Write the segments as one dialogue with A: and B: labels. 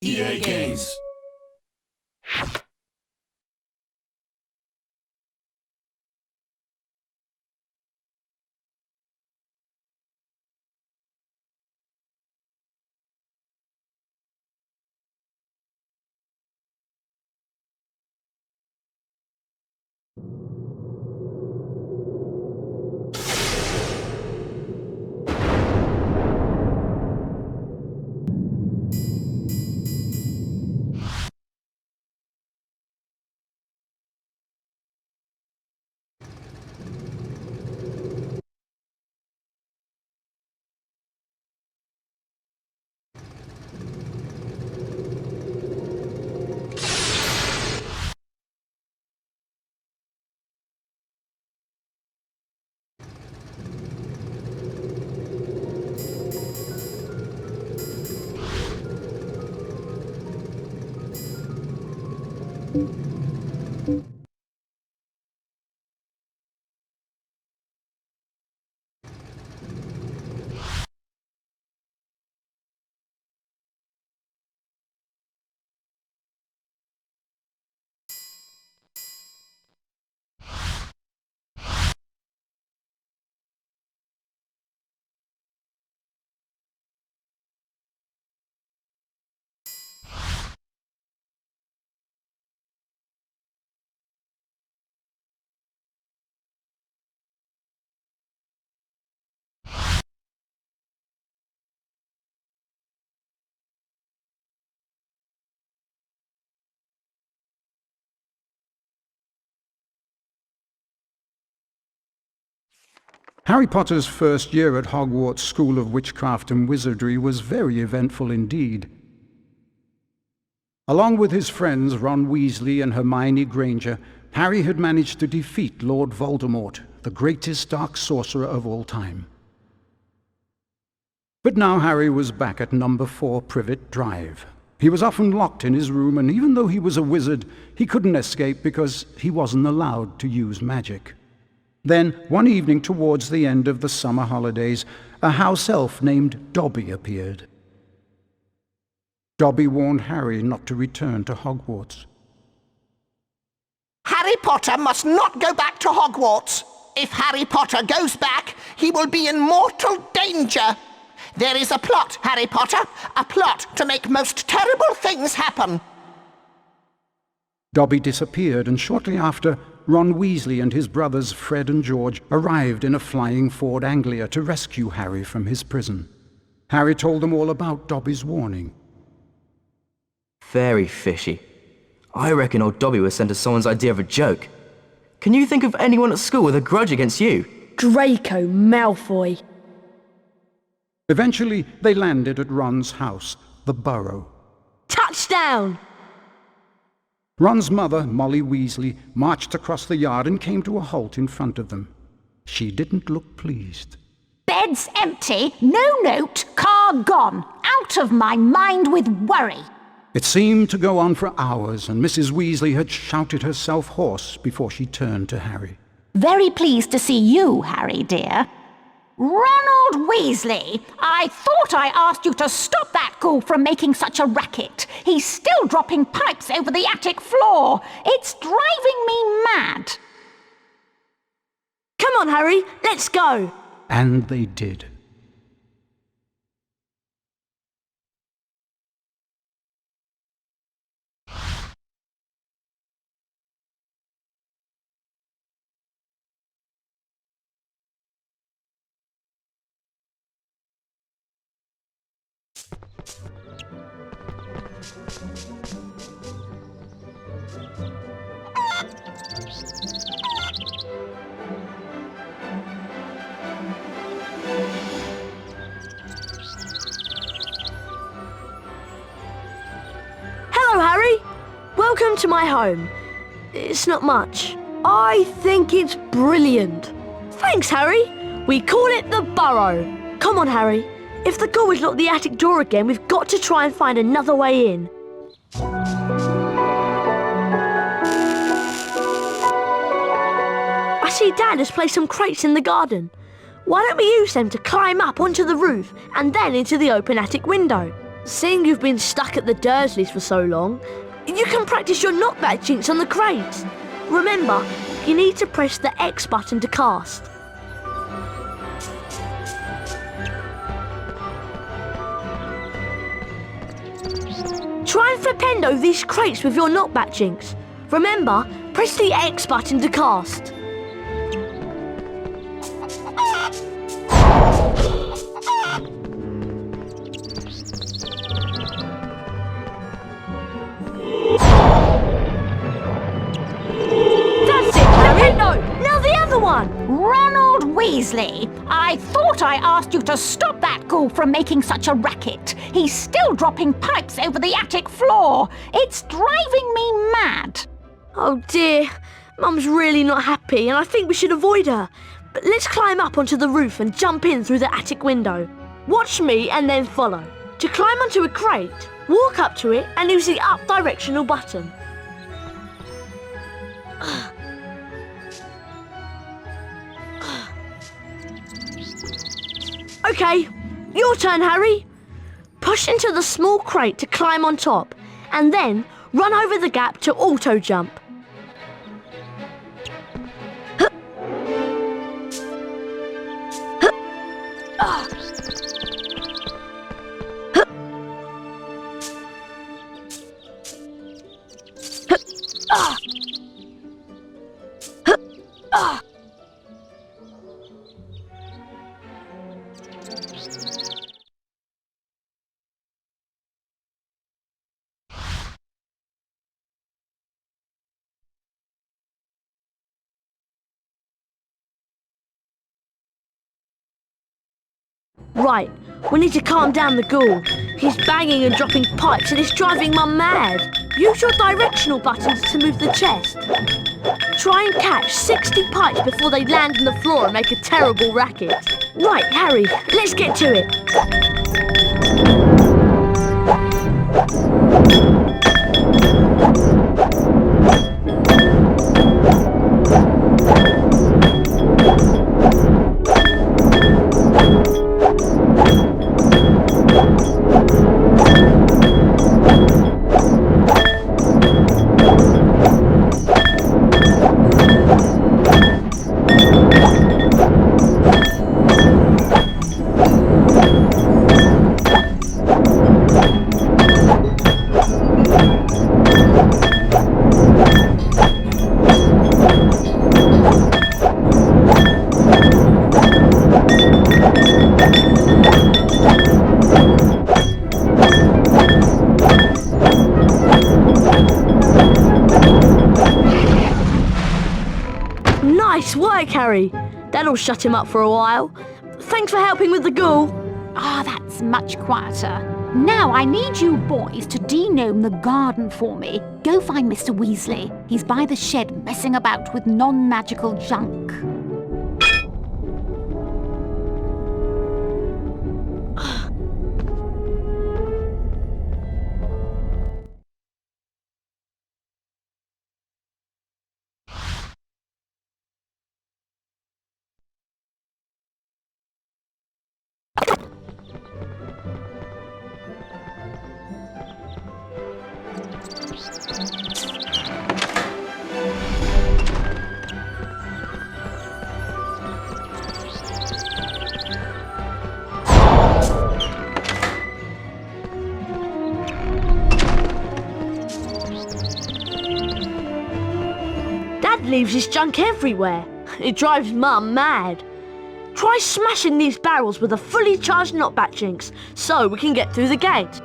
A: EA Games.
B: Harry Potter's first year at Hogwarts School of Witchcraft and Wizardry was very eventful indeed. Along with his friends Ron Weasley and Hermione Granger, Harry had managed to defeat Lord Voldemort, the greatest dark sorcerer of all time. But now Harry was back at number 4 Privet Drive. He was often locked in his room, and even though he was a wizard, he couldn't escape because he wasn't allowed to use magic. Then, one evening towards the end of the summer holidays, a house elf named Dobby appeared. Dobby warned Harry not to return to Hogwarts.
C: Harry Potter must not go back to Hogwarts. If Harry Potter goes back, he will be in mortal danger. There is a plot, Harry Potter, a plot to make most terrible things happen.
B: Dobby disappeared, and shortly after, Ron Weasley and his brothers Fred and George arrived in a flying Ford Anglia to rescue Harry from his prison. Harry told them all about Dobby's warning.
D: Very fishy. I reckon old Dobby was sent as someone's idea of a joke. Can you think of anyone at school with a grudge against you?
E: Draco Malfoy.
B: Eventually, they landed at Ron's house, the Burrow.
E: Touchdown!
B: Ron's mother, Molly Weasley, marched across the yard and came to a halt in front of them. She didn't look pleased.
F: Bed's empty, no note, car gone. Out of my mind with worry.
B: It seemed to go on for hours, and Mrs. Weasley had shouted herself hoarse before she turned to Harry.
F: Very pleased to see you, Harry, dear. Ronald Weasley, I thought I asked you to stop that ghoul from making such a racket. He's still dropping pipes over the attic floor. It's driving me mad.
E: Come on, Harry, let's go.
B: And they did.
E: Hello, Harry. Welcome to my home. It's not much. I think it's brilliant. Thanks, Harry. We call it the Burrow. Come on, Harry. If the ghoul has locked the attic door again, we've got to try and find another way in. I see Dad has placed some crates in the garden. Why don't we use them to climb up onto the roof and then into the open attic window? Seeing you've been stuck at the Dursleys for so long, you can practice your knockback jinx on the crates. Remember, you need to press the X button to cast. Try and flipendo these crates with your knockback jinx. Remember, press the X button to cast. That's it, Harry! No, now the other one!
F: Ronald Weasley, I thought I asked you to stop that ghoul from making such a racket. He's still dropping pipes over the attic floor. It's driving me mad.
E: Oh dear, Mum's really not happy and I think we should avoid her. But let's climb up onto the roof and jump in through the attic window. Watch me and then follow. To climb onto a crate, walk up to it and use the up directional button. Okay, your turn, Harry. Push into the small crate to climb on top, and then run over the gap to auto-jump. Right, we need to calm down the ghoul. He's banging and dropping pipes and it's driving Mum mad. Use your directional buttons to move the chest. Try and catch 60 pipes before they land on the floor and make a terrible racket. Right, Harry, let's get to it. Nice work, Harry. That'll shut him up for a while. Thanks for helping with the ghoul.
F: Ah, that's much quieter. Now I need you boys to denome the garden for me. Go find Mr. Weasley. He's by the shed messing about with non-magical junk.
E: Dad leaves his junk everywhere. It drives Mum mad. Try smashing these barrels with a fully charged knockback jinx so we can get through the gate.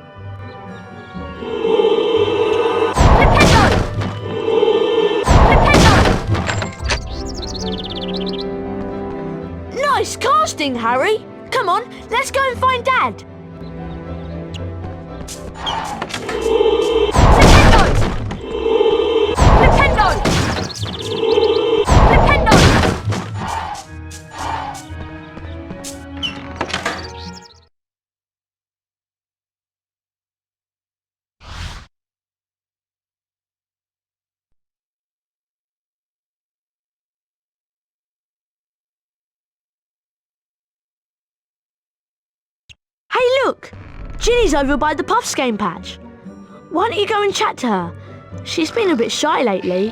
E: Nice casting, Harry. Come on, let's go and find Dad. Hey, look! Ginny's over by the Puffs game patch. Why don't you go and chat to her? She's been a bit shy lately.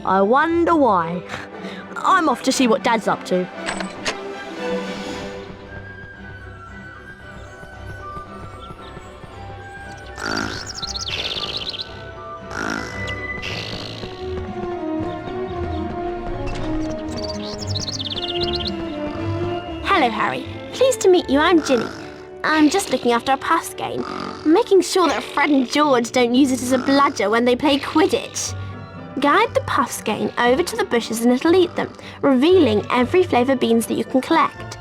E: I wonder why. I'm off to see what Dad's up to.
A: Hello, Harry. Pleased to meet you. I'm Ginny. I'm just looking after a Puffs game, making sure that Fred and George don't use it as a bludger when they play Quidditch. Guide the Puffs game over to the bushes and it'll eat them, revealing every flavour beans that you can collect.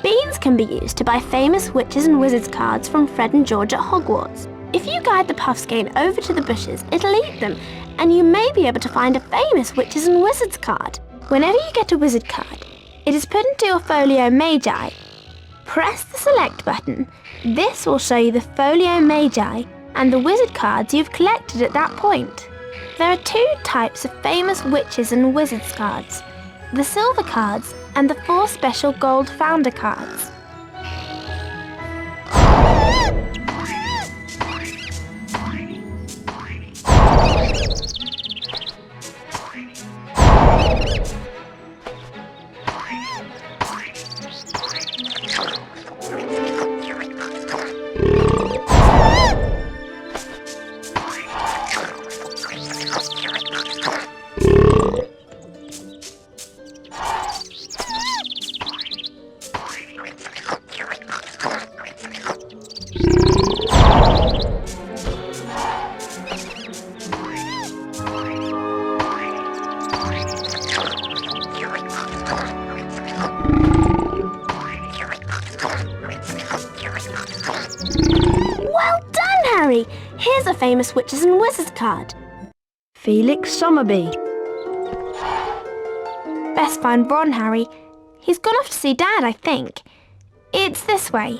A: Beans can be used to buy famous witches and wizards cards from Fred and George at Hogwarts. If you guide the Puffs game over to the bushes, it'll eat them, and you may be able to find a famous witches and wizards card. Whenever you get a wizard card, it is put into your Folio Magi. Press the select button. This will show you the Folio Magi and the wizard cards you've collected at that point. There are two types of famous witches and wizards cards, the silver cards and the 4 special gold founder cards. Well done, Harry! Here's a famous witches and wizards card.
E: Felix Summerby.
A: Best find Ron, Harry. He's gone off to see Dad, I think. It's this way.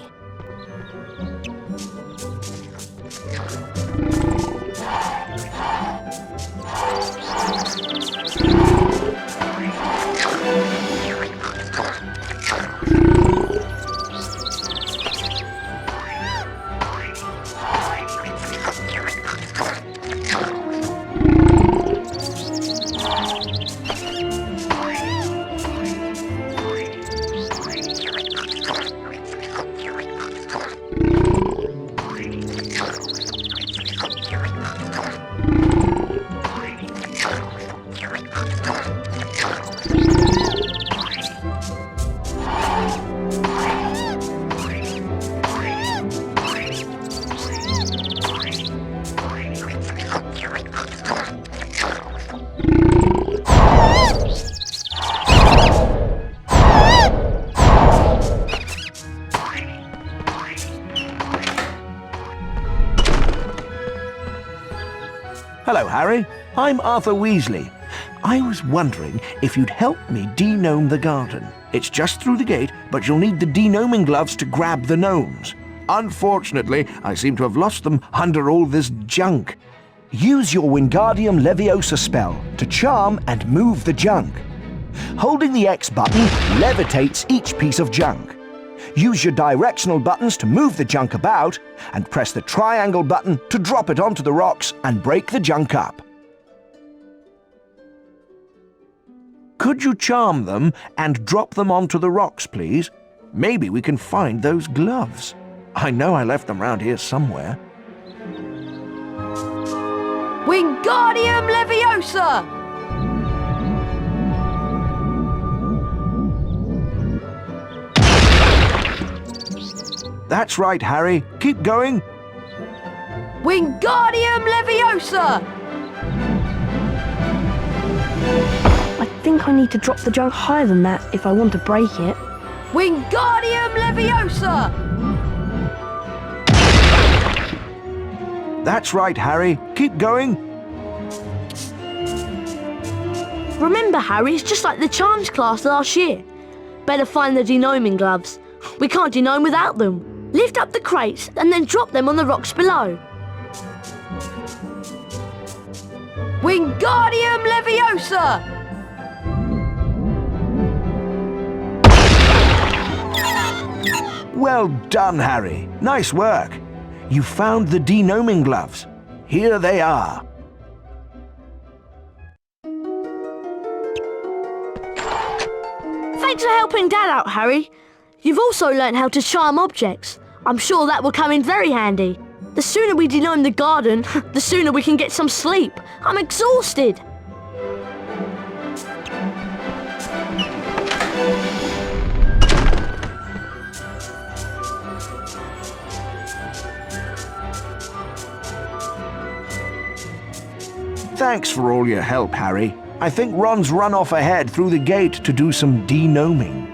G: Hello, Harry. I'm Arthur Weasley. I was wondering if you'd help me de-gnome the garden. It's just through the gate, but you'll need the de-gnoming gloves to grab the gnomes. Unfortunately, I seem to have lost them under all this junk. Use your Wingardium Leviosa spell to charm and move the junk. Holding the X button levitates each piece of junk. Use your directional buttons to move the junk about, and press the triangle button to drop it onto the rocks and break the junk up. Could you charm them and drop them onto the rocks, please? Maybe we can find those gloves. I know I left them round here somewhere.
E: Wingardium Leviosa!
G: That's right, Harry. Keep going.
E: Wingardium Leviosa! I think I need to drop the junk higher than that if I want to break it. Wingardium Leviosa!
G: That's right, Harry. Keep going.
E: Remember, Harry, it's just like the charms class last year. Better find the de-gnoming gloves. We can't de-gnome without them. Lift up the crates and then drop them on the rocks below. Wingardium Leviosa!
G: Well done, Harry. Nice work. You found the denoming gloves. Here they are.
E: Thanks for helping Dad out, Harry. You've also learnt how to charm objects. I'm sure that will come in very handy. The sooner we denome the garden, the sooner we can get some sleep. I'm exhausted.
G: Thanks for all your help, Harry. I think Ron's run off ahead through the gate to do some denoming.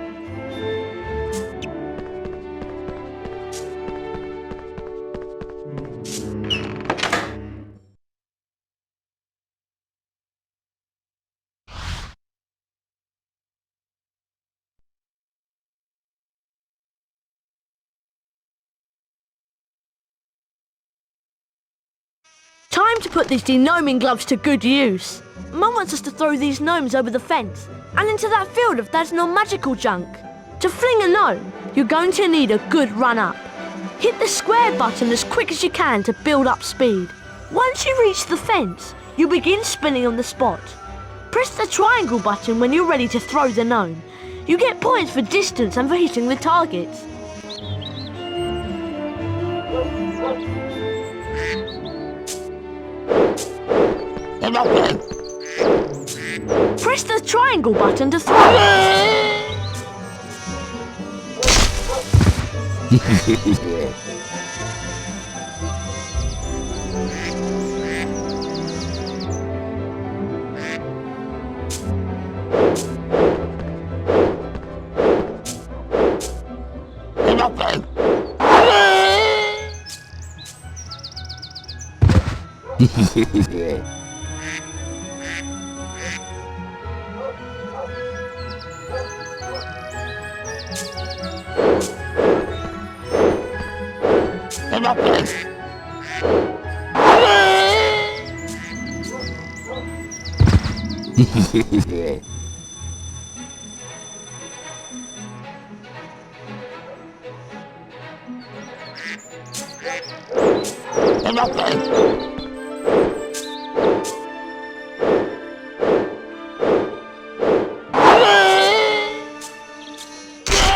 E: Time to put these denoming gloves to good use. Mum wants us to throw these gnomes over the fence and into that field of that's non-magical junk. To fling a gnome, you're going to need a good run-up. Hit the square button as quick as you can to build up speed. Once you reach the fence, you begin spinning on the spot. Press the triangle button when you're ready to throw the gnome. You get points for distance and for hitting the targets. Press the triangle button to throw.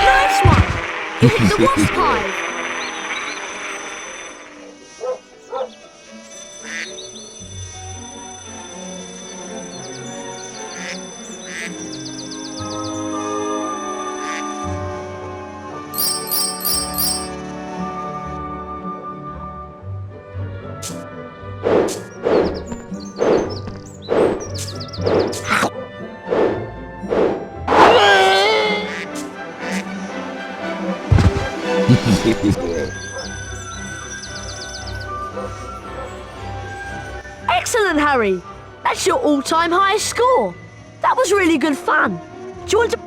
E: Nice one! You hit the wasp hive! Excellent, Harry! That's your all-time highest score! That was really good fun! Do you want to...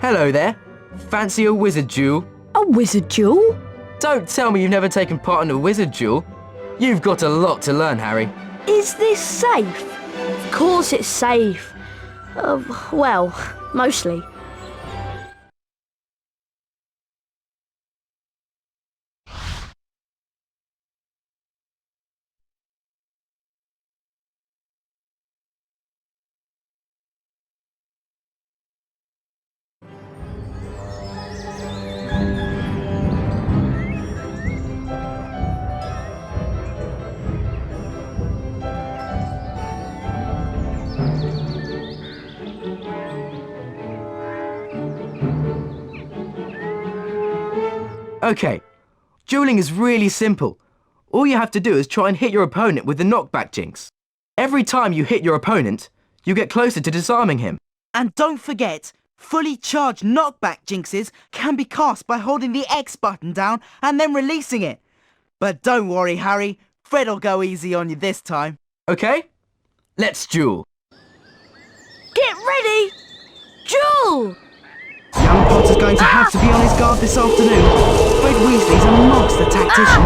D: Hello there. Fancy a wizard duel?
E: A wizard duel?
D: Don't tell me you've never taken part in a wizard duel. You've got a lot to learn, Harry.
E: Is this safe? Of course it's safe. Well, mostly.
D: Okay, dueling is really simple. All you have to do is try and hit your opponent with the knockback jinx. Every time you hit your opponent, you get closer to disarming him.
H: And don't forget, fully charged knockback jinxes can be cast by holding the X button down and then releasing it. But don't worry, Harry, Fred'll go easy on you this time.
D: Okay, let's duel.
E: Get ready! Duel!
H: Young Potter's going to have to be on his guard this afternoon. Fred Weasley's a master tactician.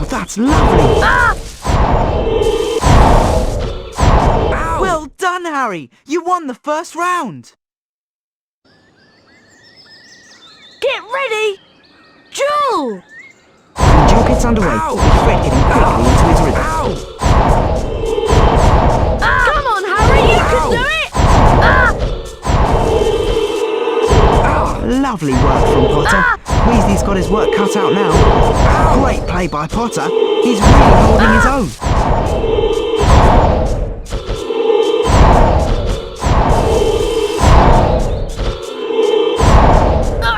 H: That's lovely! Well done, Harry! You won the first round!
E: Get ready! Duel!
H: The duel gets underway, with Fred getting quickly into his rhythm.
E: Come on, Harry, you can do it!
H: Lovely work from Potter. Weasley's got his work cut out now. Great play by Potter. He's really holding his own.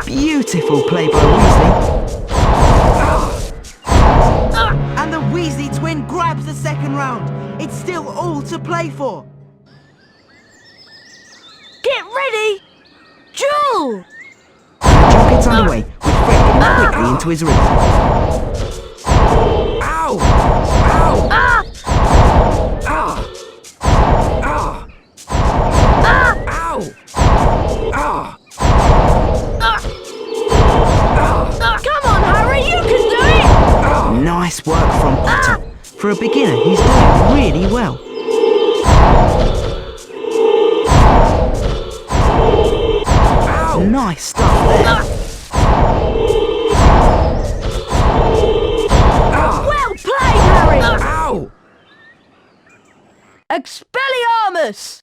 H: Beautiful play by Weasley. And the Weasley twin grabs the second round. It's still all to play for.
E: Get ready! Duel!
H: The duel gets underway, with Fred getting quickly into his rhythm.
E: Come on, Harry, you can do it!
H: Nice work from Potter. For a beginner, he's doing really well. Nice stuff there.
E: Well played, Harry! Expelliarmus!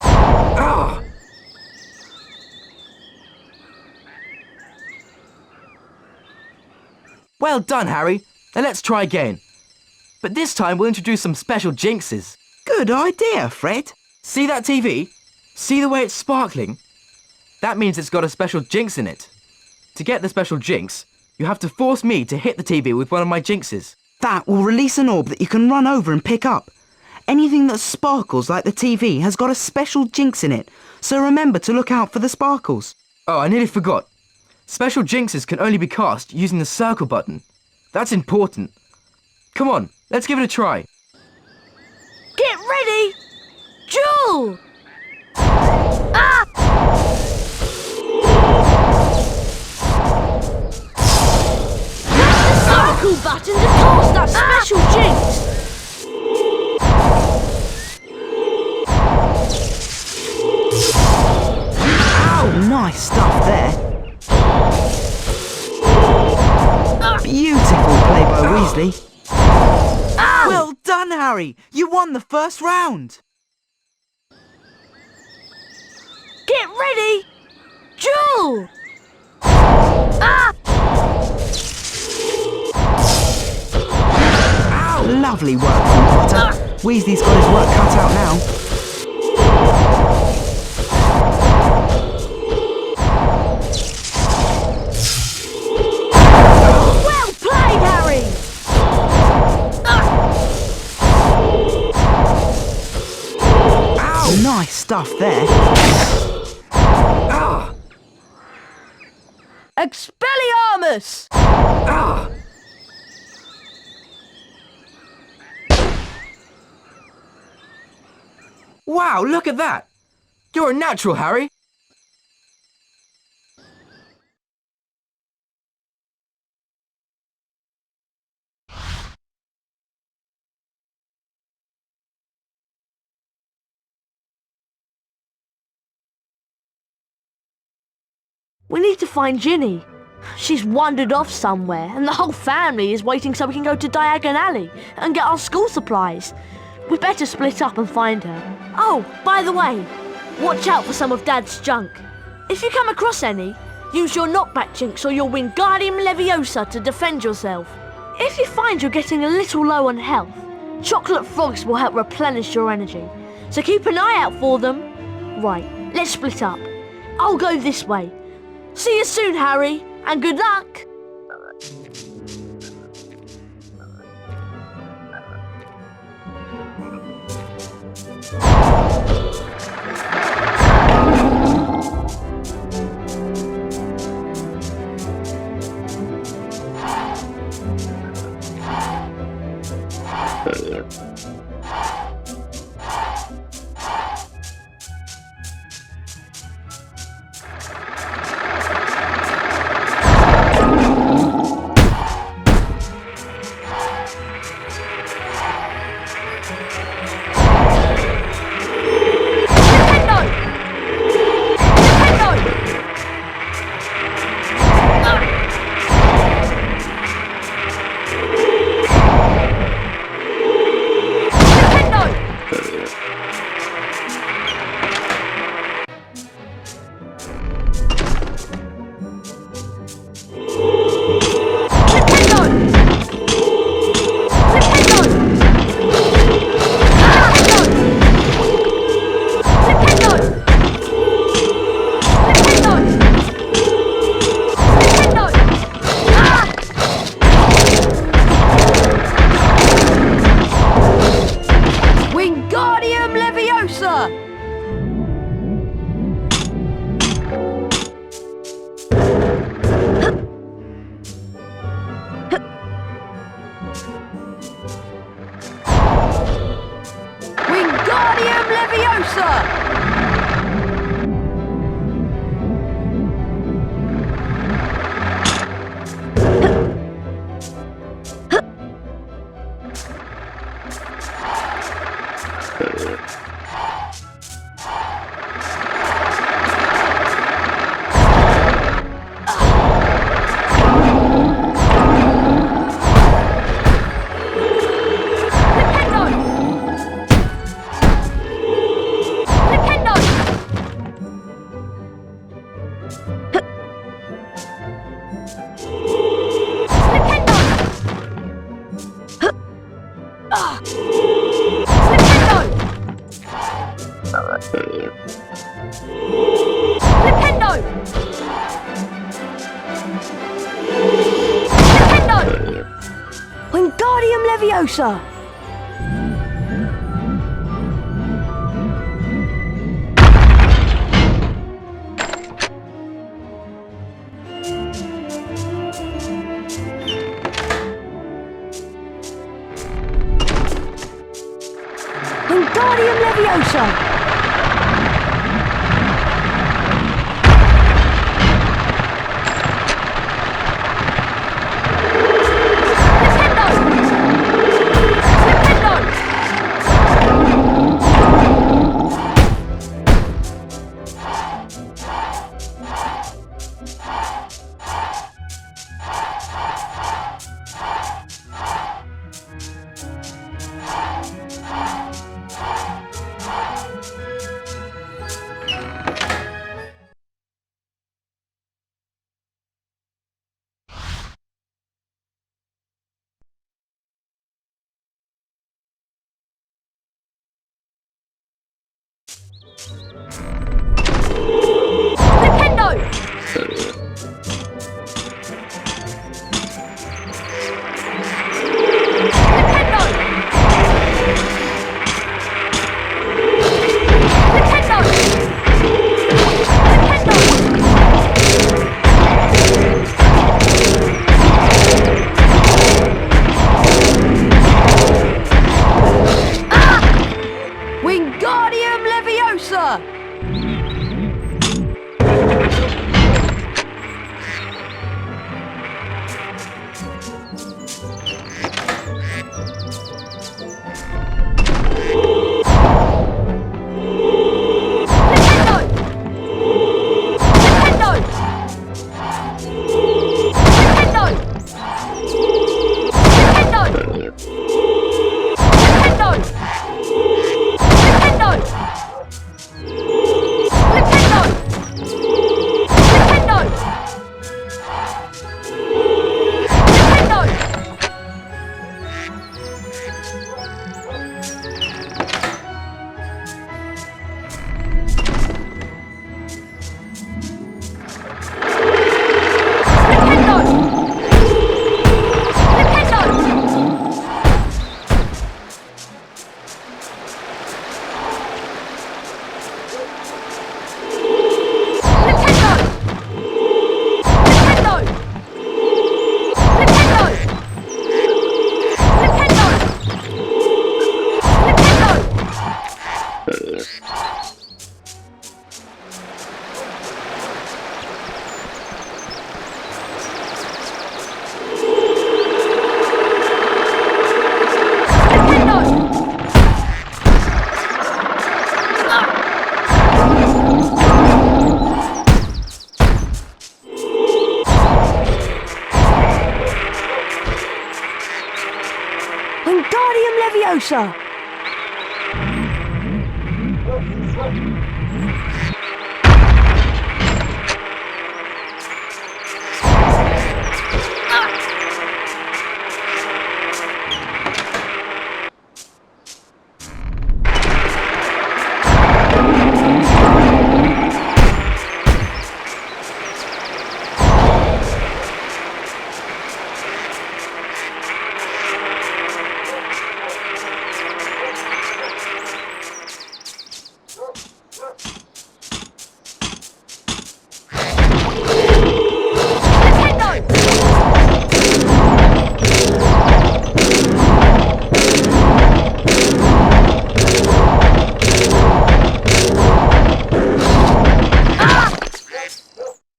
D: Well done, Harry. Now let's try again. But this time we'll introduce some special jinxes.
H: Good idea, Fred.
D: See that TV? See the way it's sparkling? That means it's got a special jinx in it. To get the special jinx, you have to force me to hit the TV with one of my jinxes.
H: That will release an orb that you can run over and pick up. Anything that sparkles like the TV has got a special jinx in it, so remember to look out for the sparkles.
D: Oh, I nearly forgot. Special jinxes can only be cast using the circle button. That's important. Come on, let's give it a try.
E: Get ready! Duel! Press the circle button to cast that special jinx!
H: Nice stuff there. Beautiful play by Weasley. Well done, Harry. You won the first round.
E: Get ready! Duel!
H: Lovely work from Potter. Weasley's got his work cut out now.
E: Well played, Harry!
H: Nice stuff there.
E: Expelliarmus!
D: Wow, look at that! You're a natural, Harry!
E: We need to find Ginny. She's wandered off somewhere, and the whole family is waiting so we can go to Diagon Alley and get our school supplies. We better split up and find her. Oh, by the way, Watch out for some of Dad's junk. If you come across any, use your knockback jinx or your Wingardium Leviosa to defend yourself. If you find you're getting a little low on health, chocolate frogs will help replenish your energy, so keep an eye out for them. Right, let's split up. I'll go this way. See you soon, Harry, and good luck! Wingardium Leviosa! Wingardium Leviosa! Wingardium Leviosa! Leviosa!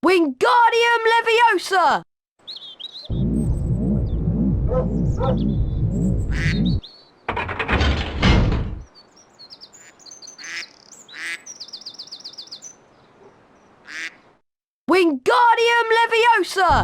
E: Wingardium Leviosa! Wingardium Leviosa!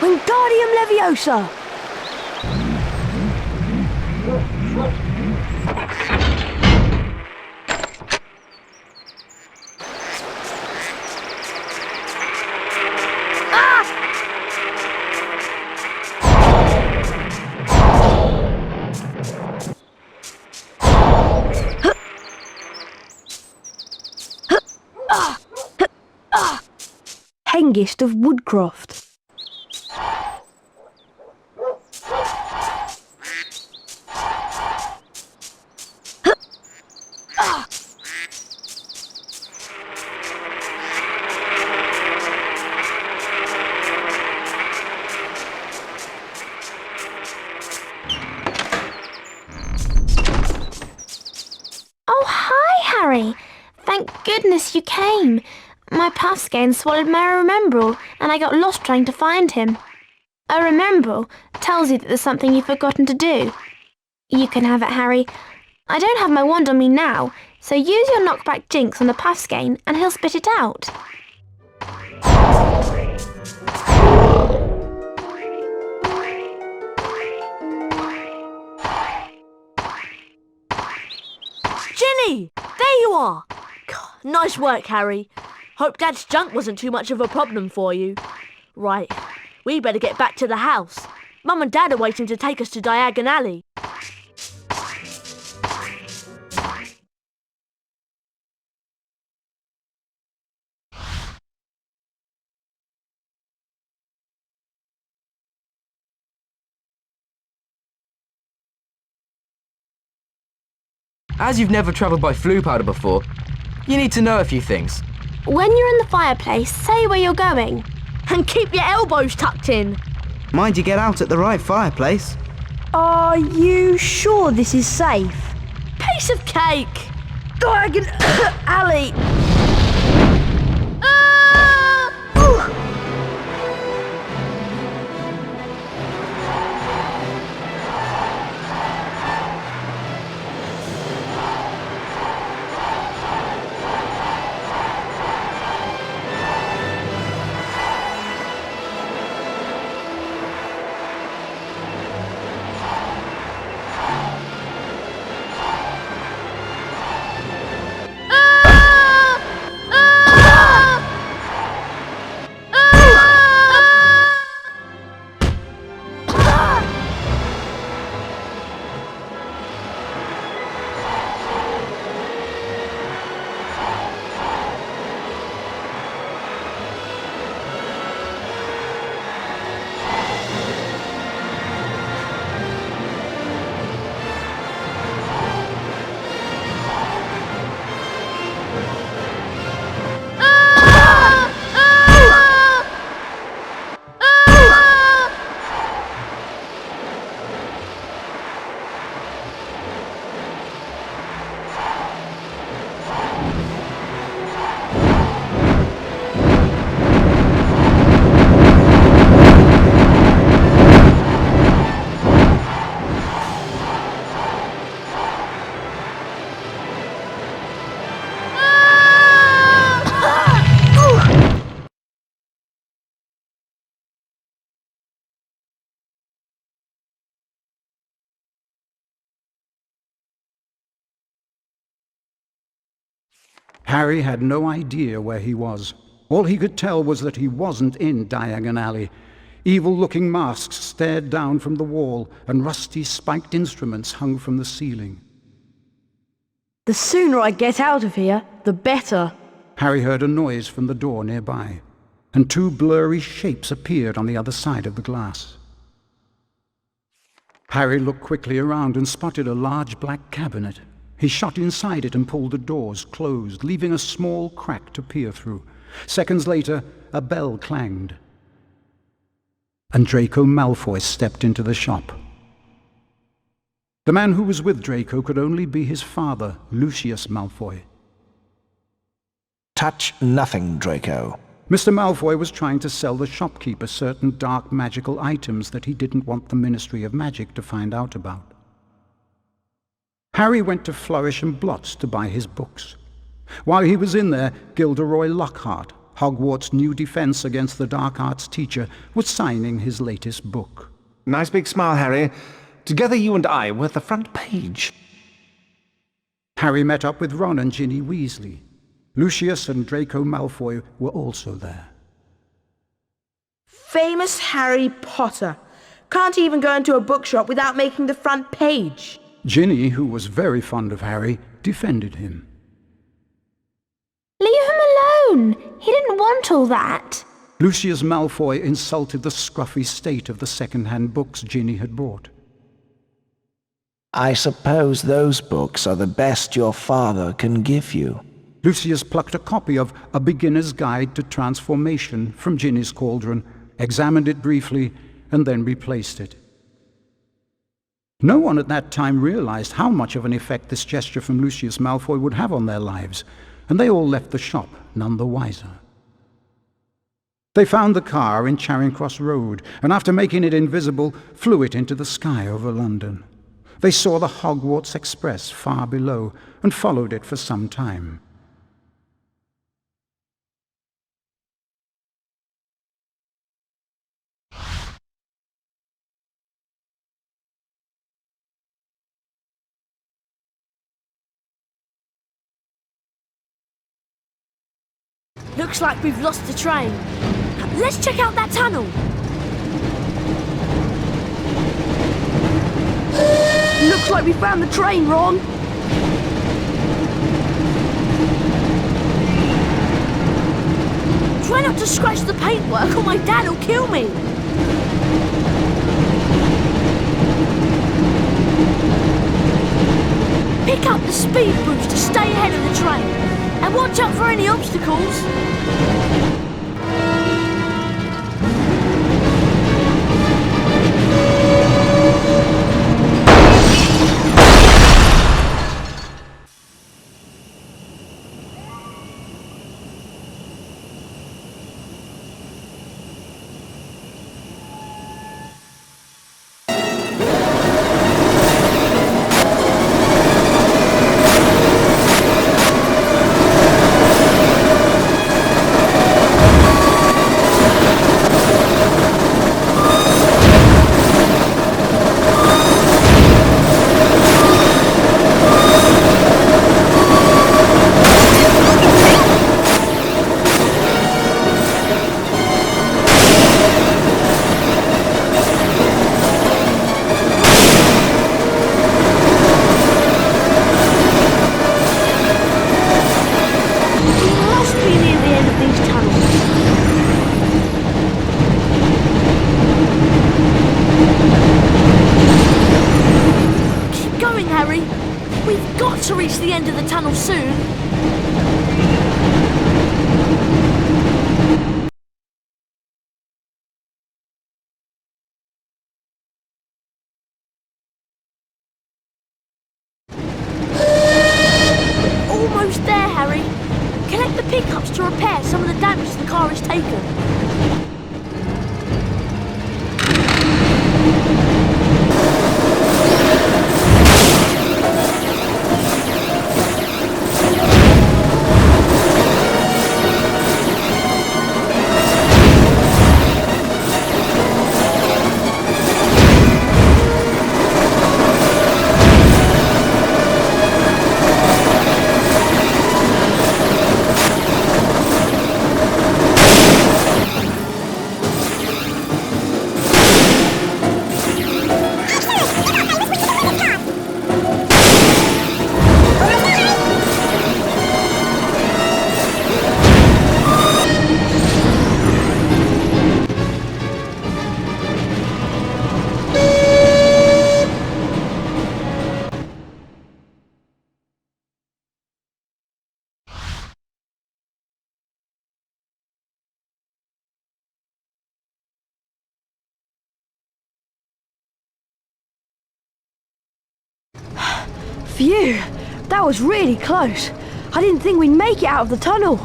E: Wingardium Leviosa! Hengist of Woodcroft.
A: Oh, hi, Harry. Thank goodness you came. My Puffskein swallowed my Remembrall, and I got lost trying to find him. A Remembrall tells you that there's something you've forgotten to do. You can have it, Harry. I don't have my wand on me now, so use your knockback jinx on the Puffskein and he'll spit it out.
E: Ginny! There you are! God, nice work, Harry. Hope Dad's junk wasn't too much of a problem for you. Right, we better get back to the house. Mum and Dad are waiting to take us to Diagon Alley.
D: As you've never travelled by flue powder before, you need to know a few things.
A: When you're in the fireplace, say where you're going.
E: And keep your elbows tucked in.
H: Mind you get out at the right fireplace.
E: Are you sure this is safe? Piece of cake! Diagon Alley!
B: Harry had no idea where he was. All he could tell was that he wasn't in Diagon Alley. Evil-looking masks stared down from the wall, and rusty spiked instruments hung from the ceiling.
E: The sooner I get out of here, the better.
B: Harry heard a noise from the door nearby, and two blurry shapes appeared on the other side of the glass. Harry looked quickly around and spotted a large black cabinet. He shot inside it and pulled the doors closed, leaving a small crack to peer through. Seconds later, a bell clanged, and Draco Malfoy stepped into the shop. The man who was with Draco could only be his father, Lucius Malfoy.
G: Touch nothing, Draco.
B: Mr. Malfoy was trying to sell the shopkeeper certain dark magical items that he didn't want the Ministry of Magic to find out about. Harry went to Flourish and Blotts to buy his books. While he was in there, Gilderoy Lockhart, Hogwarts' new defense against the dark arts teacher, was signing his latest book.
I: Nice big smile, Harry. Together you and I were at the front page.
B: Harry met up with Ron and Ginny Weasley. Lucius and Draco Malfoy were also there.
J: Famous Harry Potter. Can't even go into a bookshop without making the front page.
B: Ginny, who was very fond of Harry, defended him.
A: Leave him alone! He didn't want all that.
B: Lucius Malfoy insulted the scruffy state of the second-hand books Ginny had bought.
G: I suppose those books are the best your father can give you.
B: Lucius plucked a copy of A Beginner's Guide to Transformation from Ginny's cauldron, examined it briefly, and then replaced it. No one at that time realized how much of an effect this gesture from Lucius Malfoy would have on their lives, and they all left the shop none the wiser. They found the car in Charing Cross Road, and after making it invisible, flew it into the sky over London. They saw the Hogwarts Express far below, and followed it for some time.
E: Looks like we've lost the train. Let's check out that tunnel. Looks like we found the train, Ron. Try not to scratch the paintwork or my dad will kill me. Pick up the speed boost to stay ahead of the train. And watch out for any obstacles. To reach the end of the tunnel soon. Almost there, Harry. Collect the pickups to repair some of the damage the car has taken. Phew, that was really close. I didn't think we'd make it out of the tunnel.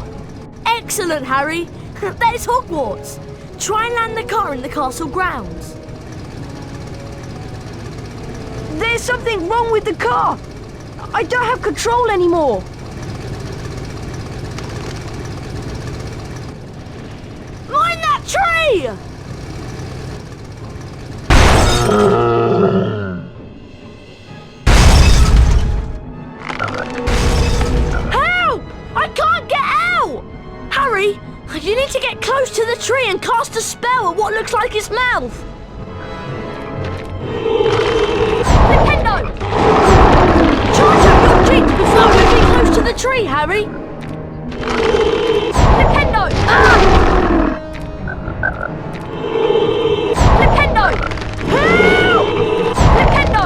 E: Excellent, Harry. There's Hogwarts. Try and land the car in the castle grounds. There's something wrong with the car. I don't have control anymore. Mind that tree! Help! I can't get out! Harry, you need to get close to the tree and cast a spell at what looks like its mouth. Nintendo! Charge up your jinx before moving close to the tree, Harry! Nintendo! Nintendo! Help! Nintendo!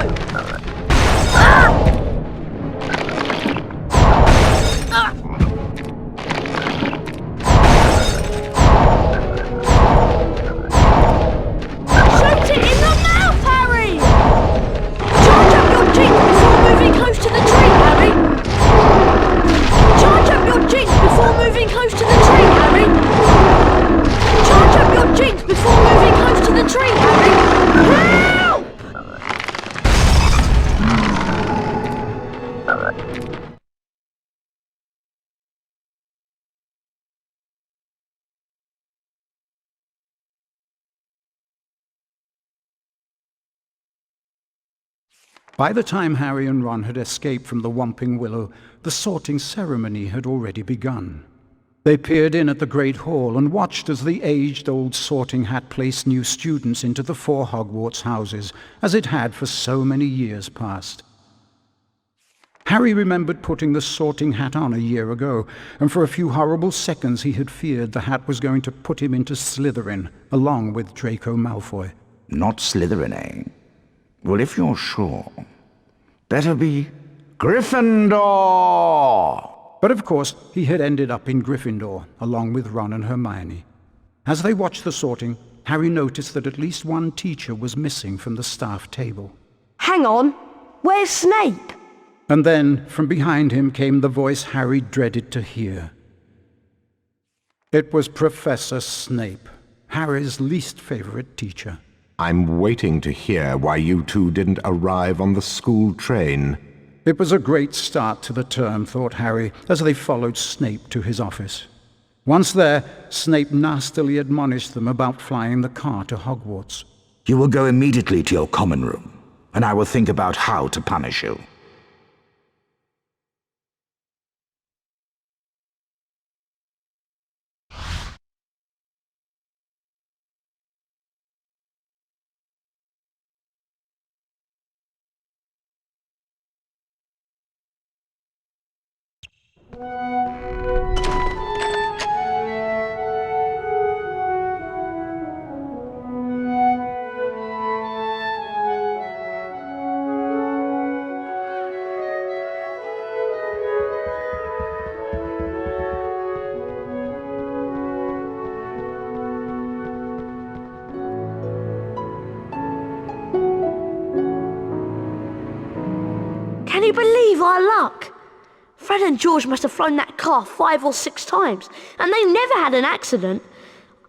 E: Shoot it in the mouth, Harry! Charge up your jinx before moving close to the tree, Harry! Charge up your jinx before moving close to the tree, Harry! Charge up your jinx before moving close to the tree, Harry! Help!
B: By the time Harry and Ron had escaped from the Whomping Willow, the sorting ceremony had already begun. They peered in at the Great Hall and watched as the aged-old sorting hat placed new students into the 4 Hogwarts houses, as it had for so many years past. Harry remembered putting the sorting hat on a year ago, and for a few horrible seconds he had feared the hat was going to put him into Slytherin, along with Draco Malfoy.
G: Not Slytherin, eh? Well, if you're sure, better be Gryffindor!
B: But of course, he had ended up in Gryffindor, along with Ron and Hermione. As they watched the sorting, Harry noticed that at least one teacher was missing from the staff table.
E: Hang on, where's Snape?
B: And then, from behind him, came the voice Harry dreaded to hear. It was Professor Snape, Harry's least favorite teacher.
K: I'm waiting to hear why you two didn't arrive on the school train.
B: It was a great start to the term, thought Harry, as they followed Snape to his office. Once there, Snape nastily admonished them about flying the car to Hogwarts.
G: You will go immediately to your common room, and I will think about how to punish you.
E: Can you believe our luck? Fred and George must have flown that car 5 or 6 times, and they never had an accident.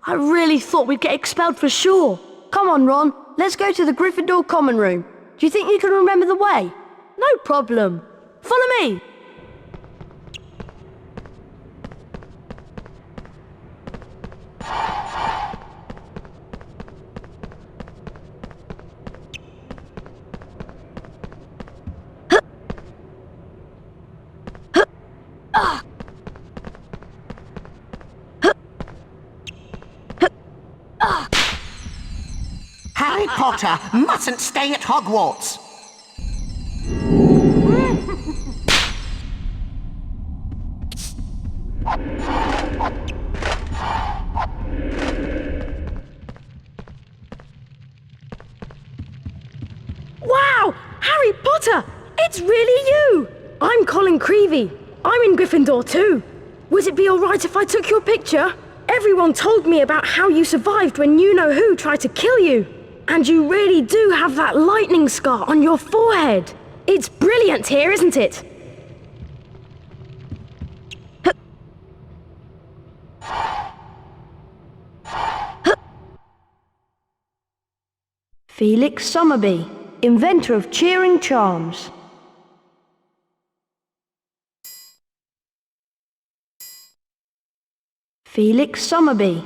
E: I really thought we'd get expelled for sure. Come on, Ron, let's go to the Gryffindor common room. Do you think you can remember the way? No problem. Follow me.
C: Harry Potter mustn't stay at Hogwarts.
E: Wow! Harry Potter! It's really you! I'm Colin Creevy. I'm in Gryffindor too. Would it be alright if I took your picture? Everyone told me about how you survived when you-know-who tried to kill you. And you really do have that lightning scar on your forehead. It's brilliant here, isn't it? Felix Summerby, inventor of cheering charms. Felix Summerby.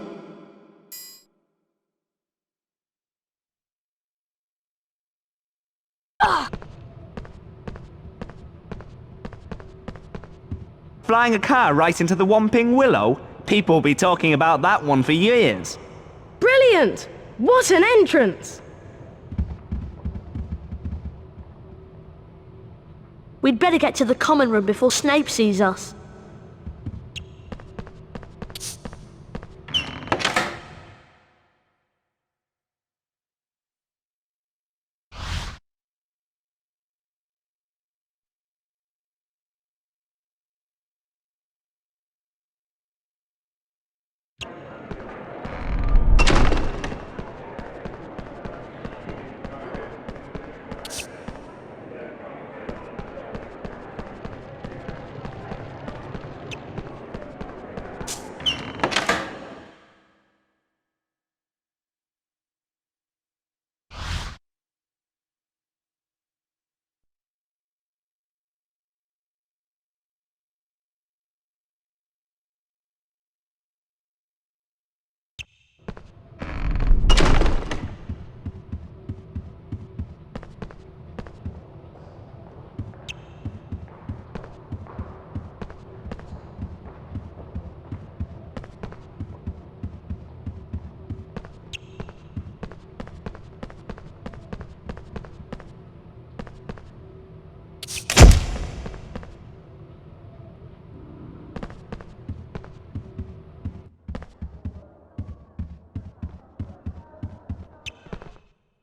L: Flying a car right into the Whomping Willow? People will be talking about that one for years.
E: Brilliant! What an entrance! We'd better get to the common room before Snape sees us.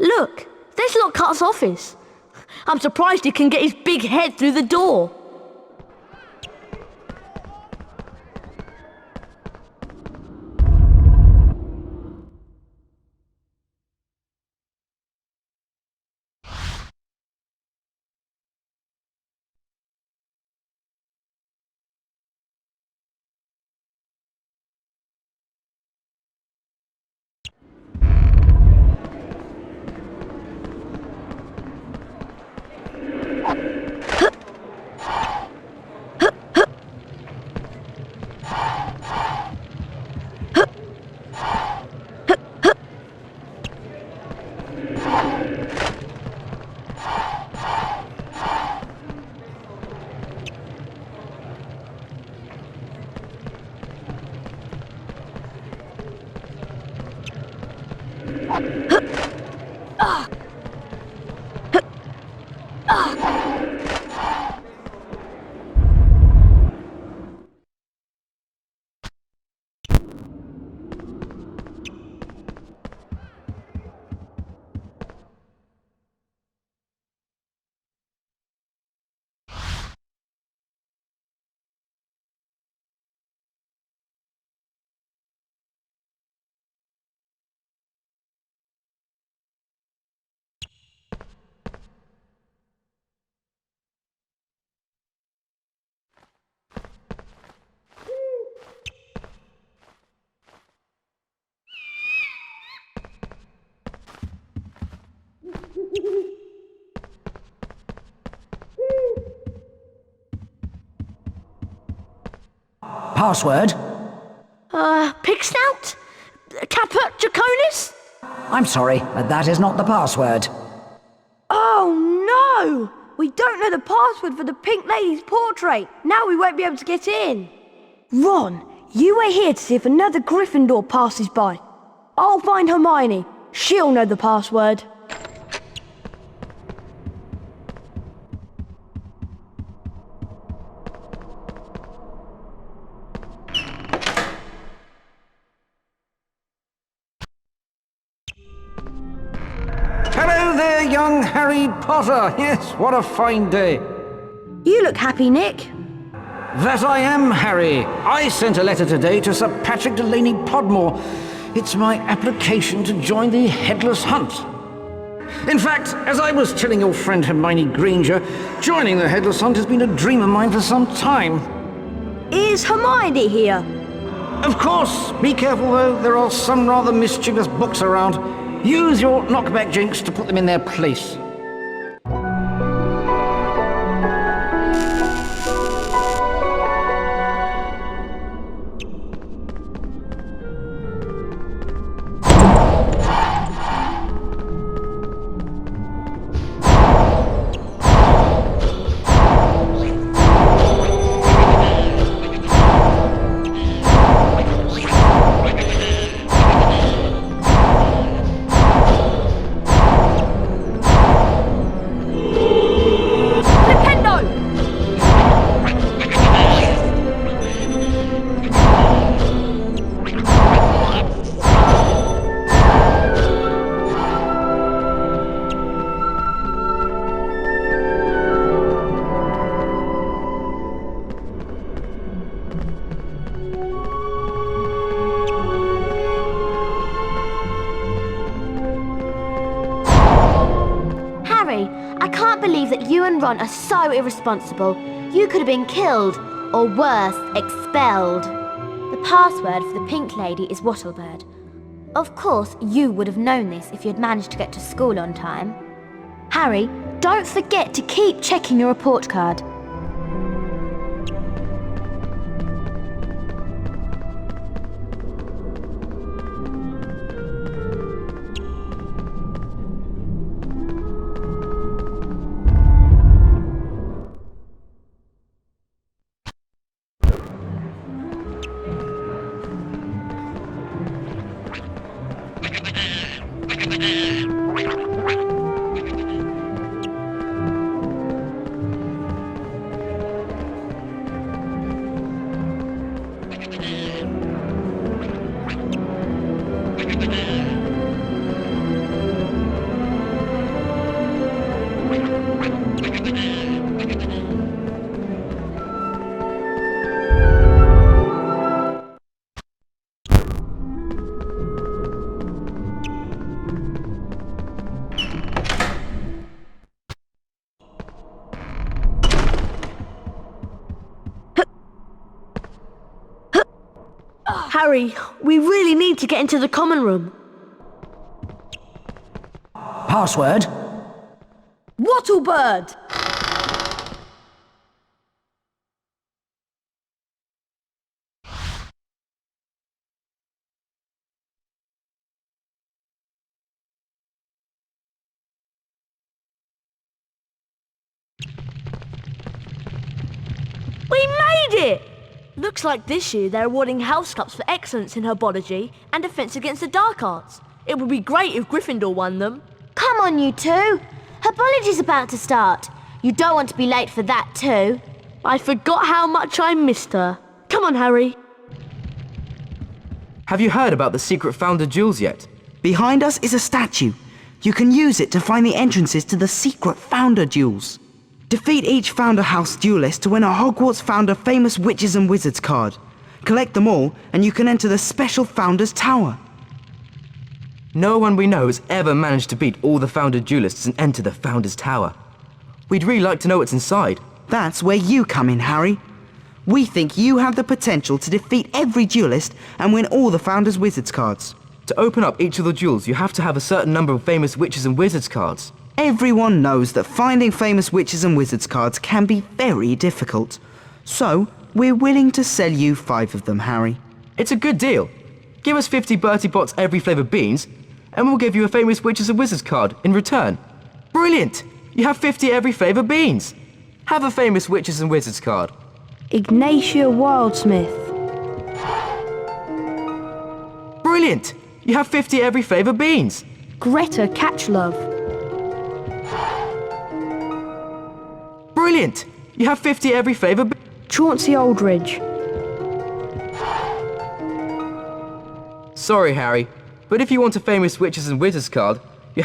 E: Look, there's Lockhart's office. I'm surprised he can get his big head through the door.
M: Password?
E: Pigsnout? Caput Draconis?
M: I'm sorry, but that is not the password.
E: Oh no! We don't know the password for the Pink Lady's portrait. Now we won't be able to get in. Ron, you wait here to see if another Gryffindor passes by. I'll find Hermione. She'll know the password.
I: Hello there, young Harry Potter. Yes, what a fine day.
E: You look happy, Nick.
I: That I am, Harry. I sent a letter today to Sir Patrick Delaney Podmore. It's my application to join the Headless Hunt.
M: In fact, as I was telling your friend Hermione Granger, joining the Headless Hunt has been a dream of mine for some time.
E: Is Hermione here?
M: Of course. Be careful, though. There are some rather mischievous books around. Use your knockback jinx to put them in their place.
A: I can't believe that you and Ron are so irresponsible. You could have been killed, or worse, expelled. The password for the Pink Lady is Wattlebird. Of course, you would have known this if you'd managed to get to school on time. Harry, don't forget to keep checking your report card.
E: Harry, we really need to get into the common room.
M: Password?
E: Wattlebird! We made it! Looks like this year they're awarding house cups for excellence in herbology and defense against the dark arts. It would be great if Gryffindor won them.
A: Come on, you two. Herbology's about to start. You don't want to be late for that too.
E: I forgot how much I missed her. Come on, Harry.
D: Have you heard about the secret founder jewels yet?
H: Behind us is a statue. You can use it to find the entrances to the secret founder jewels. Defeat each Founder House duelist to win a Hogwarts Founder Famous Witches and Wizards card. Collect them all, and you can enter the special Founders Tower.
D: No one we know has ever managed to beat all the Founder duelists and enter the Founders Tower. We'd really like to know what's inside.
H: That's where you come in, Harry. We think you have the potential to defeat every duelist and win all the Founders Wizards cards.
D: To open up each of the jewels, you have to have a certain number of Famous Witches and Wizards cards.
H: Everyone knows that finding Famous Witches and Wizards cards can be very difficult. So, we're willing to sell you 5 of them, Harry.
D: It's a good deal. Give us 50 Bertie Bott's every flavour beans, and we'll give you a Famous Witches and Wizards card in return. Brilliant! You have 50 every flavour beans. Have a Famous Witches and Wizards card.
E: Ignatia Wildsmith.
D: Brilliant! You have 50 every flavour beans.
E: Greta Catchlove.
D: Brilliant! You have 50 every flavour.
E: Chauncey Aldridge.
D: Sorry, Harry, but if you want a Famous Witches and Wizards card, you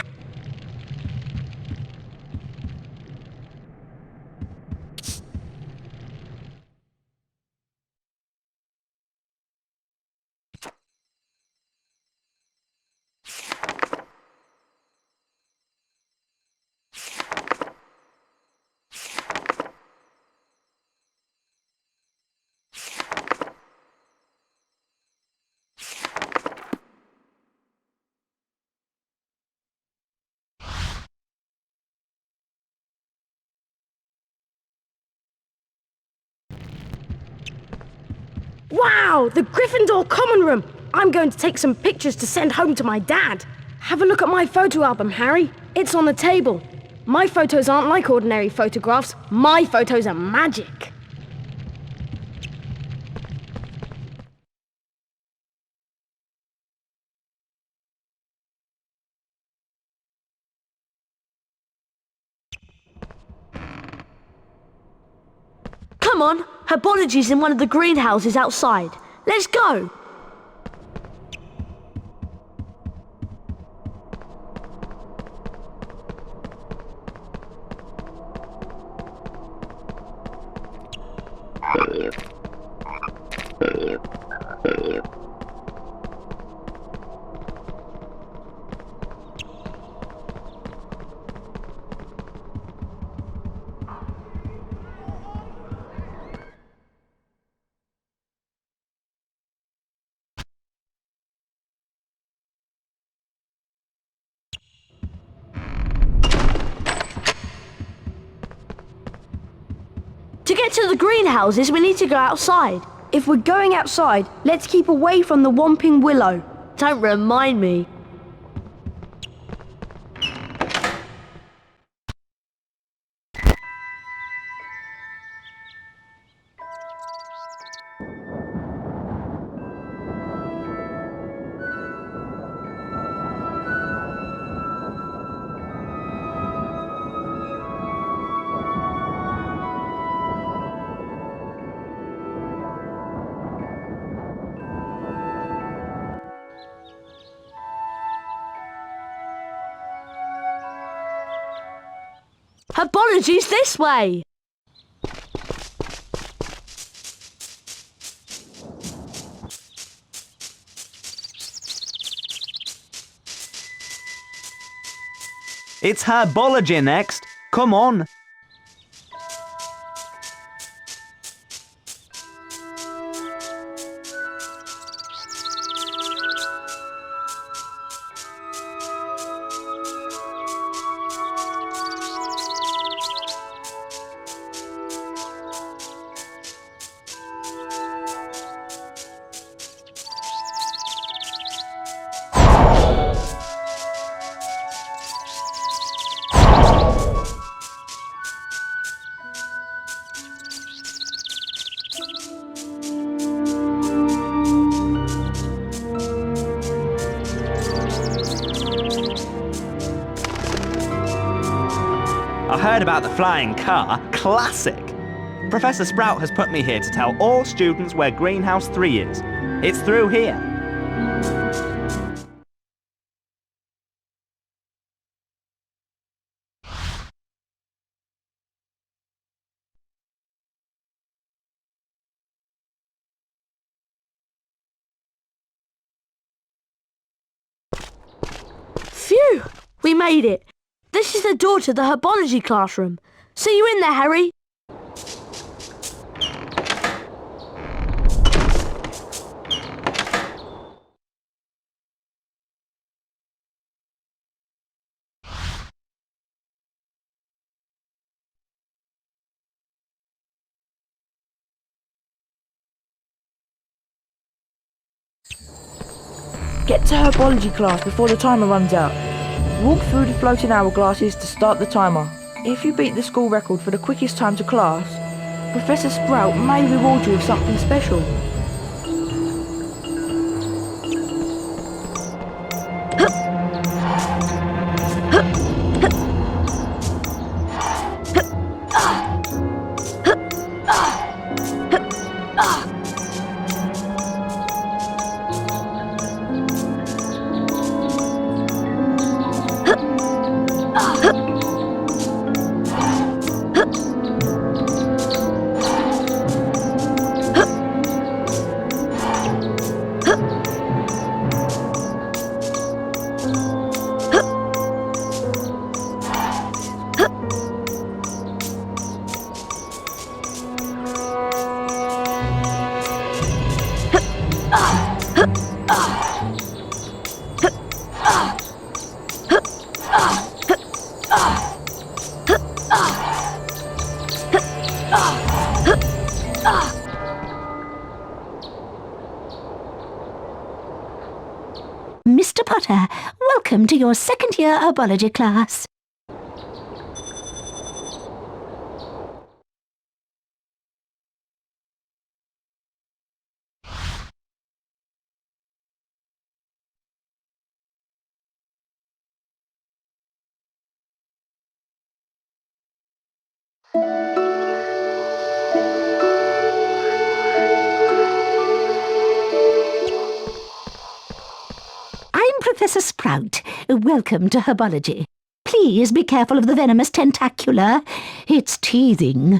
E: Wow, the Gryffindor common room! I'm going to take some pictures to send home to my dad. Have a look at my photo album, Harry. It's on the table. My photos aren't like ordinary photographs. My photos are magic. Come on, Herbology's in one of the greenhouses outside. Let's go. To get to the greenhouses, we need to go outside. If we're going outside, let's keep away from the Whomping Willow. Don't remind me. Herbology's this way!
L: It's Herbology next. Come on. I heard about the flying car. Classic! Professor Sprout has put me here to tell all students where Greenhouse 3 is. It's through here.
E: Phew! We made it. This is the door to the Herbology classroom. See you in there, Harry.
J: Get to Herbology class before the timer runs out. Walk through the floating hourglasses to start the timer. If you beat the school record for the quickest time to class, Professor Sprout may reward you with something special.
F: Potter, welcome to your second year herbology class. I'm Professor Sprout. Welcome to herbology. Please be careful of the venomous tentacula. It's teething.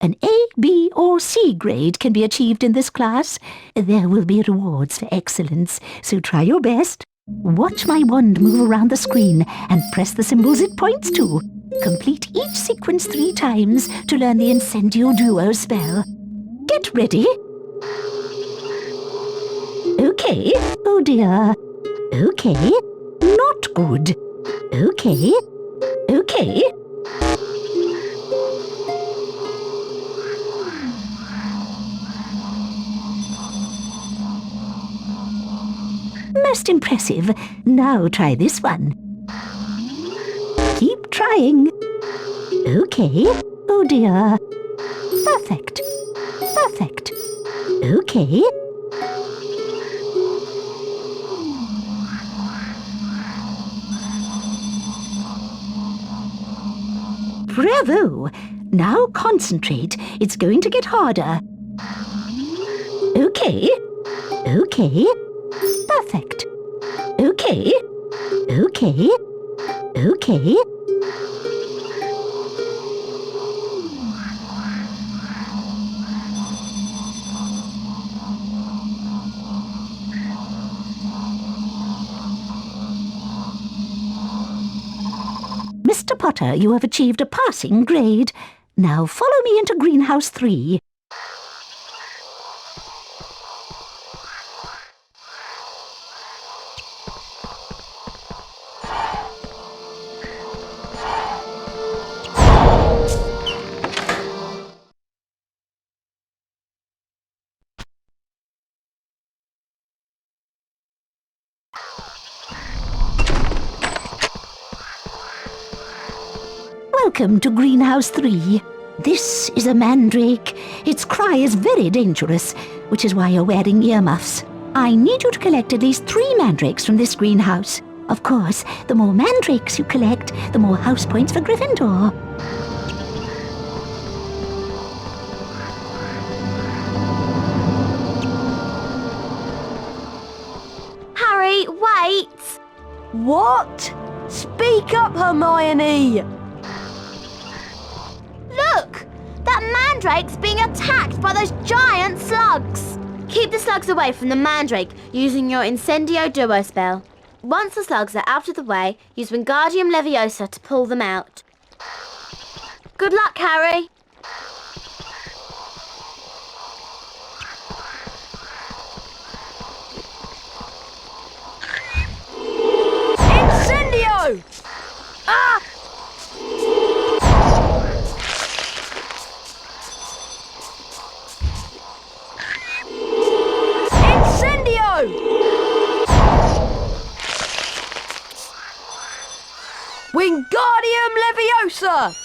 F: An A, B, or C grade can be achieved in this class. There will be rewards for excellence, so try your best. Watch my wand move around the screen and press the symbols it points to. Complete each sequence 3 times to learn the Incendio Duo spell. Get ready. Okay. Oh dear. Okay. Not good. Okay. Okay. Most impressive. Now try this one. Keep trying. Okay. Oh dear. Perfect. Perfect. Okay. Bravo! Now concentrate. It's going to get harder. Okay. Okay. Perfect. Okay. Okay. Okay. Mr. Potter, you have achieved a passing grade. Now follow me into Greenhouse 3. Welcome to Greenhouse 3. This is a mandrake. Its cry is very dangerous, which is why you're wearing earmuffs. I need you to collect at least 3 mandrakes from this greenhouse. Of course, the more mandrakes you collect, the more house points for Gryffindor.
A: Harry, wait!
E: What? Speak up, Hermione!
A: Look! That mandrake's being attacked by those giant slugs! Keep the slugs away from the mandrake using your Incendio Duo spell. Once the slugs are out of the way, use Wingardium Leviosa to pull them out. Good luck, Harry!
E: Incendio! Ah! Wingardium Leviosa!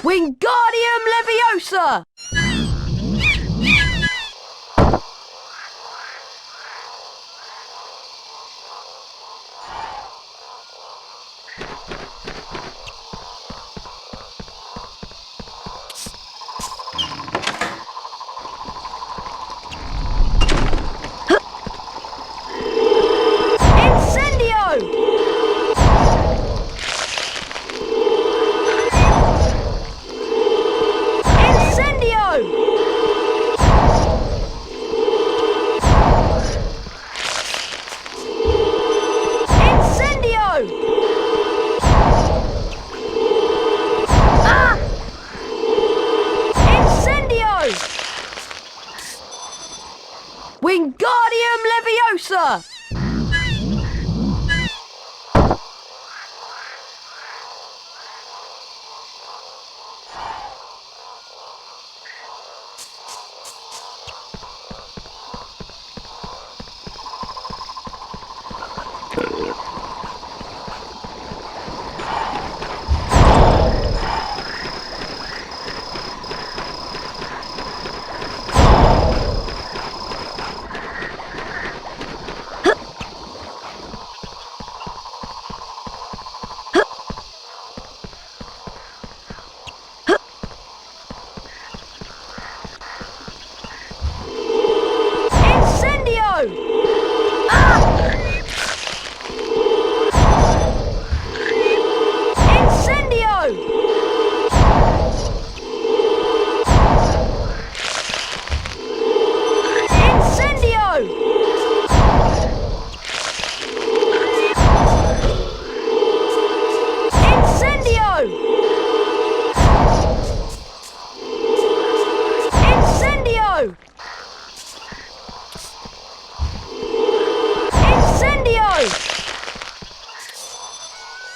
E: Wingardium Leviosa! Leviosa!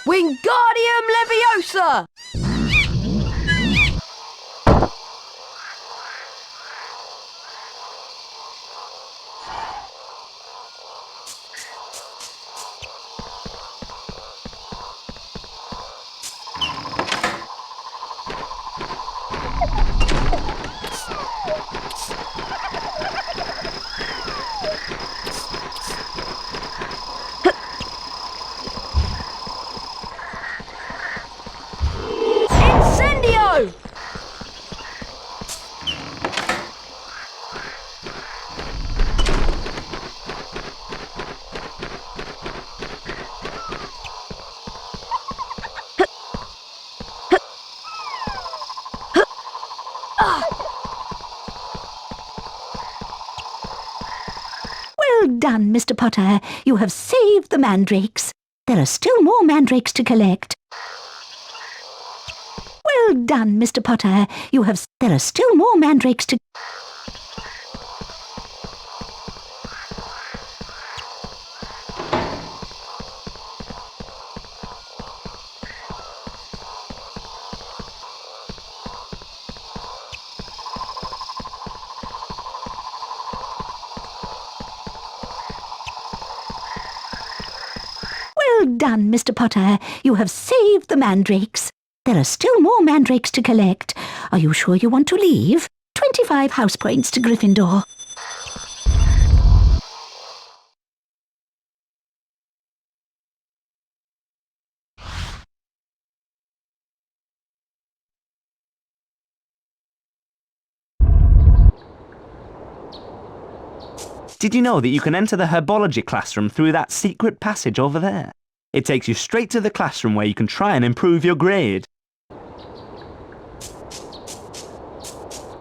E: Wingardium Leviosa!
F: Well done, Mr. Potter. You have saved the mandrakes. There are still more mandrakes to collect. Well done, Mr. Potter. You have... There are still more mandrakes to... Well done, Mr. Potter. You have saved the mandrakes. There are still more mandrakes to collect. Are you sure you want to leave? 25 house points to Gryffindor.
L: Did you know that you can enter the herbology classroom through that secret passage over there? It takes you straight to the classroom where you can try and improve your grade.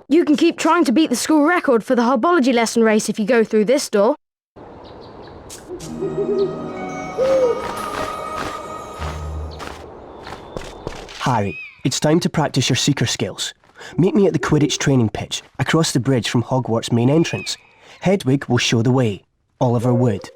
E: You can keep trying to beat the school record for the herbology lesson race if you go through this door.
N: Harry, it's time to practice your seeker skills. Meet me at the Quidditch training pitch, across the bridge from Hogwarts' main entrance. Hedwig will show the way. Oliver Wood.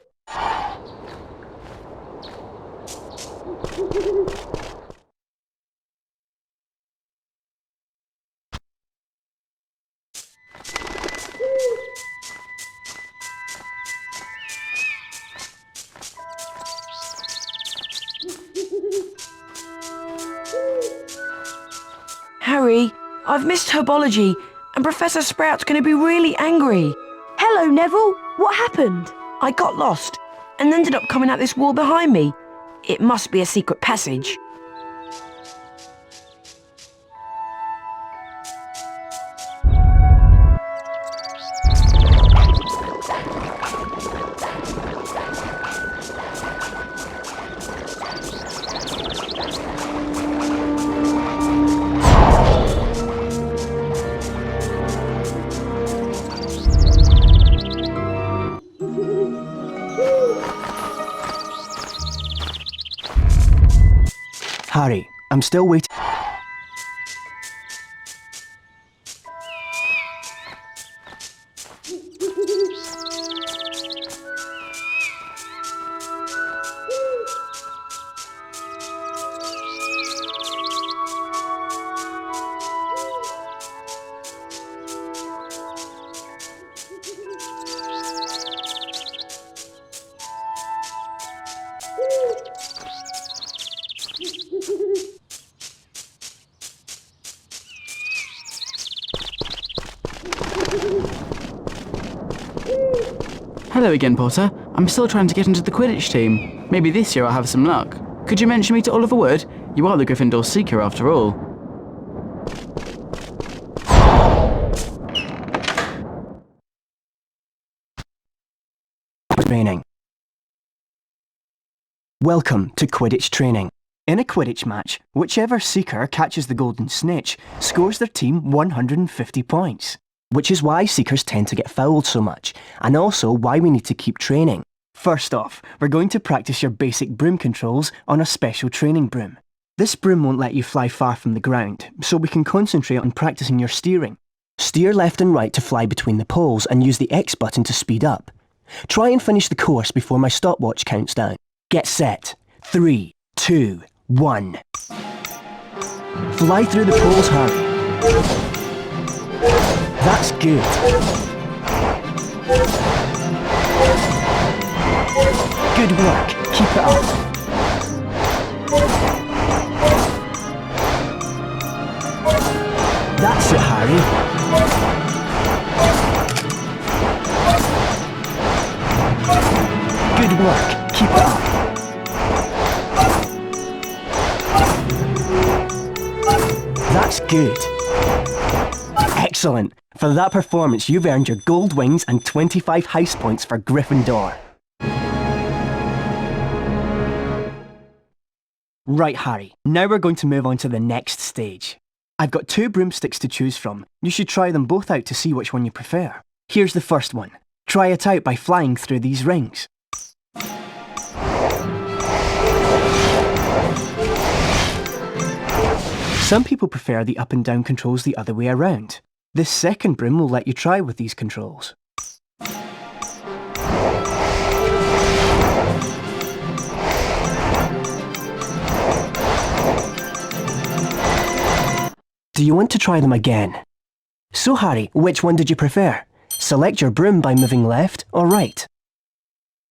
J: Harry, I've missed herbology, and Professor Sprout's going to be really angry.
E: Hello, Neville. What happened?
J: I got lost, and ended up coming out this wall behind me. It must be a secret passage.
N: Harry, I'm still waiting.
D: Hello again, Potter. I'm still trying to get into the Quidditch team. Maybe this year I'll have some luck. Could you mention me to Oliver Wood? You are the Gryffindor Seeker after all.
N: Training. Welcome to Quidditch training. In a Quidditch match, whichever Seeker catches the golden snitch scores their team 150 points. Which is why Seekers tend to get fouled so much, and also why we need to keep training. First off, we're going to practice your basic broom controls on a special training broom. This broom won't let you fly far from the ground, so we can concentrate on practicing your steering. Steer left and right to fly between the poles and use the X button to speed up. Try and finish the course before my stopwatch counts down. Get set. 3, 2, 1. Fly through the poles, Harry. That's good. Good work. Keep it up. That's it, Harry. Good work. Keep it up. That's good. Excellent. For that performance, you've earned your gold wings and 25 house points for Gryffindor. Right, Harry. Now we're going to move on to the next stage. I've got 2 broomsticks to choose from. You should try them both out to see which one you prefer. Here's the first one. Try it out by flying through these rings. Some people prefer the up and down controls the other way around. This second broom will let you try with these controls. Do you want to try them again? So Harry, which one did you prefer? Select your broom by moving left or right.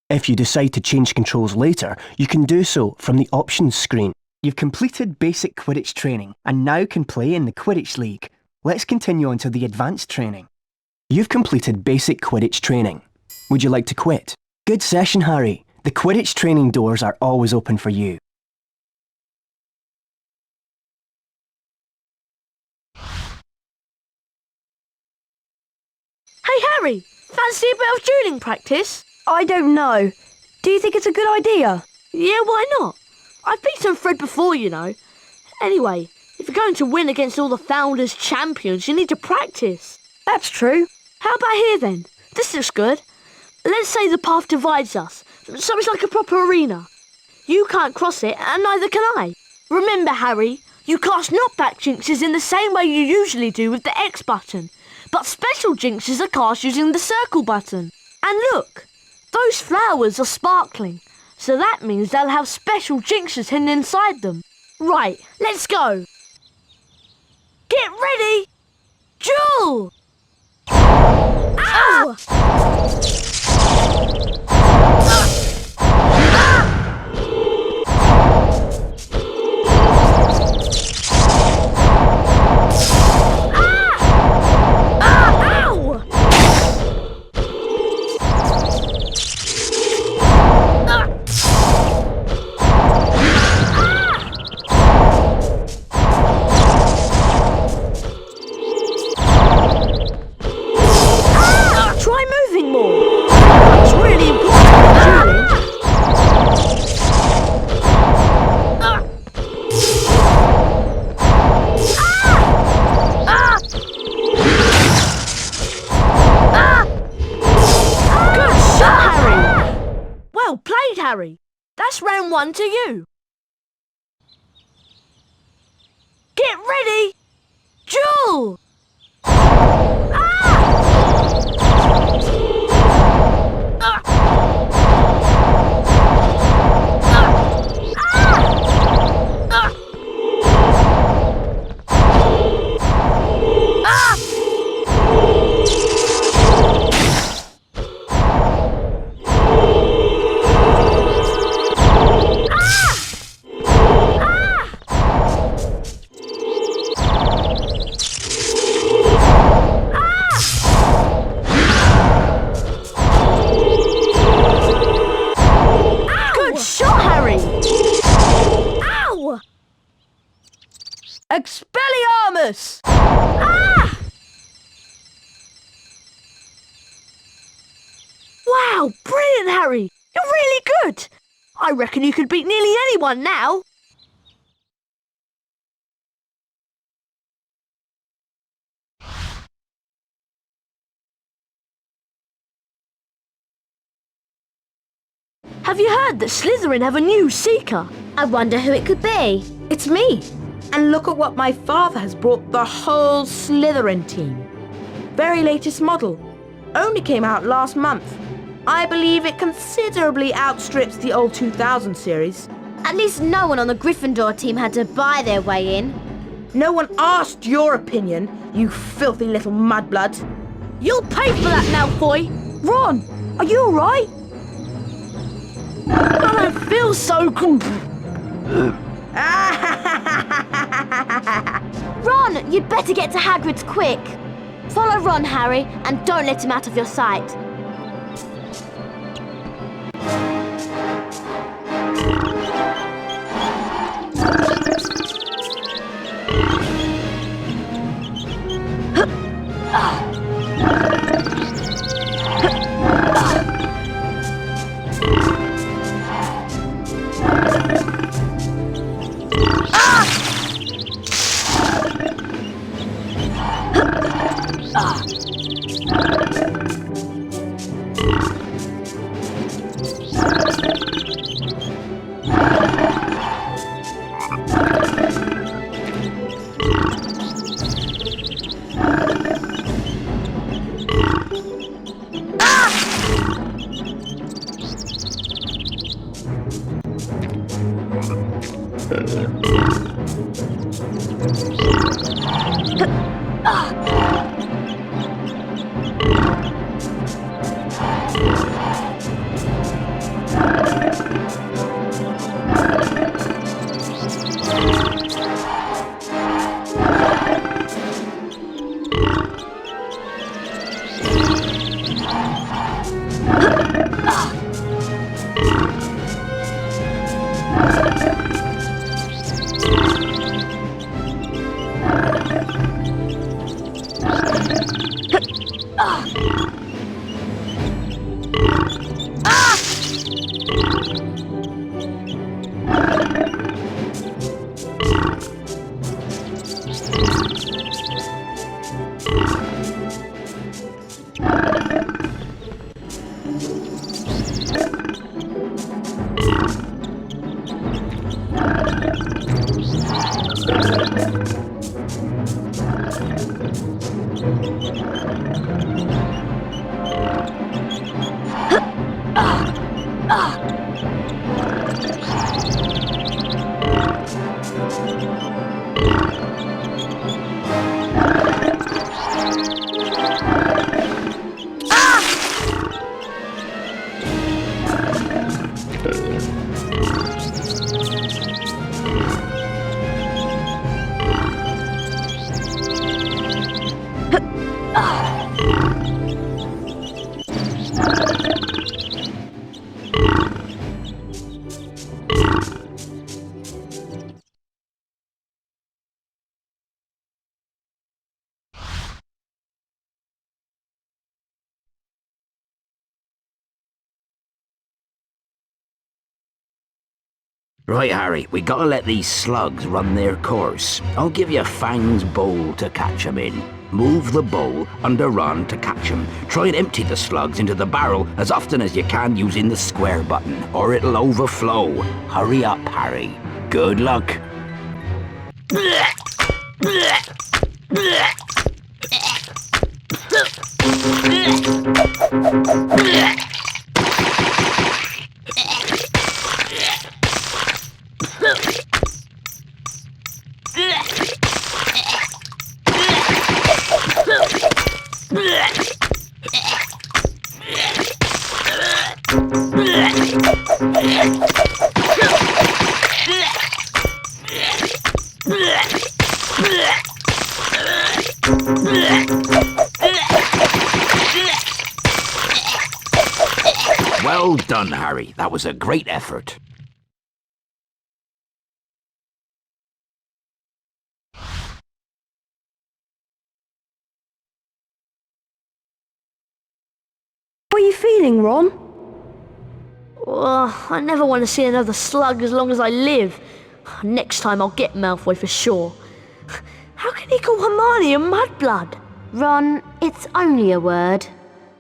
N: If you decide to change controls later, you can do so from the options screen. You've completed basic Quidditch training and now can play in the Quidditch League. Let's continue on to the advanced training. You've completed basic Quidditch training. Would you like to quit? Good session, Harry. The Quidditch training doors are always open for you.
E: Hey Harry, fancy a bit of dueling practice? I don't know. Do you think it's a good idea? Yeah, why not? I've beaten Fred before, you know. Anyway, if you're going to win against all the Founders champions, you need to practice. That's true. How about here then? This looks good. Let's say the path divides us, so it's like a proper arena. You can't cross it, and neither can I. Remember, Harry, you cast knockback jinxes in the same way you usually do with the X button, but special jinxes are cast using the circle button. And look, those flowers are sparkling, so that means they'll have special jinxes hidden inside them. Right, let's go. Get ready! Duel! Ow! Harry. That's round 1 to you. Get ready! Duel! Expelliarmus! Ah! Wow, brilliant, Harry! You're really good! I reckon you could beat nearly anyone now! Have you heard that Slytherin have a new Seeker?
A: I wonder who it could be.
J: It's me. And look at what my father has brought the whole Slytherin team. Very latest model. Only came out last month. I believe it considerably outstrips the old 2000 series.
A: At least no one on the Gryffindor team had to buy their way in.
J: No one asked your opinion, you filthy little mudblood.
E: You'll pay for that now, boy!
J: Ron, are you alright?
E: I don't feel so good.
A: Ron, you'd better get to Hagrid's quick. Follow Ron, Harry, and don't let him out of your sight.
G: Right, Harry, we gotta let these slugs run their course. I'll give you Fang's bowl to catch 'em in. Move the bowl under Ron to catch 'em. Try and empty the slugs into the barrel as often as you can using the square button, or it'll overflow. Hurry up, Harry. Good luck. Well done, Harry. That was a great effort.
E: feeling, Ron? I never want to see another slug as long as I live. Next time I'll get Malfoy for sure. How can he call Hermione a mudblood?
A: Ron, it's only a word.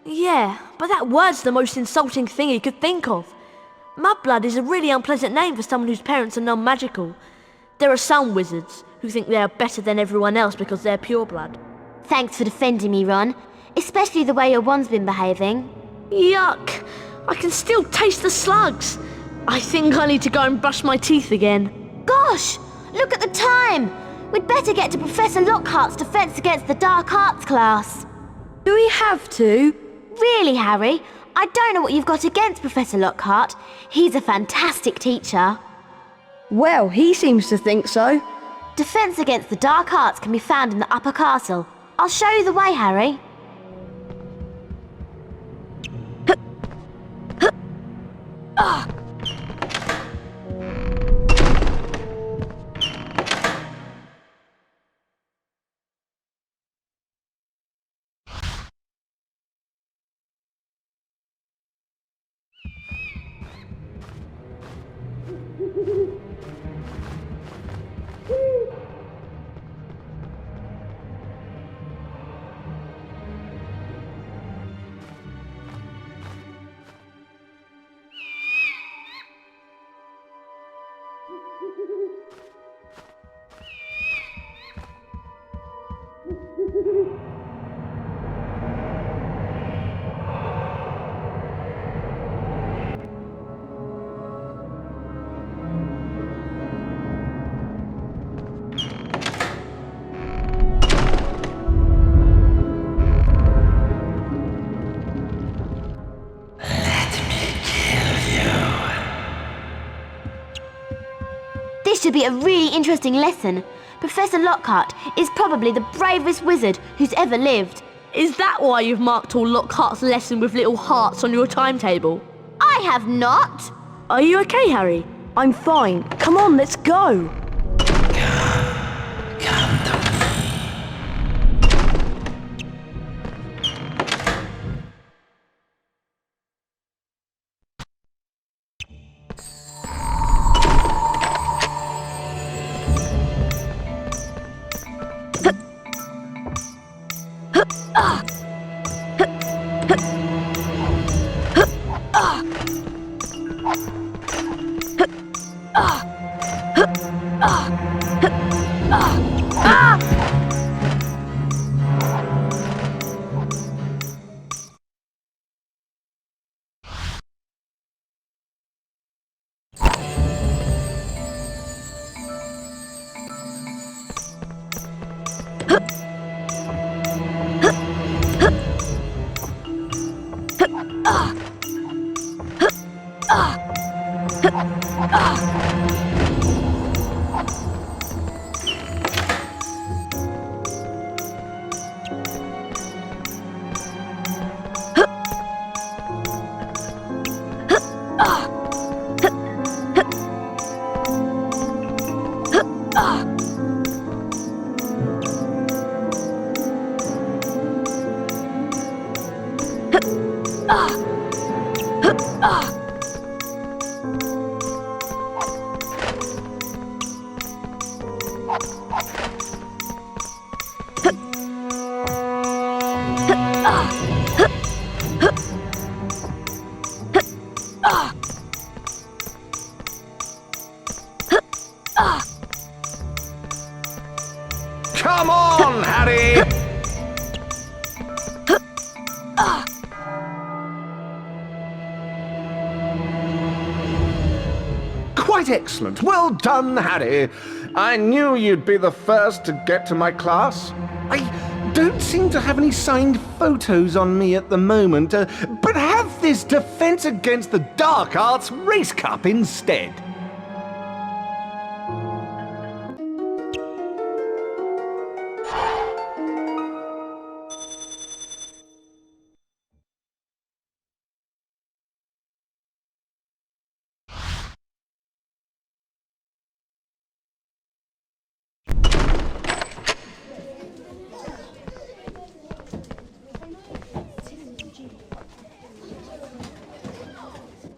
E: Yeah, but that word's the most insulting thing he could think of. Mudblood is a really unpleasant name for someone whose parents are non-magical. There are some wizards who think they are better than everyone else because they're pureblood.
A: Thanks for defending me, Ron. Especially the way your wand's been behaving.
E: Yuck! I can still taste the slugs. I think I need to go and brush my teeth again.
A: Gosh! Look at the time! We'd better get to Professor Lockhart's Defense Against the Dark Arts class.
E: Do we have to?
A: Really, Harry? I don't know what you've got against Professor Lockhart. He's a fantastic teacher.
E: Well, he seems to think so.
A: Defense Against the Dark Arts can be found in the upper castle. I'll show you the way, Harry. This should be a really interesting lesson. Professor Lockhart is probably the bravest wizard who's ever lived.
E: Is that why you've marked all Lockhart's lesson with little hearts on your timetable?
A: I have not!
E: Are you okay, Harry? I'm fine. Come on, let's go!
G: Come on, Harry! Quite excellent. Well done, Harry. I knew you'd be the first to get to my class. I don't seem to have any signed photos on me at the moment, but have this Defense Against the Dark Arts race cup instead.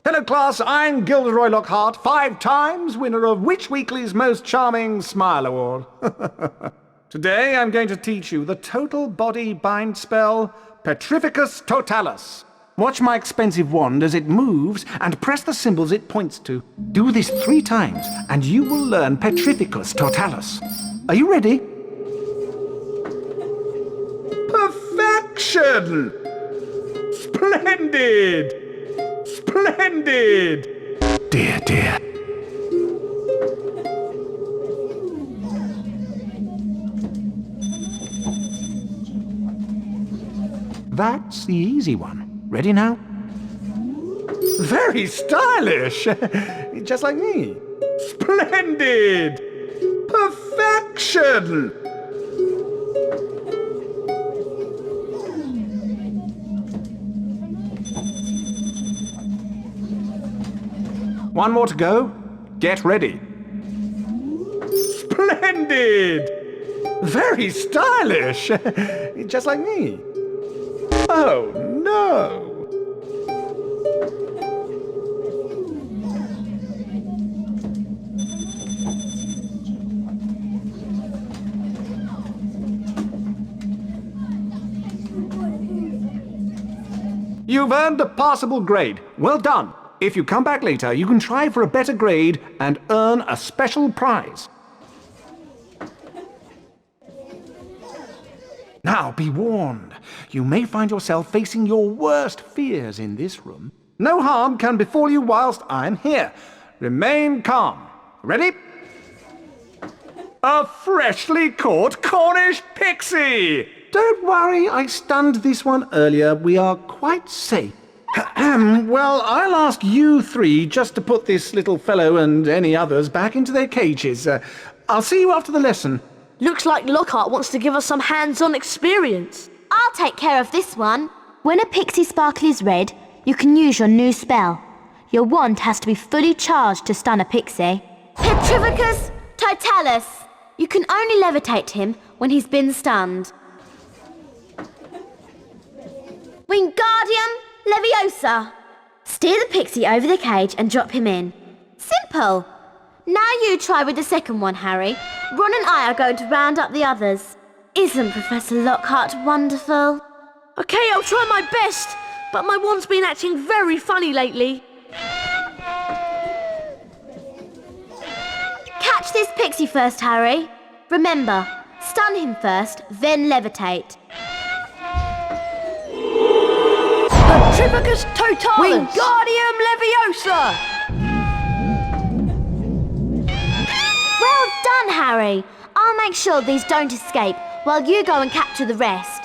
I: Hello, class. I'm Gilderoy Lockhart, 5 times winner of Witch Weekly's Most Charming Smile Award. Today, I'm going to teach you the total body bind spell, Petrificus Totalis. Watch my expensive wand as it moves and press the symbols it points to. Do this 3 times, and you will learn Petrificus Totalis. Are you ready? Perfection! Splendid! Splendid! Dear, dear. That's the easy one. Ready now? Very stylish! Just like me. Splendid! Perfection! One more to go. Get ready. Splendid! Very stylish! Just like me. Oh, no! You've earned a passable grade. Well done. If you come back later, you can try for a better grade and earn a special prize. Now, be warned. You may find yourself facing your worst fears in this room. No harm can befall you whilst I'm here. Remain calm. Ready? A freshly caught Cornish pixie! Don't worry, I stunned this one earlier. We are quite safe. Well, I'll ask you 3 just to put this little fellow and any others back into their cages. I'll see you after the lesson.
E: Looks like Lockhart wants to give us some hands-on experience.
A: I'll take care of this one. When a pixie sparkle is red, you can use your new spell. Your wand has to be fully charged to stun a pixie. Petrificus Totalis. You can only levitate him when he's been stunned. Wingardium Leviosa. Steer the pixie over the cage and drop him in. Simple. Now you try with the second one, Harry. Ron and I are going to round up the others. Isn't Professor Lockhart wonderful?
E: Okay, I'll try my best, but my wand's been acting very funny lately.
A: Catch this pixie first, Harry. Remember, stun him first, then levitate.
E: Petrificus Totalis! Wingardium Leviosa!
A: Well done, Harry. I'll make sure these don't escape while you go and capture the rest.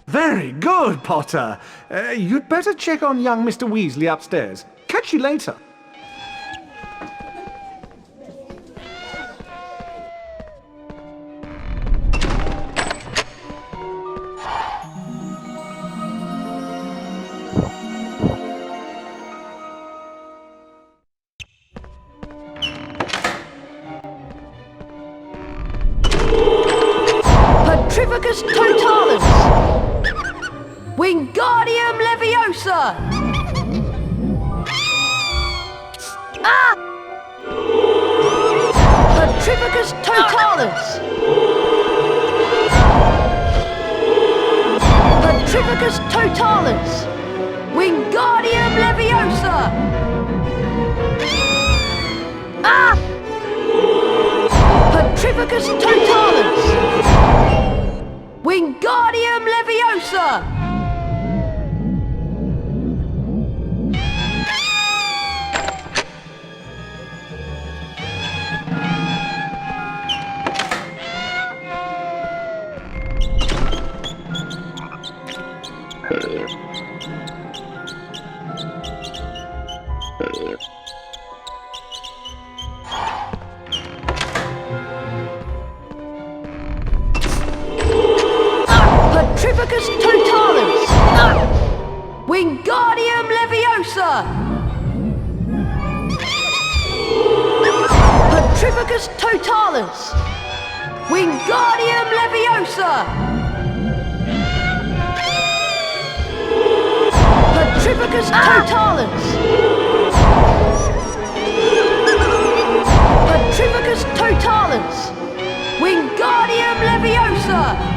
I: Very good, Potter. You'd better check on young Mr. Weasley upstairs. Catch you later.
E: Petrificus Totalis! Wingardium Leviosa! Ah! Petrificus Totalis! Petrificus Totalis! Wingardium Leviosa! Ah! Petrificus Totalis! Wingardium Leviosa! Petrificus Totalis! Wingardium Leviosa! Petrificus Totalis! Wingardium Leviosa! Patripicus totalus! Patripicus totalus! Wingardium Leviosa!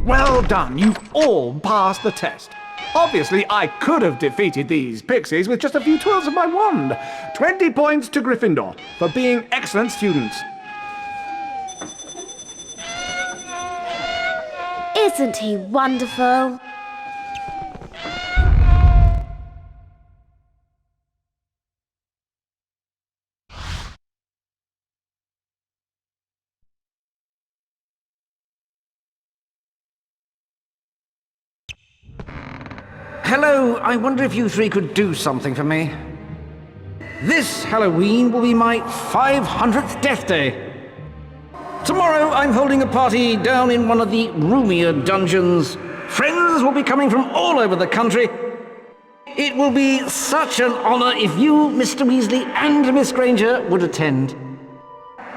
I: Well done, you've all passed the test. Obviously, I could have defeated these pixies with just a few twirls of my wand. 20 points to Gryffindor for being excellent students.
A: Isn't he wonderful?
M: Hello, I wonder if you three could do something for me. This Halloween will be my 500th Death Day. Tomorrow I'm holding a party down in one of the roomier dungeons. Friends will be coming from all over the country. It will be such an honour if you, Mr. Weasley, and Miss Granger would attend.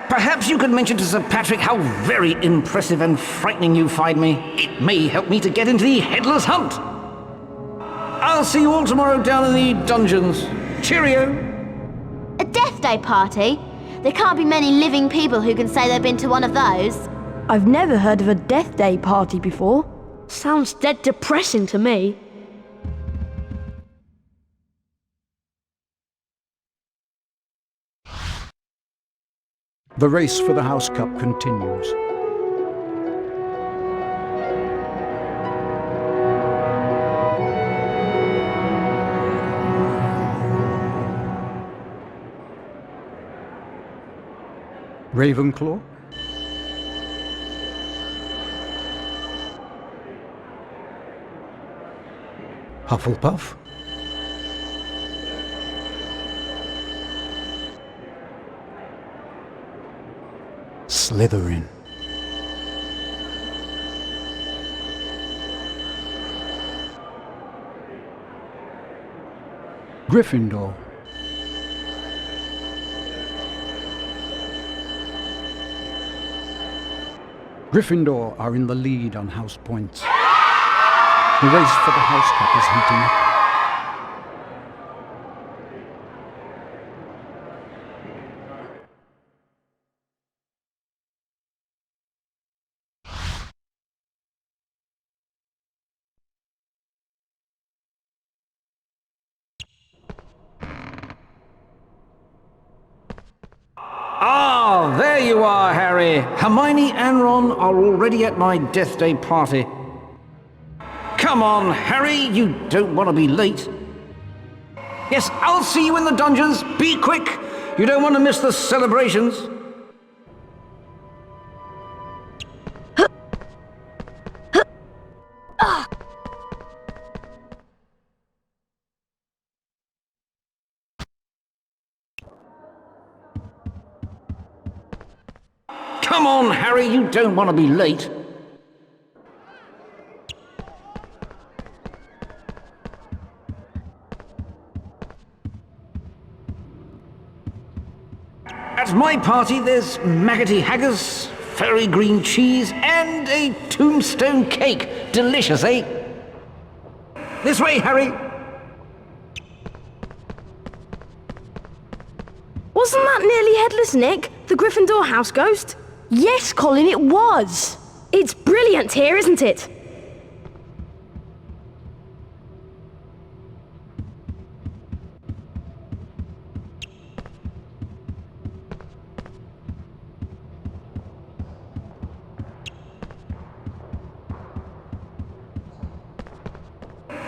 M: Perhaps you could mention to Sir Patrick how very impressive and frightening you find me. It may help me to get into the Headless Hunt. I'll see you all tomorrow down in the dungeons. Cheerio!
A: A Death Day party? There can't be many living people who can say they've been to one of those.
E: I've never heard of a Death Day party before. Sounds dead depressing to me.
B: The race for the House Cup continues. Ravenclaw, Hufflepuff, Slytherin, Gryffindor, Gryffindor are in the lead on house points. The race for the House Cup is heating up.
M: Ah, there you are, Harry. Hermione and Ron are already at my Death Day party. Come on, Harry, you don't want to be late. Yes, I'll see you in the dungeons. Be quick. You don't want to miss the celebrations. Come on, Harry, you don't want to be late. At my party, there's maggoty haggis, fairy green cheese, and a tombstone cake. Delicious, eh? This way, Harry.
E: Wasn't that nearly Headless Nick, the Gryffindor house ghost? Yes, Colin, it was. It's brilliant here, isn't it?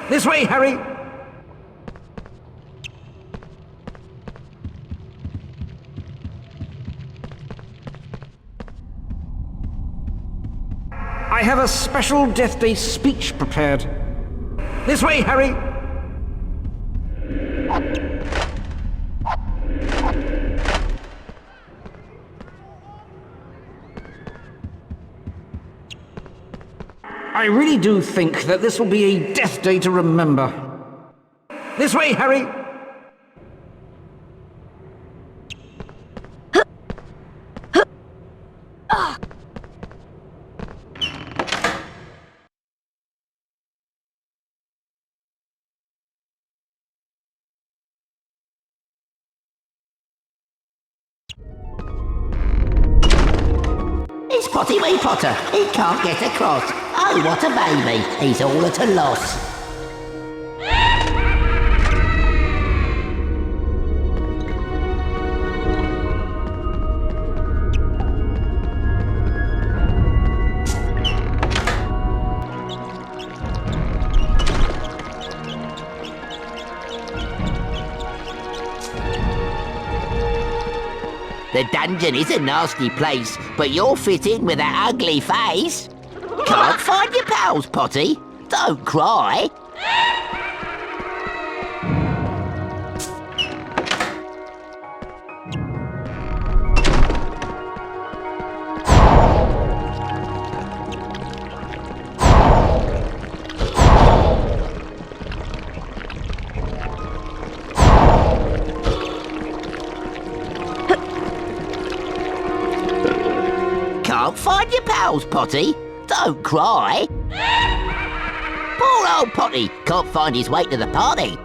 M: This way, Harry. I have a special Death Day speech prepared. This way, Harry. I really do think that this will be a death day to remember. This way, Harry!
C: It's Potty Wee Potter. He can't get across. Oh, what a baby. He's all at a loss. The dungeon is a nasty place, but you'll fit in with that ugly face. Can't find your pals, Potty? Don't cry. Can't find your pals, Potty? Don't cry. Poor old Potty can't find his way to the party.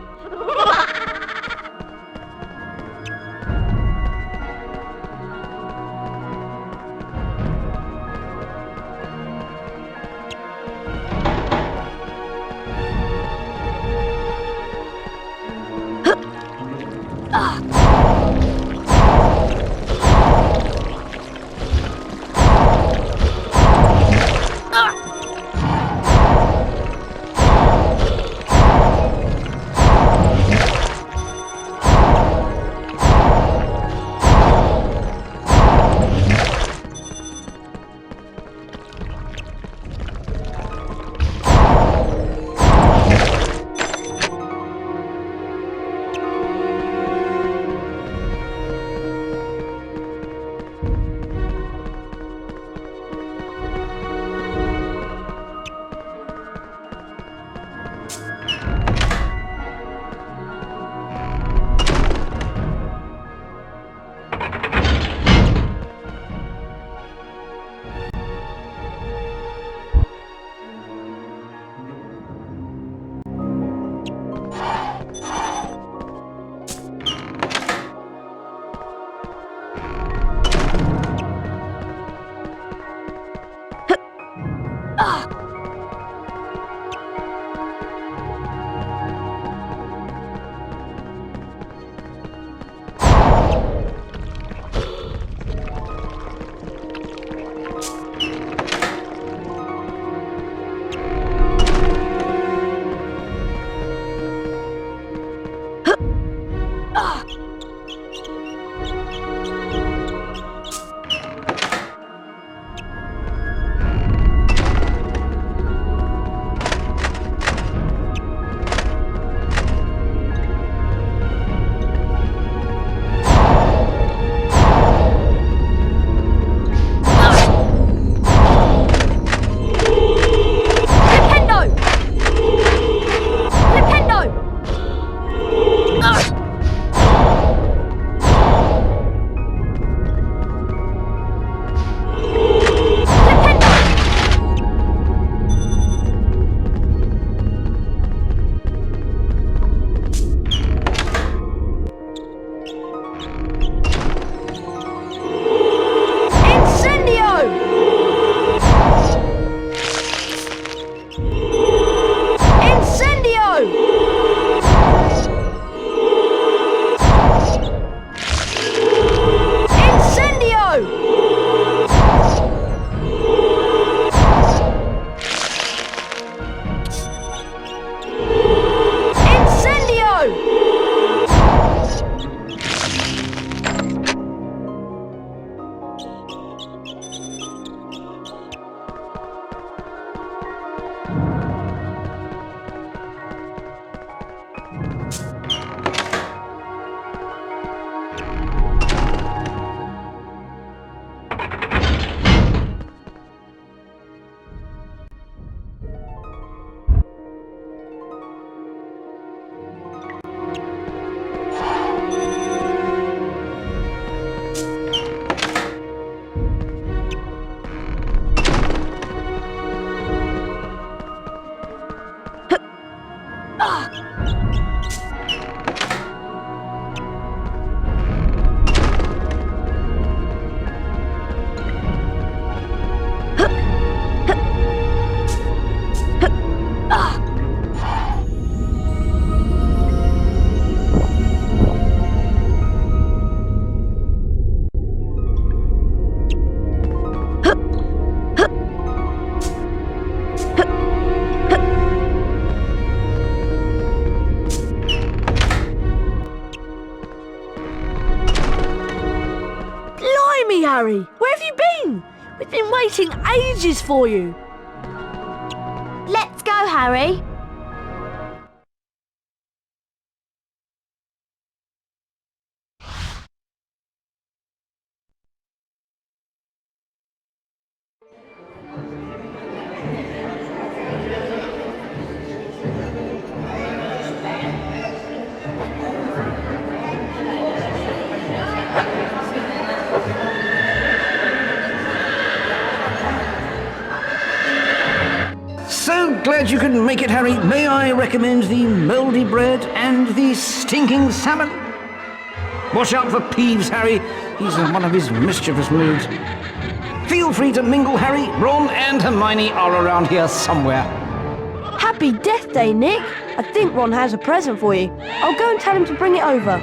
E: Harry. Where have you been? We've been waiting ages for you.
A: Let's go, Harry.
M: So glad you couldn't make it, Harry. May I recommend the mouldy bread and the stinking salmon? Watch out for Peeves, Harry. He's in one of his mischievous moods. Feel free to mingle, Harry. Ron and Hermione are around here somewhere.
E: Happy Death Day, Nick. I think Ron has a present for you. I'll go and tell him to bring it over.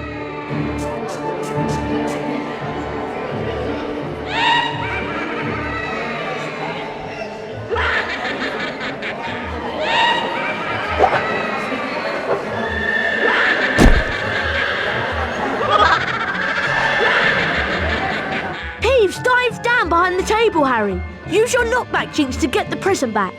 E: Peeves, dive down behind the table, Harry. Use your knockback jinx to get the present back.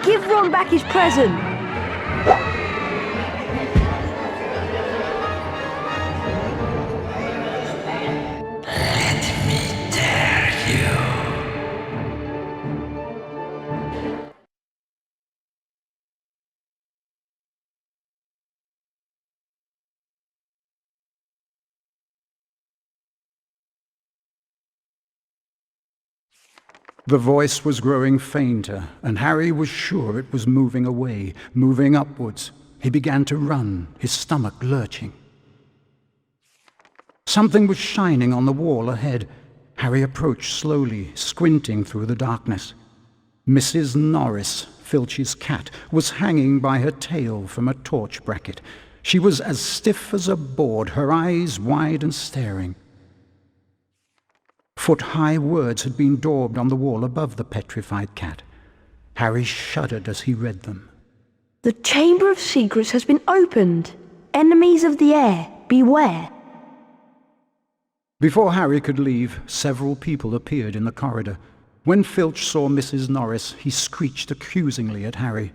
E: Give Ron back his present.
O: Let me dare you.
B: The voice was growing fainter, and Harry was sure it was moving away, moving upwards. He began to run, his stomach lurching. Something was shining on the wall ahead. Harry approached slowly, squinting through the darkness. Mrs. Norris, Filch's cat, was hanging by her tail from a torch bracket. She was as stiff as a board, her eyes wide and staring. Foot-high words had been daubed on the wall above the petrified cat. Harry shuddered as he read them.
E: The Chamber of Secrets has been opened. Enemies of the air, beware.
B: Before Harry could leave, several people appeared in the corridor. When Filch saw Mrs. Norris, he screeched accusingly at Harry.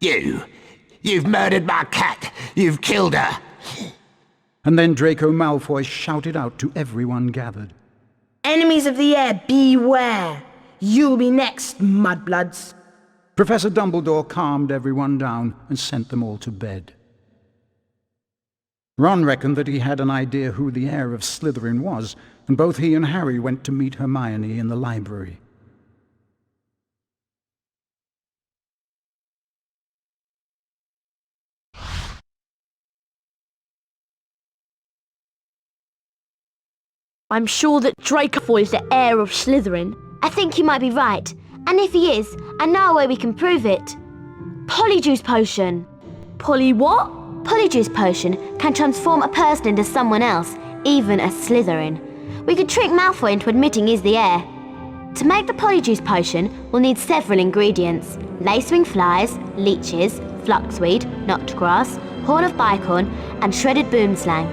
C: You've murdered my cat! You've killed her!
B: And then Draco Malfoy shouted out to everyone gathered.
E: Enemies of the air, beware! You'll be next, mudbloods.
B: Professor Dumbledore calmed everyone down and sent them all to bed. Ron reckoned that he had an idea who the heir of Slytherin was, and both he and Harry went to meet Hermione in the library.
E: I'm sure that Draco Malfoy is the heir of Slytherin.
A: I think you might be right. And if he is, I know a way we can prove it. Polyjuice potion.
E: Polly what?
A: Polyjuice potion can transform a person into someone else. even a Slytherin. We could trick Malfoy into admitting he's the heir. To make the Polyjuice Potion, we'll need several ingredients. Lacewing flies, leeches, fluxweed, knotgrass, horn of bicorn, and shredded boomslang.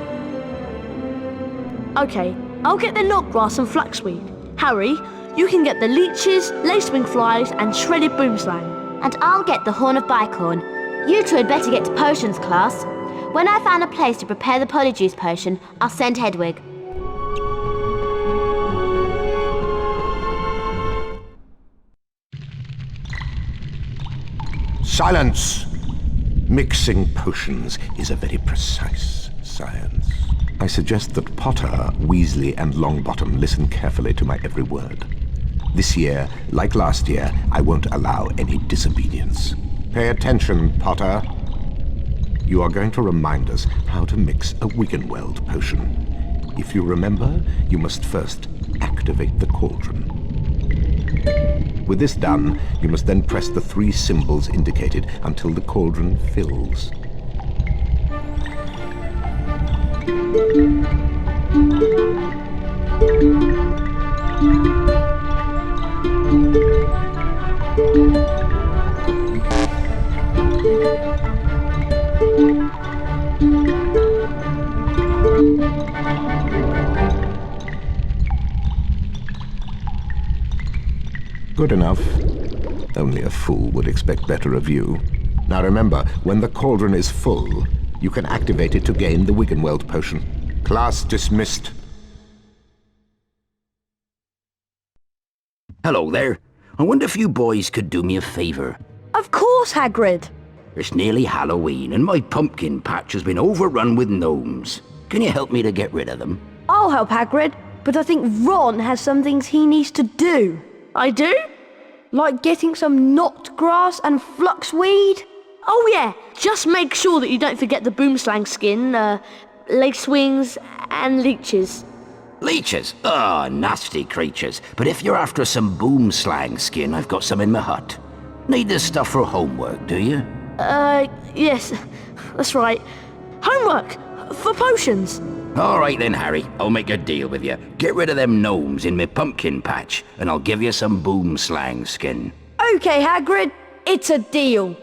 E: Okay, I'll get the knotgrass and fluxweed. Harry, you can get the leeches, lacewing flies, and shredded boomslang.
A: And I'll get the horn of bicorn. You two had better get to potions class. When I found a place to prepare the Polyjuice Potion, I'll send Hedwig.
K: Silence! Mixing potions is a very precise science. I suggest that Potter, Weasley, and Longbottom listen carefully to my every word. This year, like last year, I won't allow any disobedience. Pay attention, Potter. You are going to remind us how to mix a Wiggenweld potion. If you remember, you must first activate the cauldron. With this done, you must then press the 3 symbols indicated until the cauldron fills. Good enough. Only a fool would expect better of you. Now remember, when the cauldron is full, you can activate it to gain the Wiggenweld potion. Class dismissed.
P: Hello there. I wonder if you boys could do me a favour.
E: Of course, Hagrid.
P: It's nearly Halloween and my pumpkin patch has been overrun with gnomes. Can you help me to get rid of them?
E: I'll help Hagrid, but I think Ron has some things he needs to do. I do? Like getting some knotgrass and fluxweed? Oh yeah, just make sure that you don't forget the boomslang skin, lacewings and leeches.
P: Leeches? Ah, nasty creatures. But if you're after some boomslang skin, I've got some in my hut. Need this stuff for homework, do you?
E: Yes, that's right. Homework! For potions!
P: All right then, Harry. I'll make a deal with you. Get rid of them gnomes in my pumpkin patch, and I'll give you some boomslang skin.
E: Okay, Hagrid, it's a deal.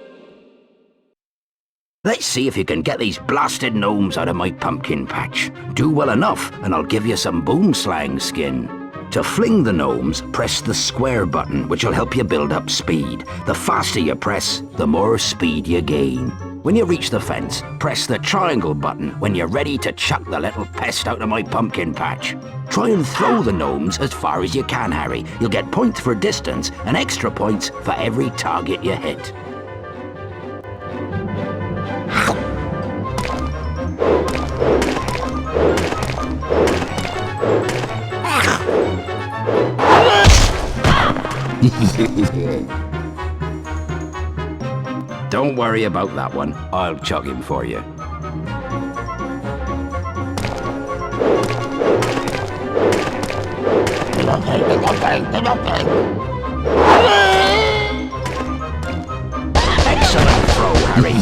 P: Let's see if you can get these blasted gnomes out of my pumpkin patch. Do well enough, and I'll give you some boomslang skin. To fling the gnomes, press the square button, which will help you build up speed. The faster you press, the more speed you gain. When you reach the fence, press the triangle button when you're ready to chuck the little pest out of my pumpkin patch. Try and throw the gnomes as far as you can, Harry. You'll get points for distance and extra points for every target you hit. Don't worry about that one. I'll chuck him for you. Excellent throw, Harry. Excellent throw, Harry.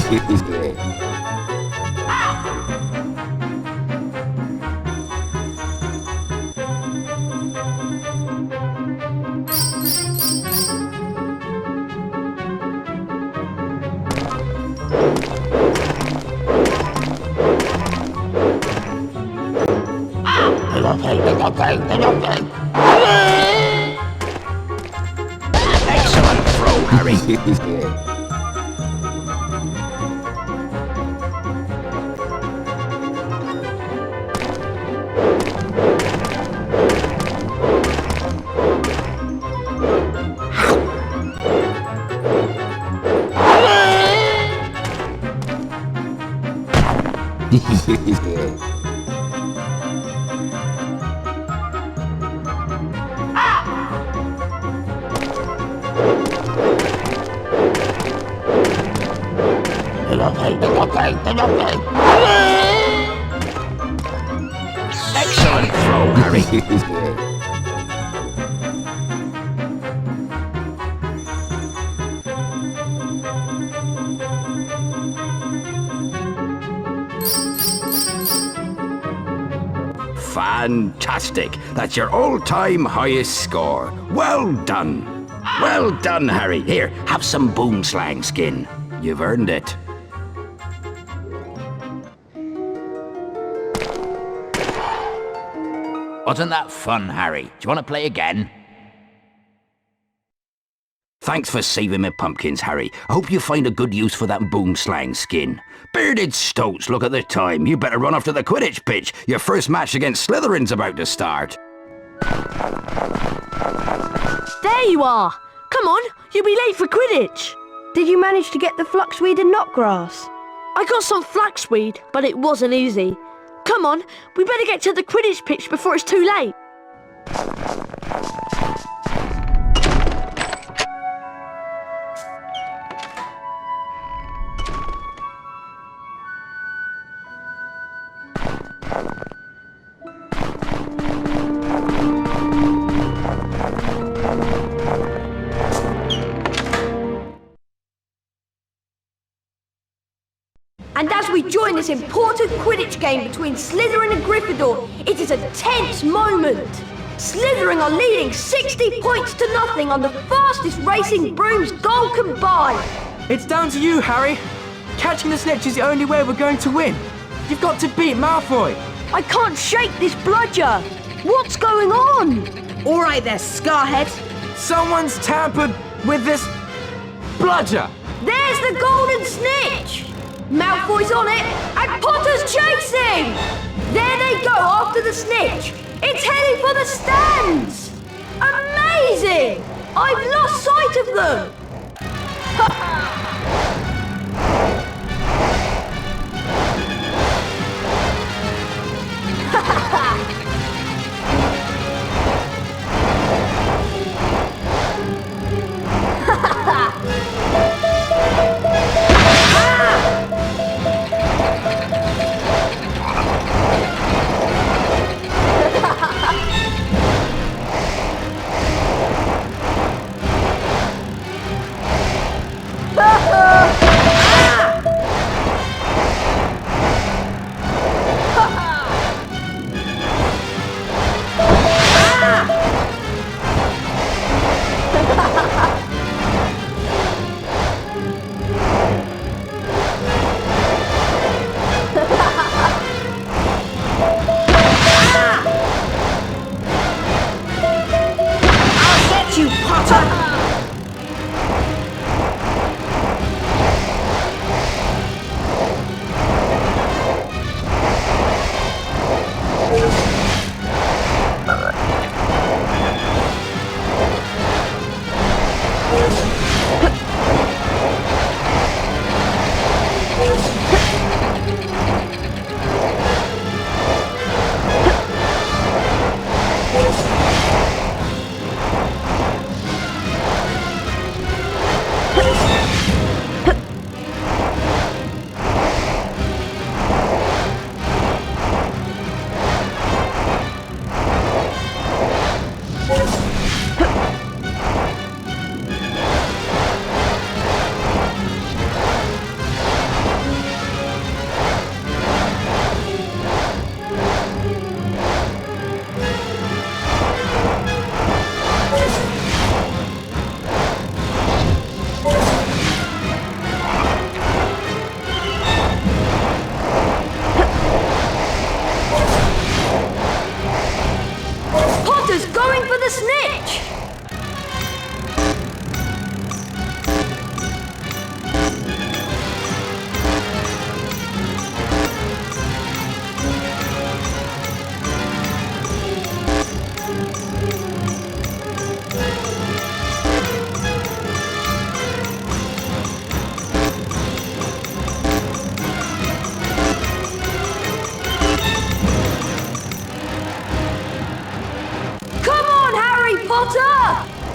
P: Excellent throw, Harry. fantastic. That's your all-time highest score. Well done. Well done, Harry. Here, have some boomslang skin. You've earned it. Wasn't that fun, Harry? Do you want to play again? Thanks for saving me pumpkins, Harry. I hope you find a good use for that boomslang skin. Bearded stoats, look at the time. You better run off to the Quidditch pitch. Your first match against Slytherin's about to start.
E: There you are! Come on, you'll be late for Quidditch!
J: Did you manage to get the fluxweed and knotgrass?
E: I got some flaxweed, but it wasn't easy. Come on, we better get to the Quidditch pitch before it's too late.
J: And as we join this important Quidditch game between Slytherin and Gryffindor, it is a tense moment. Slytherin are leading 60 points to nothing on the fastest racing broom's goal combined.
D: It's down to you, Harry. Catching the snitch is the only way we're going to win. You've got to beat Malfoy.
E: I can't shake this bludger. What's going on?
H: All right there, Scarhead.
D: Someone's tampered with this bludger.
J: There's the golden snitch. Malfoy's on it, and Potter's chasing! There they go after the snitch! It's heading for the stands! Amazing! I've lost sight of them!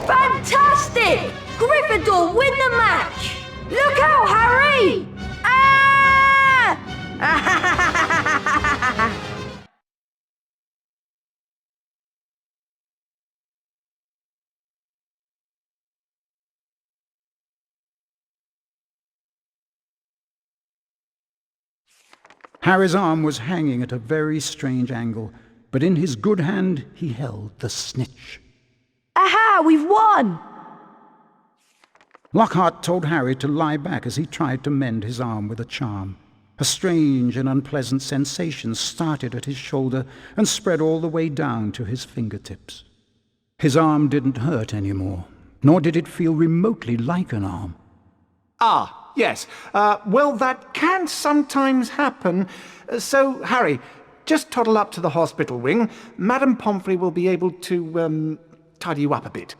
J: Fantastic! Gryffindor win the match! Look out, Harry! Ah!
B: Harry's arm was hanging at a very strange angle. but in his good hand he held the snitch.
E: Aha, we've won!
B: Lockhart told Harry to lie back as he tried to mend his arm with a charm. A strange and unpleasant sensation started at his shoulder and spread all the way down to his fingertips. His arm didn't hurt anymore, nor did it feel remotely like an arm.
I: Ah, yes. Well, that can sometimes happen. So, Harry, just toddle up to the hospital wing. Madame Pomfrey will be able to, tidy you up a bit.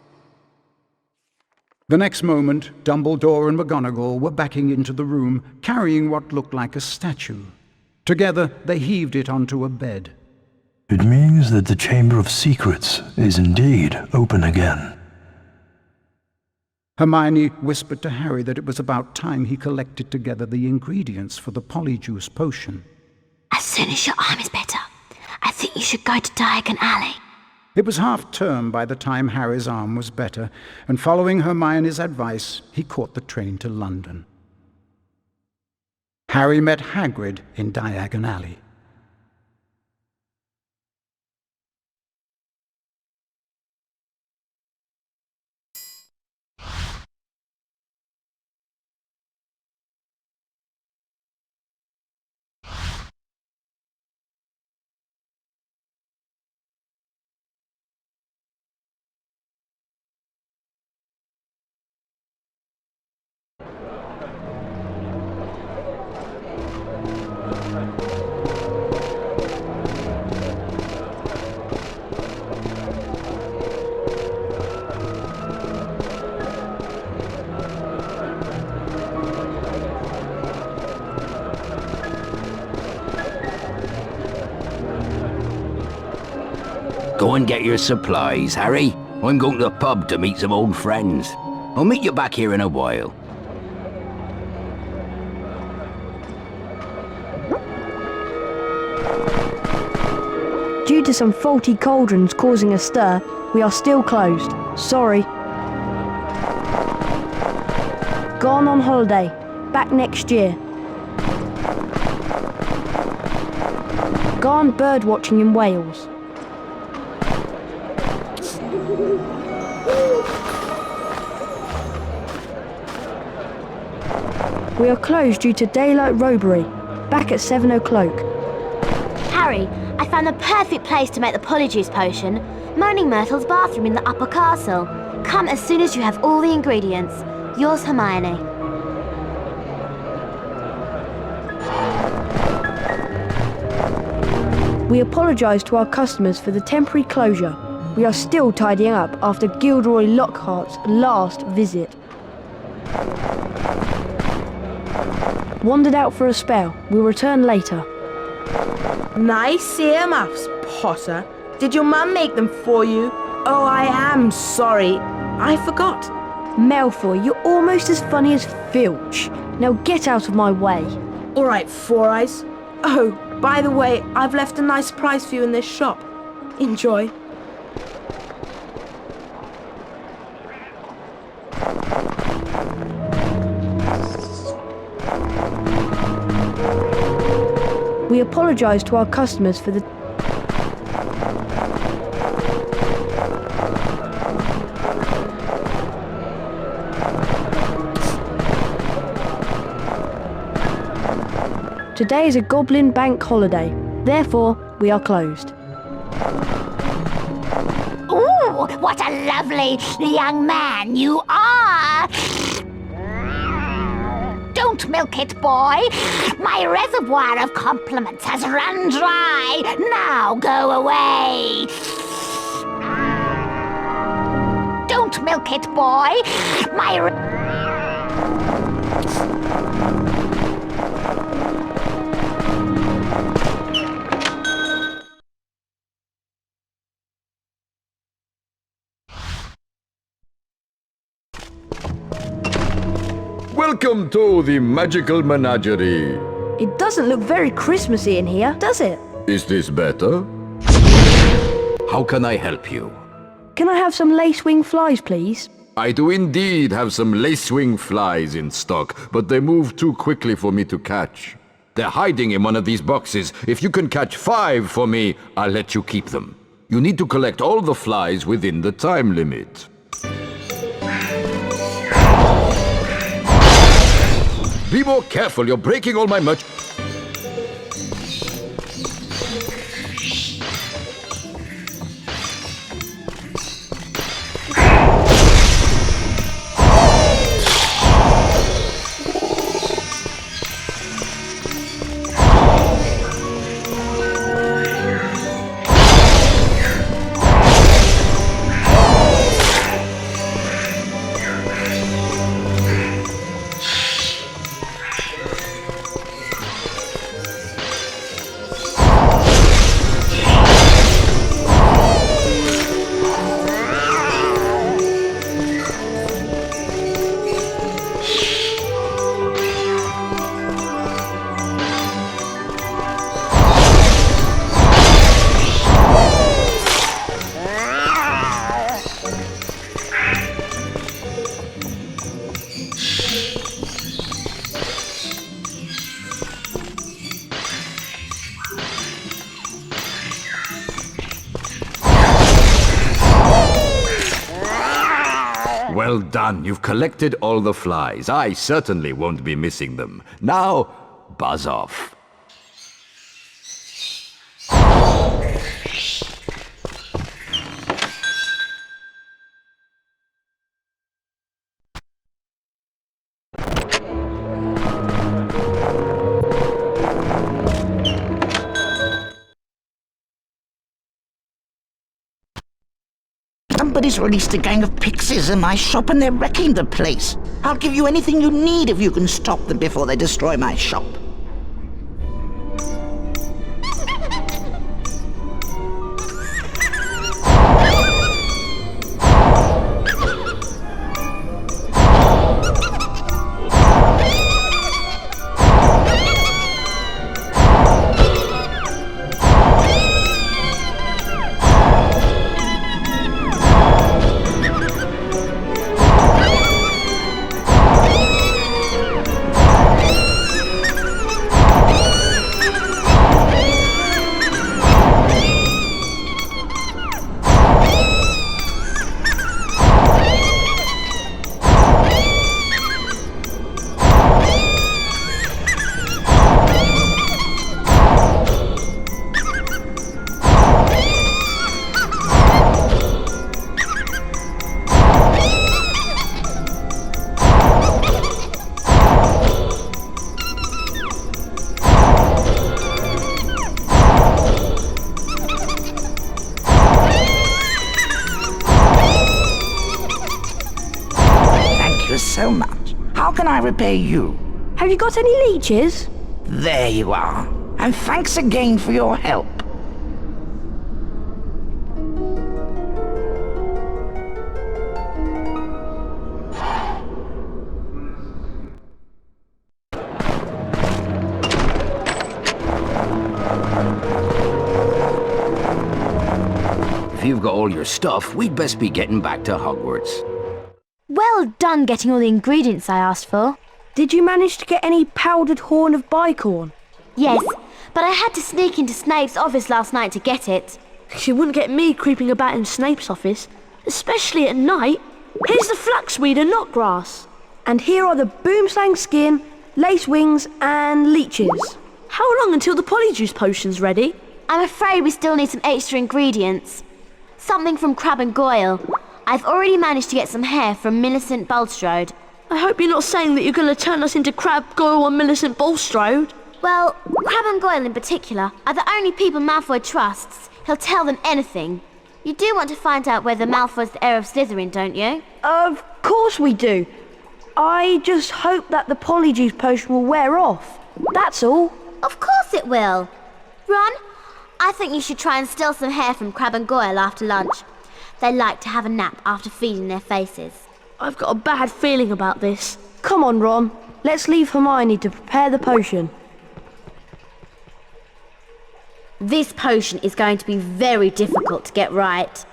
B: The next moment, Dumbledore and McGonagall were backing into the room, carrying what looked like a statue. Together, they heaved it onto a bed.
Q: It means that the Chamber of Secrets is indeed open again.
B: Hermione whispered to Harry that it was about time he collected together the ingredients for the polyjuice potion.
A: As soon as your arm is better, I think you should go to Diagon Alley.
B: It was half-term by the time Harry's arm was better, and following Hermione's advice, he caught the train to London. Harry met Hagrid in Diagon Alley.
P: Go and get your supplies, Harry. I'm going to the pub to meet some old friends. I'll meet you back here in a while.
E: Due to some faulty cauldrons causing a stir, we are still closed. Sorry. Gone on holiday. Back next year. Gone birdwatching in Wales. We are closed due to daylight robbery. Back at 7 o'clock.
A: Harry, I found the perfect place to make the polyjuice potion. Moaning Myrtle's bathroom in the upper castle. Come as soon as you have all the ingredients. Yours, Hermione.
E: We apologise to our customers for the temporary closure. We are still tidying up after Gilderoy Lockhart's last visit. Wandered out for a spell. We'll return later.
J: Nice earmuffs, Potter. Did your mum make them for you? Oh, I am sorry. I forgot.
E: Malfoy, you're almost as funny as Filch. Now get out of my way.
J: All right, Four Eyes. Oh, by the way, I've left a nice prize for you in this shop. Enjoy.
E: We apologise to our customers for the... Today is a Goblin Bank holiday. Therefore, we are closed.
F: Ooh, what a lovely young man you are! Don't milk it, boy. My reservoir of compliments has run dry. Now go away. Don't milk it, boy.
R: Welcome to the magical menagerie.
E: It doesn't look very Christmassy in here, does it?
R: Is this better?
P: How can I help you?
E: Can I have some lacewing flies, please?
R: I do indeed have some lacewing flies in stock, but they move too quickly for me to catch. They're hiding in one of these boxes. If you can catch 5 for me, I'll let you keep them. You need to collect all the flies within the time limit. Be more careful, you're breaking all my merch. Well done, you've collected all the flies. I certainly won't be missing them. Now, buzz off.
C: Somebody's released a gang of pixies in my shop and they're wrecking the place. I'll give you anything you need if you can stop them before they destroy my shop. So much. How can I repay you?
E: Have you got any leeches?
C: There you are. And thanks again for your help.
P: If you've got all your stuff, we'd best be getting back to Hogwarts.
A: Well done getting all the ingredients I asked for.
E: Did you manage to get any powdered horn of bicorn?
A: Yes, but I had to sneak into Snape's office last night to get it.
E: You wouldn't get me creeping about in Snape's office, especially at night. Here's the flaxweed and knotgrass. And here are the boomslang skin, lace wings and leeches. How long until the polyjuice potion's ready?
A: I'm afraid we still need some extra ingredients. Something from Crab and Goyle. I've already managed to get some hair from Millicent Bulstrode.
E: I hope you're not saying that you're going to turn us into Crab, Goyle and Millicent Bulstrode.
A: Well, Crab and Goyle in particular are the only people Malfoy trusts. He'll tell them anything. You do want to find out whether Malfoy's the heir of Slytherin, don't you?
E: Of course we do. I just hope that the polyjuice potion will wear off. That's all.
A: Of course it will. Ron, I think you should try and steal some hair from Crab and Goyle after lunch. They like to have a nap after feeding their faces.
E: I've got a bad feeling about this. Come on, Ron. Let's leave Hermione to prepare the potion.
A: This potion is going to be very difficult to get right.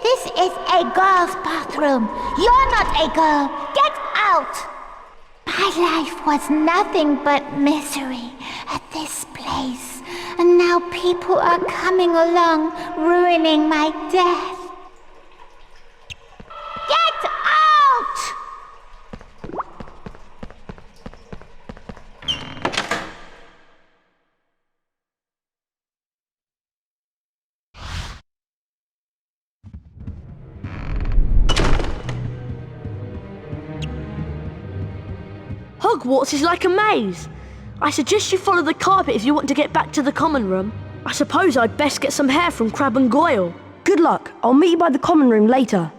F: This is a girl's bathroom. You're not a girl. Get
S: out! My life was nothing but misery at this place, and now people are coming along, ruining my death. Get out!
E: Hogwarts is like a maze. I suggest you follow the carpet if you want to get back to the common room. I suppose I'd best get some hair from Crab and Goyle.
J: Good luck. I'll meet you by the common room later.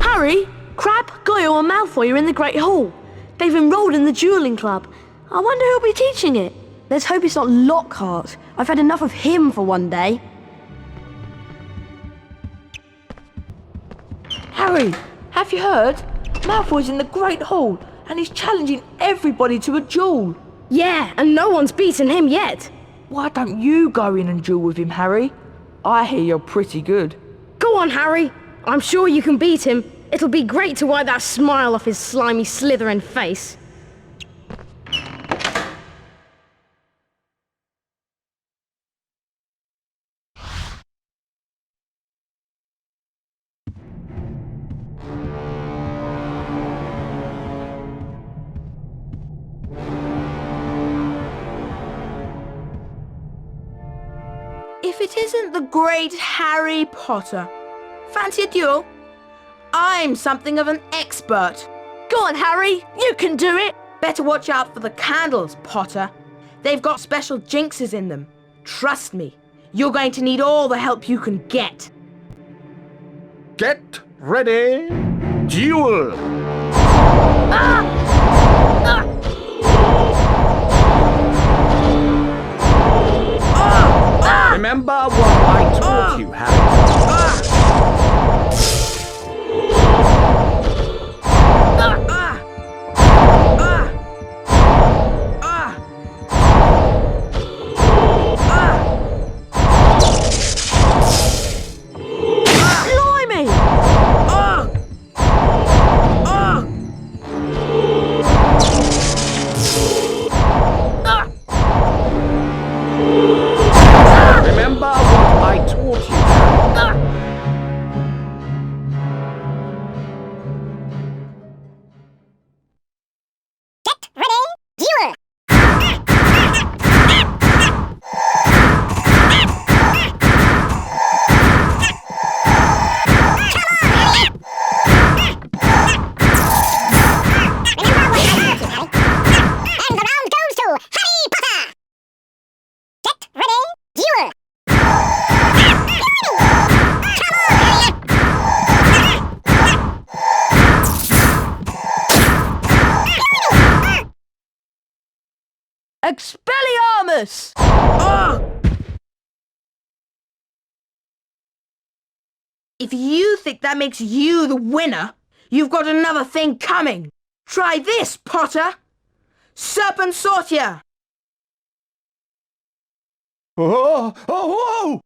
E: Harry, Crab, Goyle and Malfoy are in the Great Hall. They've enrolled in the dueling club. I wonder who'll be teaching it.
J: Let's hope it's not Lockhart. I've had enough of him for one day. Harry, have you heard? Malfoy's in the Great Hall, and he's challenging everybody to a duel.
E: Yeah, and no one's beaten him yet.
J: Why don't you go in and duel with him, Harry? I hear you're pretty good.
E: Go on, Harry. I'm sure you can beat him. It'll be great to wipe that smile off his slimy Slytherin face.
J: If it isn't the great Harry Potter. Fancy a duel? I'm something of an expert.
E: Go on, Harry. You can do it.
J: Better watch out for the candles, Potter. They've got special jinxes in them. Trust me, you're going to need all the help you can get.
I: Get ready, duel! Remember what I taught you, Harry. Remember what I taught you.
S: Get ready, duel!
J: Expelliarmus! If you think that makes you the winner, you've got another thing coming. Try this, Potter. Serpent Sortia!
I: Oh, oh, whoa!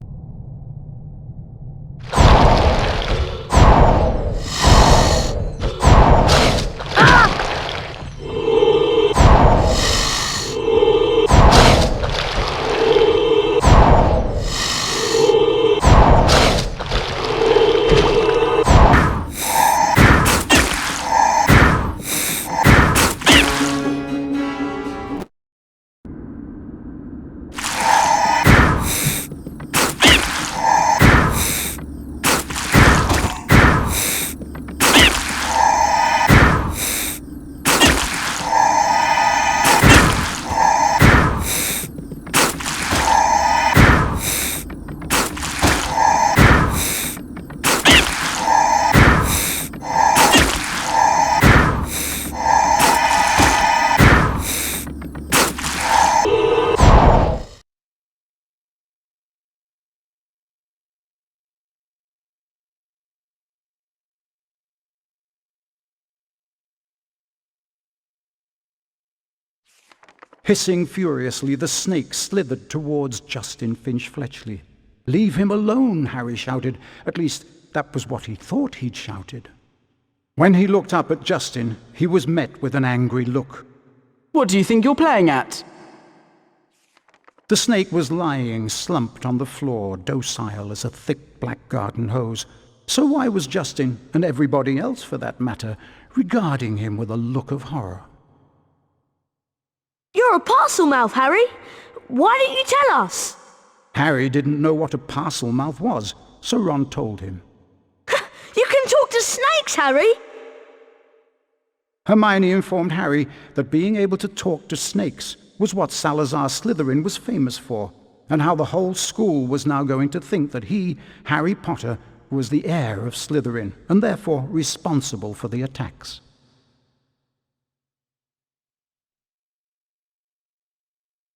B: Hissing furiously, the snake slithered towards Justin Finch-Fletchley. "Leave him alone," Harry shouted. At least, that was what he thought he'd shouted. When he looked up at Justin, he was met with an angry look.
T: What do you think you're playing at?
B: The snake was lying slumped on the floor, docile as a thick black garden hose. So why was Justin, and everybody else for that matter, regarding him with a look of horror?
E: You're a parcel mouth, Harry. Why didn't you tell us?
B: Harry didn't know what a parcel mouth was, so Ron told him.
E: You can talk to snakes, Harry.
B: Hermione informed Harry that being able to talk to snakes was what Salazar Slytherin was famous for, and how the whole school was now going to think that he, Harry Potter, was the heir of Slytherin, and therefore responsible for the attacks.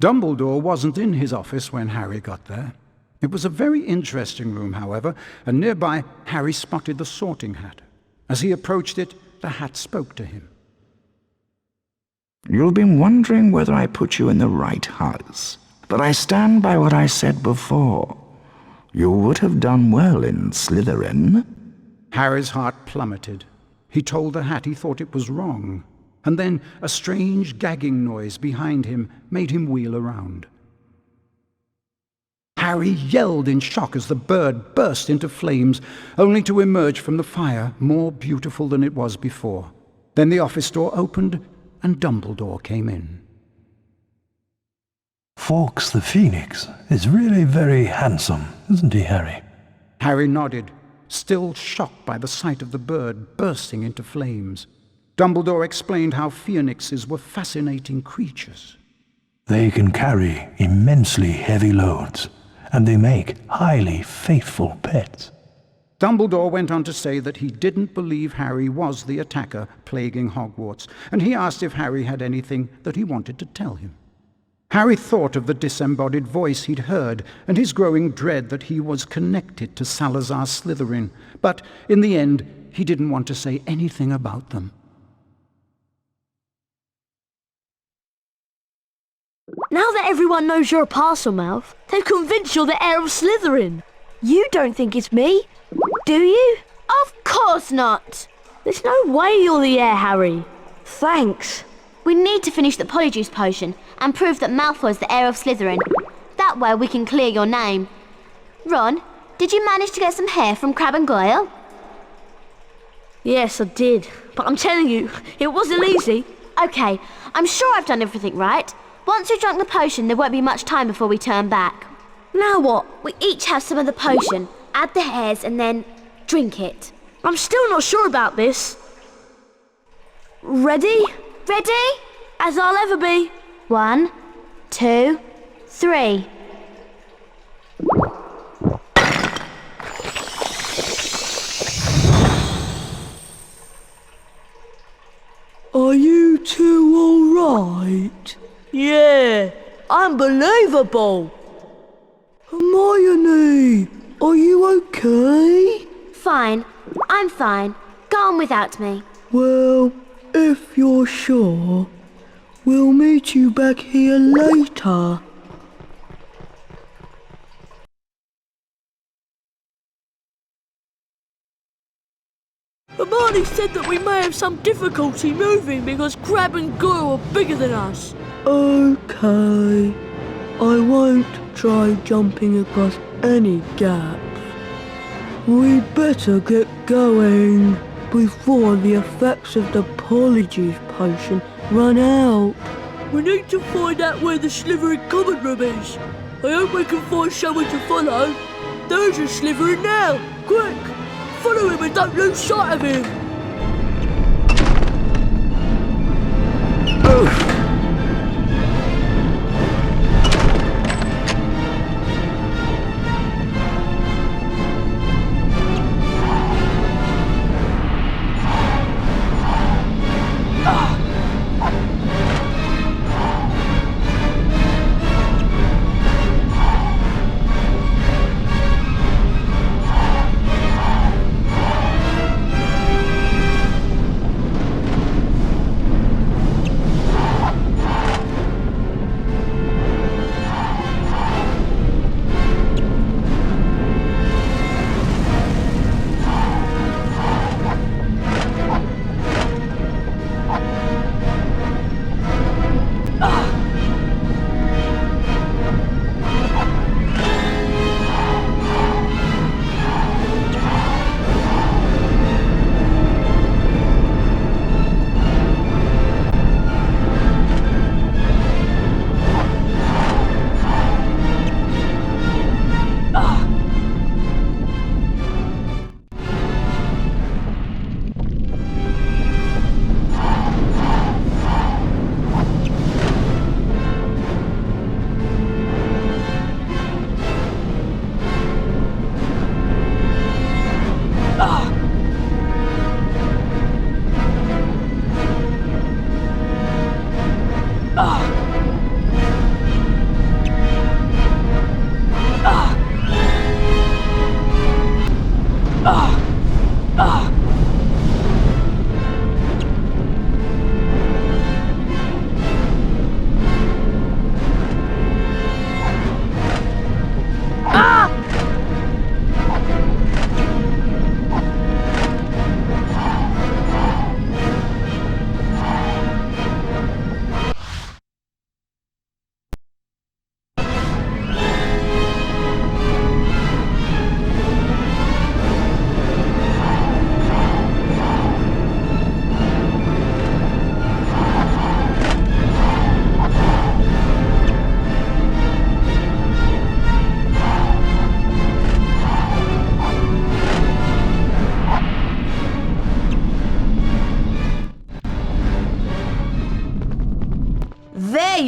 B: Dumbledore wasn't in his office when Harry got there. It was a very interesting room, however, and nearby Harry spotted the sorting hat. As he approached it, the hat spoke to him.
G: You've been wondering whether I put you in the right house, but I stand by what I said before. You would have done well in Slytherin.
B: Harry's heart plummeted. He told the hat he thought it was wrong, and then a strange gagging noise behind him made him wheel around. Harry yelled in shock as the bird burst into flames, only to emerge from the fire more beautiful than it was before. Then the office door opened, and Dumbledore came in.
Q: Fawkes the Phoenix is really very handsome, isn't he, Harry?
B: Harry nodded, still shocked by the sight of the bird bursting into flames. Dumbledore explained how phoenixes were fascinating creatures.
Q: They can carry immensely heavy loads, and they make highly faithful pets.
B: Dumbledore went on to say that he didn't believe Harry was the attacker plaguing Hogwarts, and he asked if Harry had anything that he wanted to tell him. Harry thought of the disembodied voice he'd heard and his growing dread that he was connected to Salazar Slytherin, but in the end he didn't want to say anything about them.
E: Now that everyone knows you're a parcel mouth, they've convinced you're the heir of Slytherin. You don't think it's me, do you?
A: Of course not.
E: There's no way you're the heir, Harry. Thanks.
A: We need to finish the Polyjuice potion and prove that Malfoy's the heir of Slytherin. That way we can clear your name. Ron, did you manage to get some hair from Crabbe and Goyle?
E: Yes, I did. But I'm telling you, it wasn't easy.
A: Okay, I'm sure I've done everything right. Once you've drunk the potion, there won't be much time before we turn back. Now what? We each have some of the potion, add the hairs, and then drink it.
E: I'm still not sure about this. Ready?
A: Ready?
E: As I'll ever be.
A: 1, 2, 3.
J: Are you two all right?
E: Yeah, unbelievable.
J: Hermione, are you okay?
A: Fine. I'm fine. Go on without me.
J: Well, if you're sure, we'll meet you back here later.
E: Hermione said that we may have some difficulty moving because Crabbe and Goyle are bigger than us.
J: Okay. I won't try jumping across any gaps. We'd better get going before the effects of the Polyjuice potion run out.
E: We need to find out where the Slytherin common room is. I hope we can find someone to follow. There's a Slytherin now. Quick, follow him and don't lose sight of him.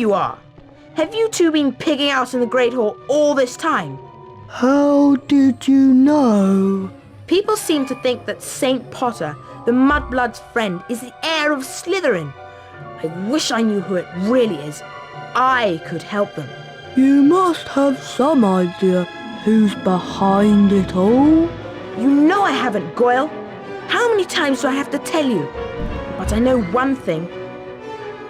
J: you are! Have you two been pigging out in the Great Hall all this time?
E: How did you know?
J: People seem to think that Saint Potter, the Mudblood's friend, is the heir of Slytherin. I wish I knew who it really is. I could help them.
E: You must have some idea who's behind it all.
J: You know I haven't, Goyle. How many times do I have to tell you? But I know one thing.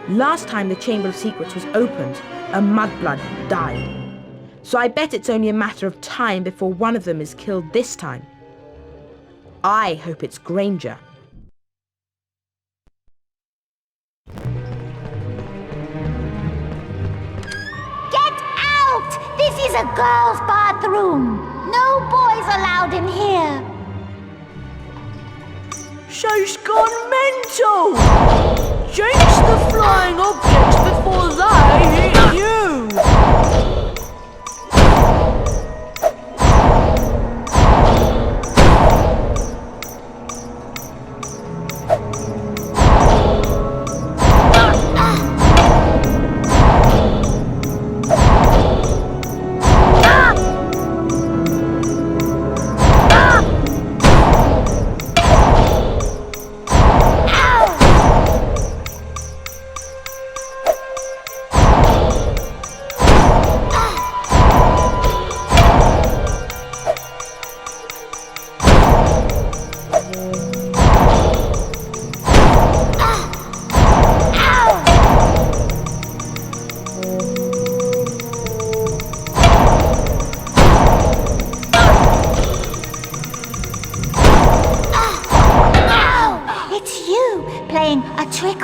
J: Last time the Chamber of Secrets was opened, a Mudblood died. So I bet it's only a matter of time before one of them is killed this time. I hope it's Granger.
S: Get out! This is a girls' bathroom. No boys allowed in here.
E: She's gone mental! Jinx the flying objects before they hit you!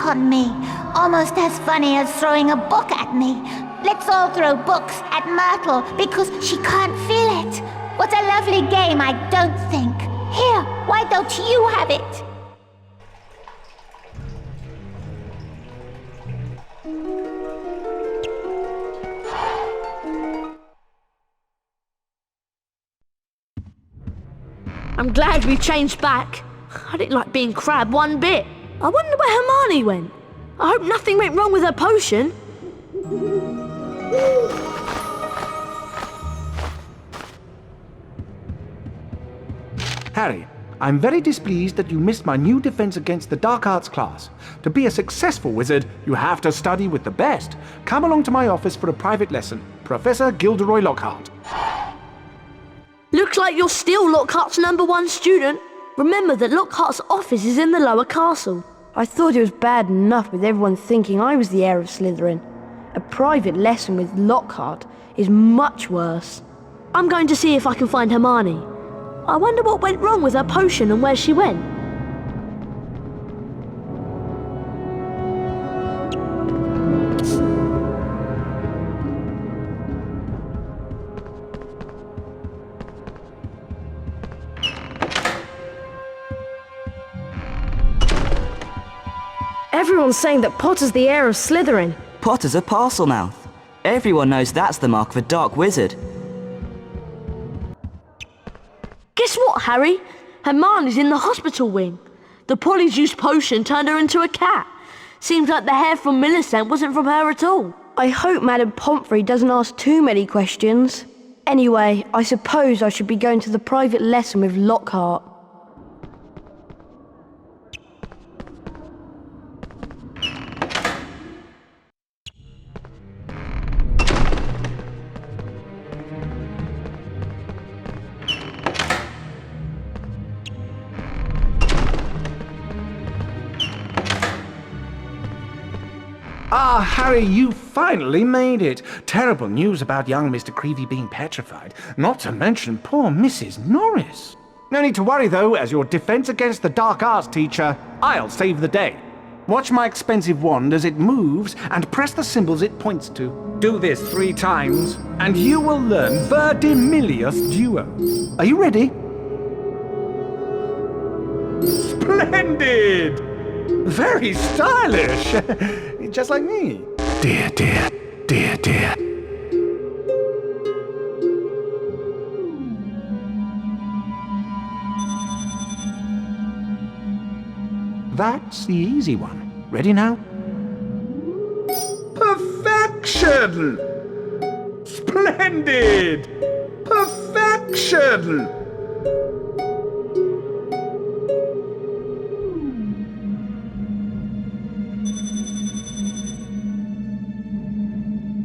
S: On me. Almost as funny as throwing a book at me. Let's all throw books at Myrtle because she can't feel it. What a lovely game, I don't think. Here, why don't you have it?
E: I'm glad we changed back. I didn't like being Crab one bit. I wonder where Hermione went. I hope nothing went wrong with her potion.
I: Harry, I'm very displeased that you missed my new defense against the dark arts class. To be a successful wizard, you have to study with the best. Come along to my office for a private lesson. Professor Gilderoy Lockhart.
E: Looks like you're still Lockhart's #1 student. Remember that Lockhart's office is in the lower castle. I thought it was bad enough with everyone thinking I was the heir of Slytherin. A private lesson with Lockhart is much worse. I'm going to see if I can find Hermione. I wonder what went wrong with her potion and where she went. Everyone's saying that Potter's the heir of Slytherin.
D: Potter's a Parselmouth. Everyone knows that's the mark of a dark wizard.
E: Guess what, Harry? Hermione's in the hospital wing. The polyjuice potion turned her into a cat. Seems like the hair from Millicent wasn't from her at all. I hope Madame Pomfrey doesn't ask too many questions. Anyway, I suppose I should be going to the private lesson with Lockhart.
I: Ah, Harry, you finally made it. Terrible news about young Mr. Creevy being petrified, not to mention poor Mrs. Norris. No need to worry, though, as your defense against the dark arts teacher, I'll save the day. Watch my expensive wand as it moves and press the symbols it points to. Do this 3 times, and you will learn Verdimillious Duo. Are you ready? Splendid! Very stylish! Just like me.
Q: Dear, dear, dear, dear.
I: That's the easy one. Ready now? Perfection! Perfection! Splendid! Perfection!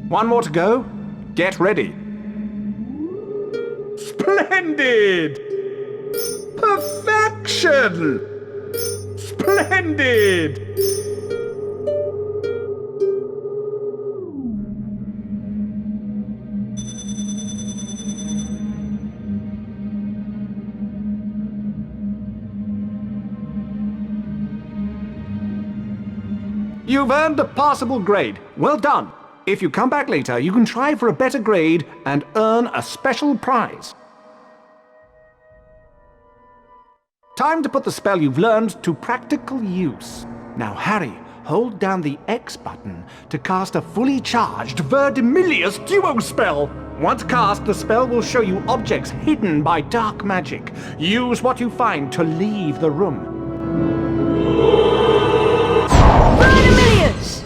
I: One more to go. Get ready. Splendid! Perfection! Splendid! You've earned a passable grade. Well done. If you come back later, you can try for a better grade and earn a special prize. Time to put the spell you've learned to practical use. Now, Harry, hold down the X button to cast a fully charged Verdimillious duo spell. Once cast, the spell will show you objects hidden by dark magic. Use what you find to leave the room.
E: Verdimillious!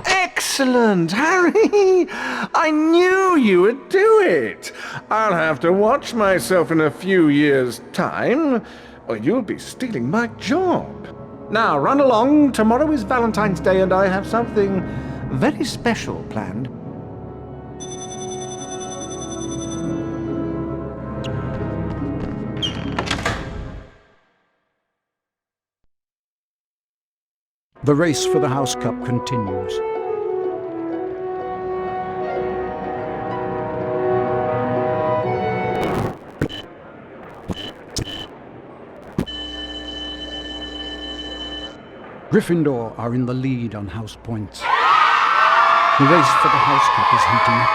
I: Excellent, Harry! I knew you would do it! I'll have to watch myself in a few years' time, or you'll be stealing my job. Now, run along. Tomorrow is Valentine's Day, and I have something very special planned.
B: The race for the House Cup continues. Gryffindor are in the lead on house points. The race for the House Cup is heating up.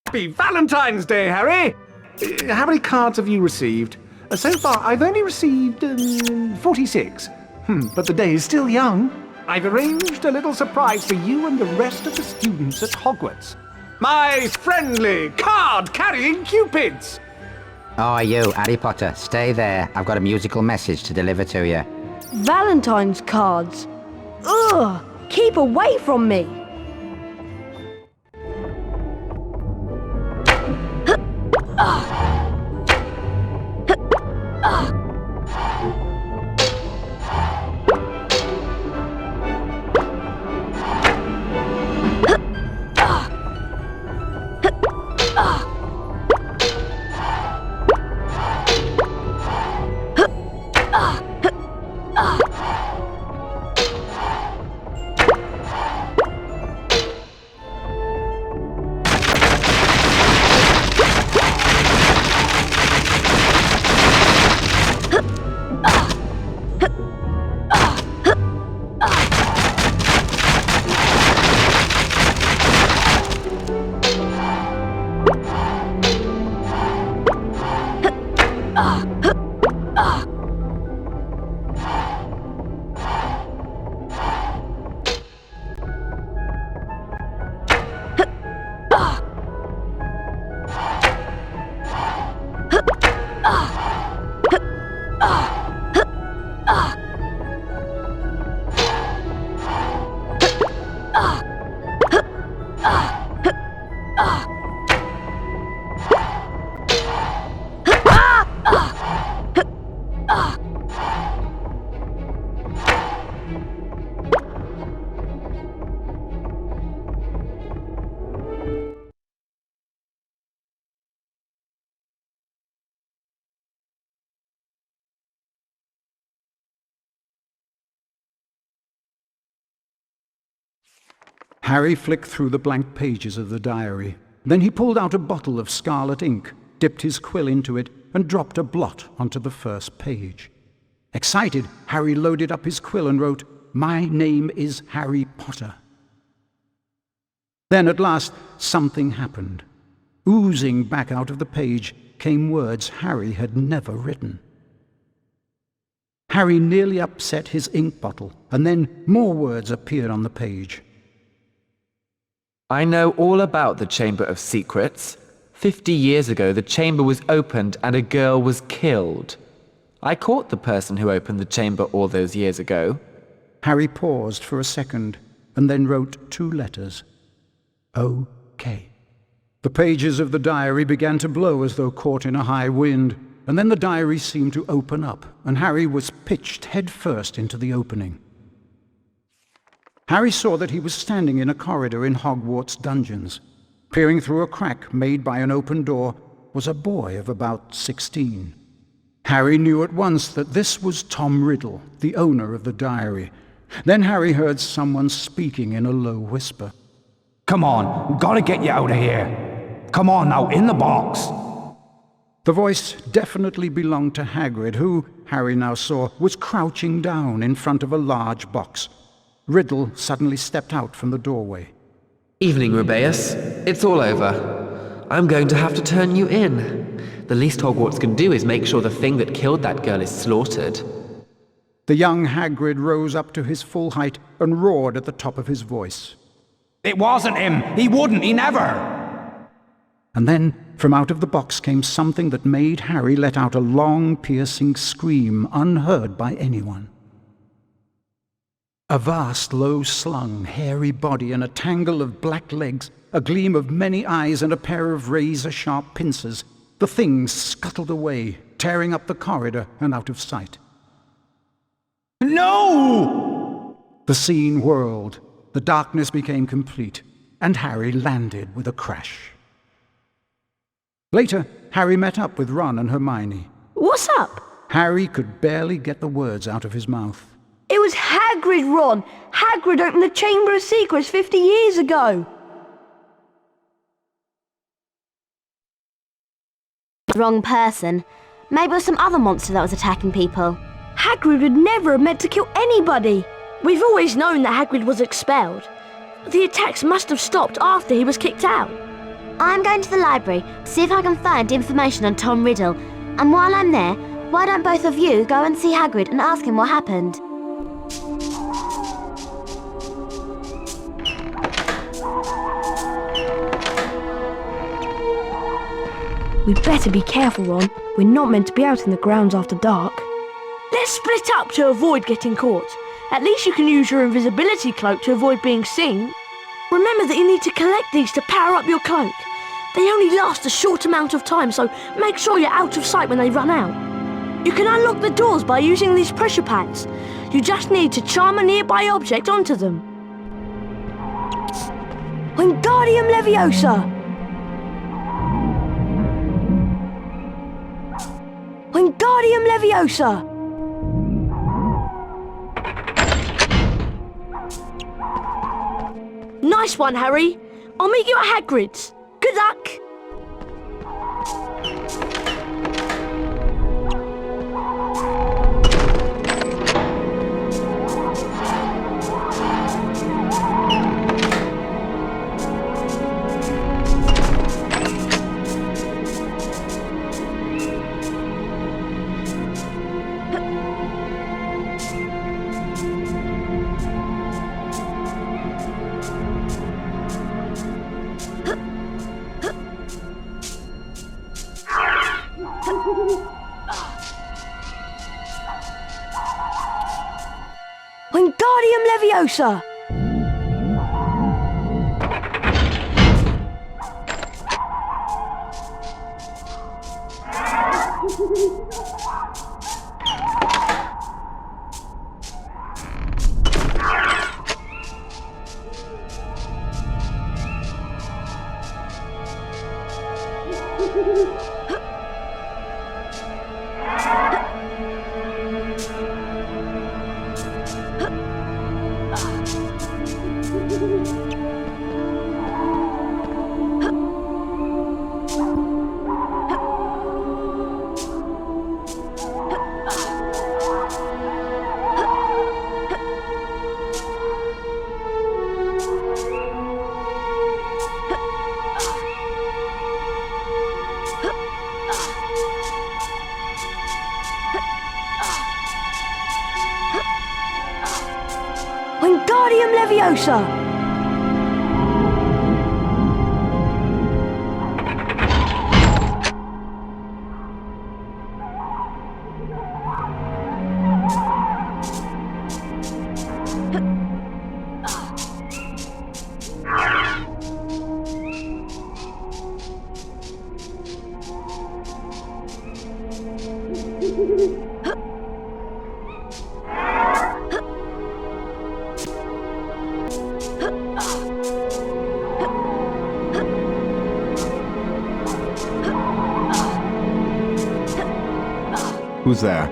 I: Happy Valentine's Day, Harry! How many cards have you received? So far, I've only received 46. But the day is still young. I've arranged a little surprise for you and the rest of the students at Hogwarts. My friendly card-carrying Cupids!
U: Oh, you, Harry Potter, stay there. I've got a musical message to deliver to you.
E: Valentine's cards. Ugh! Keep away from me!
B: Harry flicked through the blank pages of the diary. Then he pulled out a bottle of scarlet ink, dipped his quill into it, and dropped a blot onto the first page. Excited, Harry loaded up his quill and wrote, "My name is Harry Potter." Then at last something happened. Oozing back out of the page came words Harry had never written. Harry nearly upset his ink bottle, and then more words appeared on the page.
L: I know all about the Chamber of Secrets. 50 years ago, the chamber was opened and a girl was killed. I caught the person who opened the chamber all those years ago.
B: Harry paused for a second, and then wrote 2 letters. O.K. The pages of the diary began to blow as though caught in a high wind, and then the diary seemed to open up, and Harry was pitched headfirst into the opening. Harry saw that he was standing in a corridor in Hogwarts dungeons. Peering through a crack made by an open door was a boy of about 16. Harry knew at once that this was Tom Riddle, the owner of the diary. Then Harry heard someone speaking in a low whisper.
V: "Come on, gotta get you out of here. Come on now, in the box."
B: The voice definitely belonged to Hagrid, who, Harry now saw, was crouching down in front of a large box. Riddle suddenly stepped out from the doorway.
D: Evening, Rubeus. It's all over. I'm going to have to turn you in. The least Hogwarts can do is make sure the thing that killed that girl is slaughtered.
B: The young Hagrid rose up to his full height and roared at the top of his voice.
V: "It wasn't him! He wouldn't! He never!"
B: And then, from out of the box came something that made Harry let out a long, piercing scream unheard by anyone. A vast, low-slung, hairy body and a tangle of black legs, a gleam of many eyes and a pair of razor-sharp pincers, the thing scuttled away, tearing up the corridor and out of sight.
V: No!
B: The scene whirled, the darkness became complete, and Harry landed with a crash. Later, Harry met up with Ron and Hermione.
E: What's up?
B: Harry could barely get the words out of his mouth.
E: It was Hagrid, Ron! Hagrid opened the Chamber of Secrets 50 years ago!
A: Wrong person. Maybe it was some other monster that was attacking people.
E: Hagrid would never have meant to kill anybody! We've always known that Hagrid was expelled. The attacks must have stopped after he was kicked out.
A: I'm going to the library to see if I can find information on Tom Riddle. And while I'm there, why don't both of you go and see Hagrid and ask him what happened?
E: We'd better be careful, Ron. We're not meant to be out in the grounds after dark. Let's split up to avoid getting caught. At least you can use your invisibility cloak to avoid being seen. Remember that you need to collect these to power up your cloak. They only last a short amount of time, so make sure you're out of sight when they run out. You can unlock the doors by using these pressure pads. You just need to charm a nearby object onto them. Wingardium Leviosa! Wingardium Leviosa! Nice one, Harry. I'll meet you at Hagrid's. Good luck. Wingardium Leviosa! Wingardium Leviosa!
K: Who's there?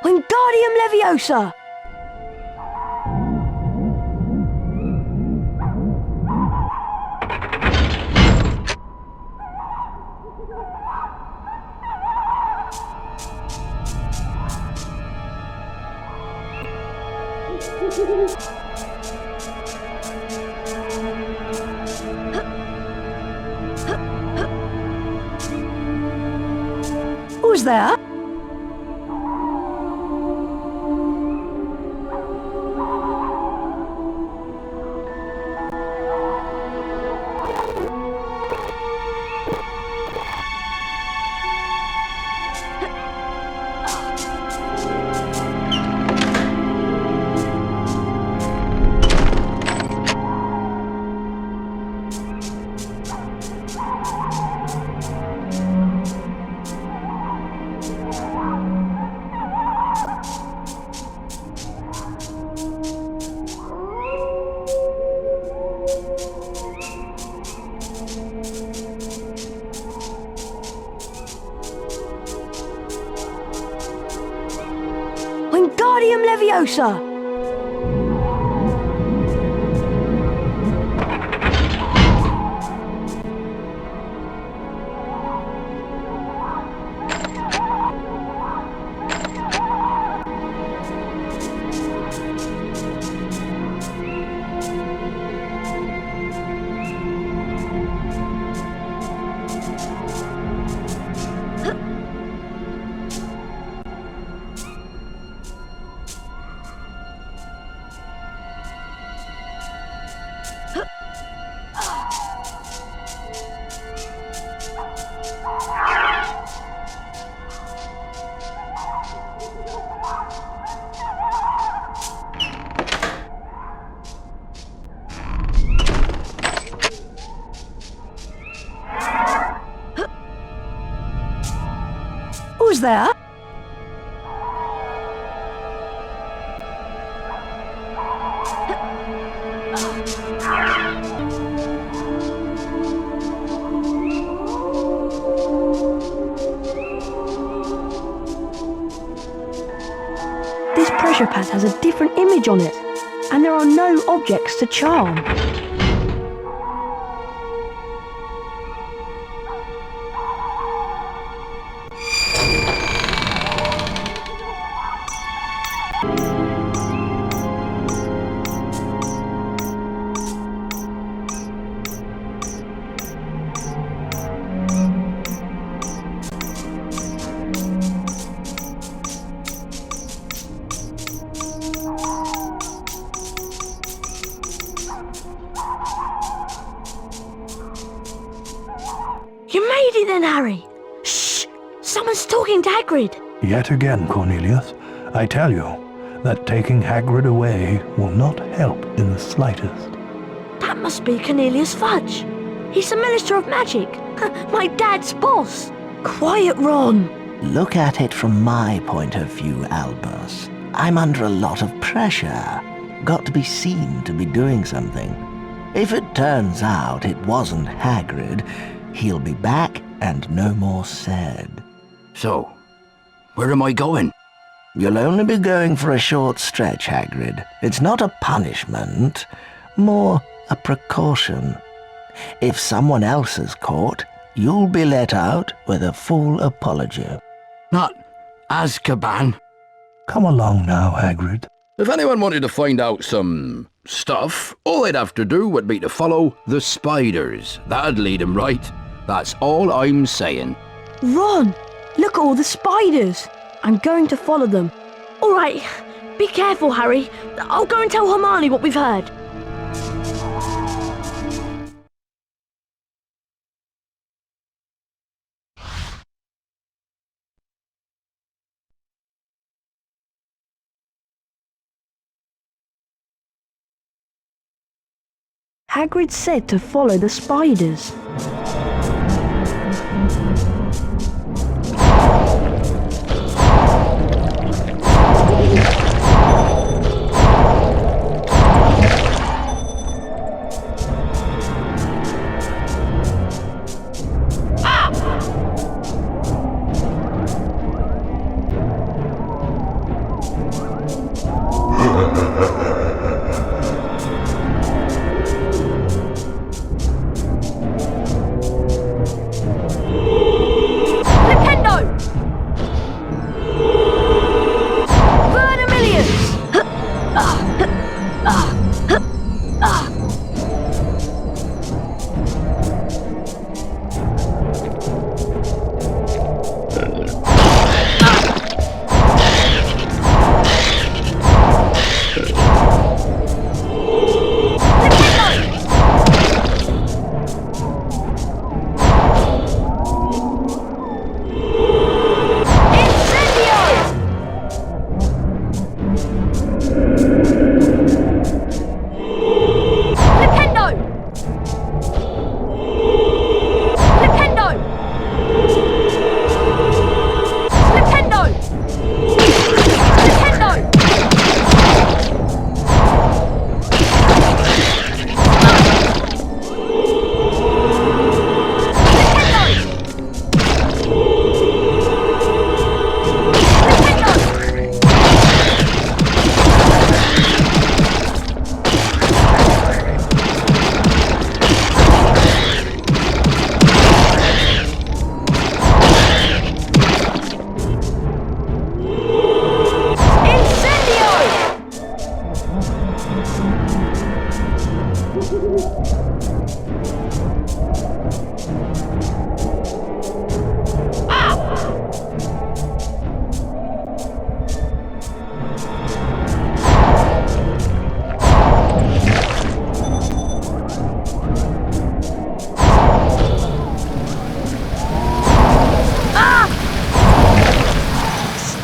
E: Wingardium Leviosa! Who's there? Wingardium Leviosa! Who's there? This pressure pad has a different image on it, and there are no objects to charm. You made it then, Harry! Shh! Someone's talking to Hagrid!
Q: Yet again, Cornelius, I tell you that taking Hagrid away will not help in the slightest.
E: That must be Cornelius Fudge. He's the Minister of Magic. My dad's boss. Quiet, Ron.
G: Look at it from my point of view, Albus. I'm under a lot of pressure. Got to be seen to be doing something. If it turns out it wasn't Hagrid, he'll be back and no more said.
P: So, where am I going?
G: You'll only be going for a short stretch, Hagrid. It's not a punishment. more a precaution. If someone else is caught, you'll be let out with a full apology.
R: Not Azkaban.
Q: Come along now, Hagrid.
R: If anyone wanted to find out some stuff, all they'd have to do would be to follow the spiders. That'd lead them right. That's all I'm saying.
E: Ron, look at all the spiders. I'm going to follow them. All right, be careful, Harry. I'll go and tell Hermione what we've heard. Hagrid said to follow the spiders.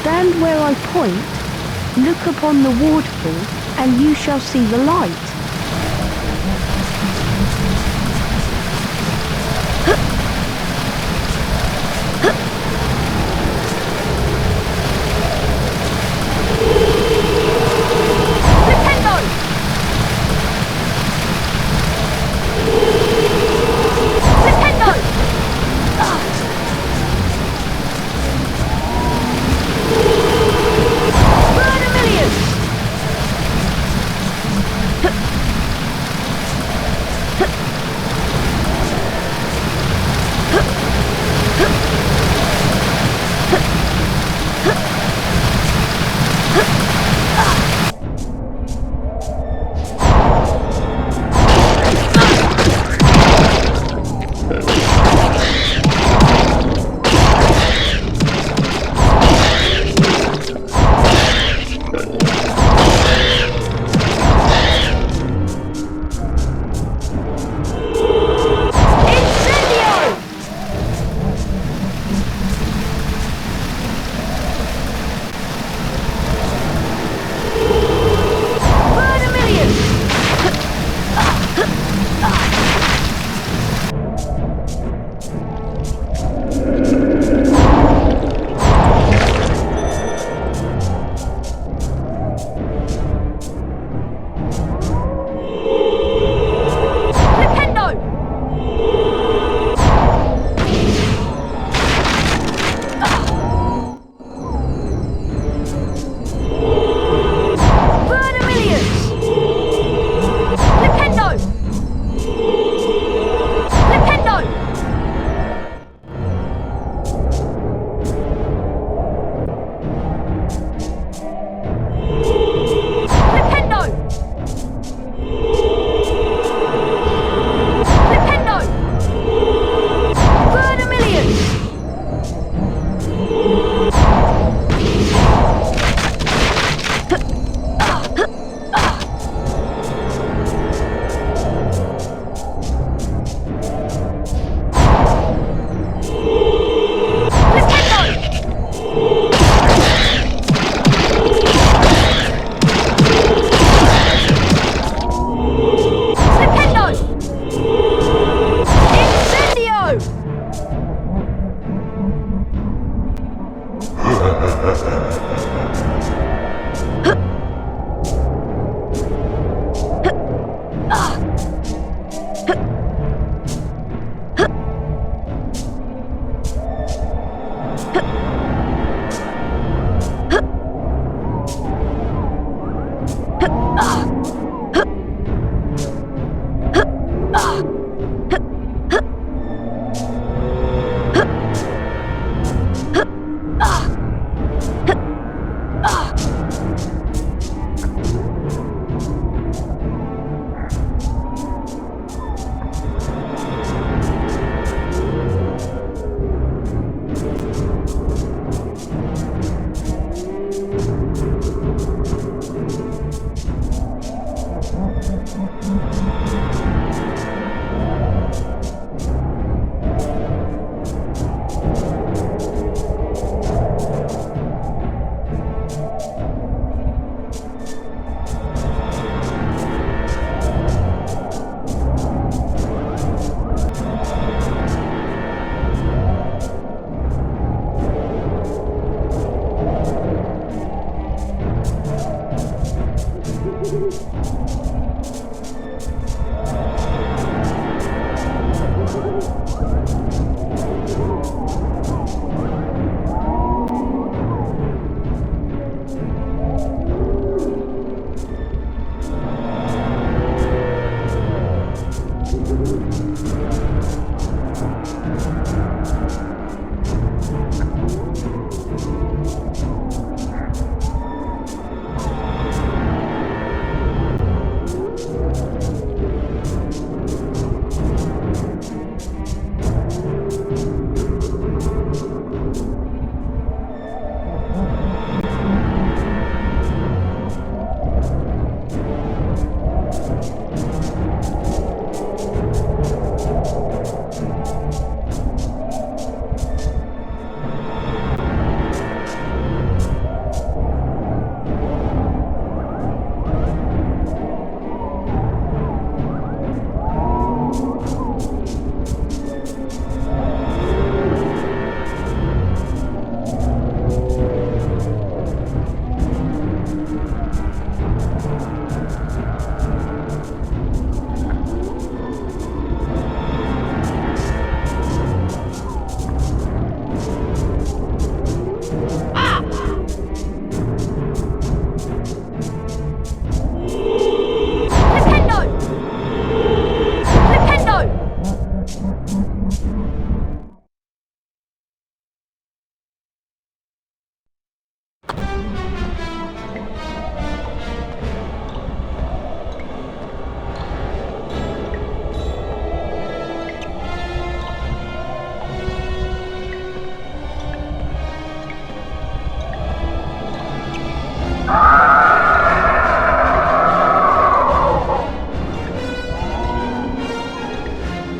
E: Stand where I point, look upon the waterfall, and you shall see the light. Huh!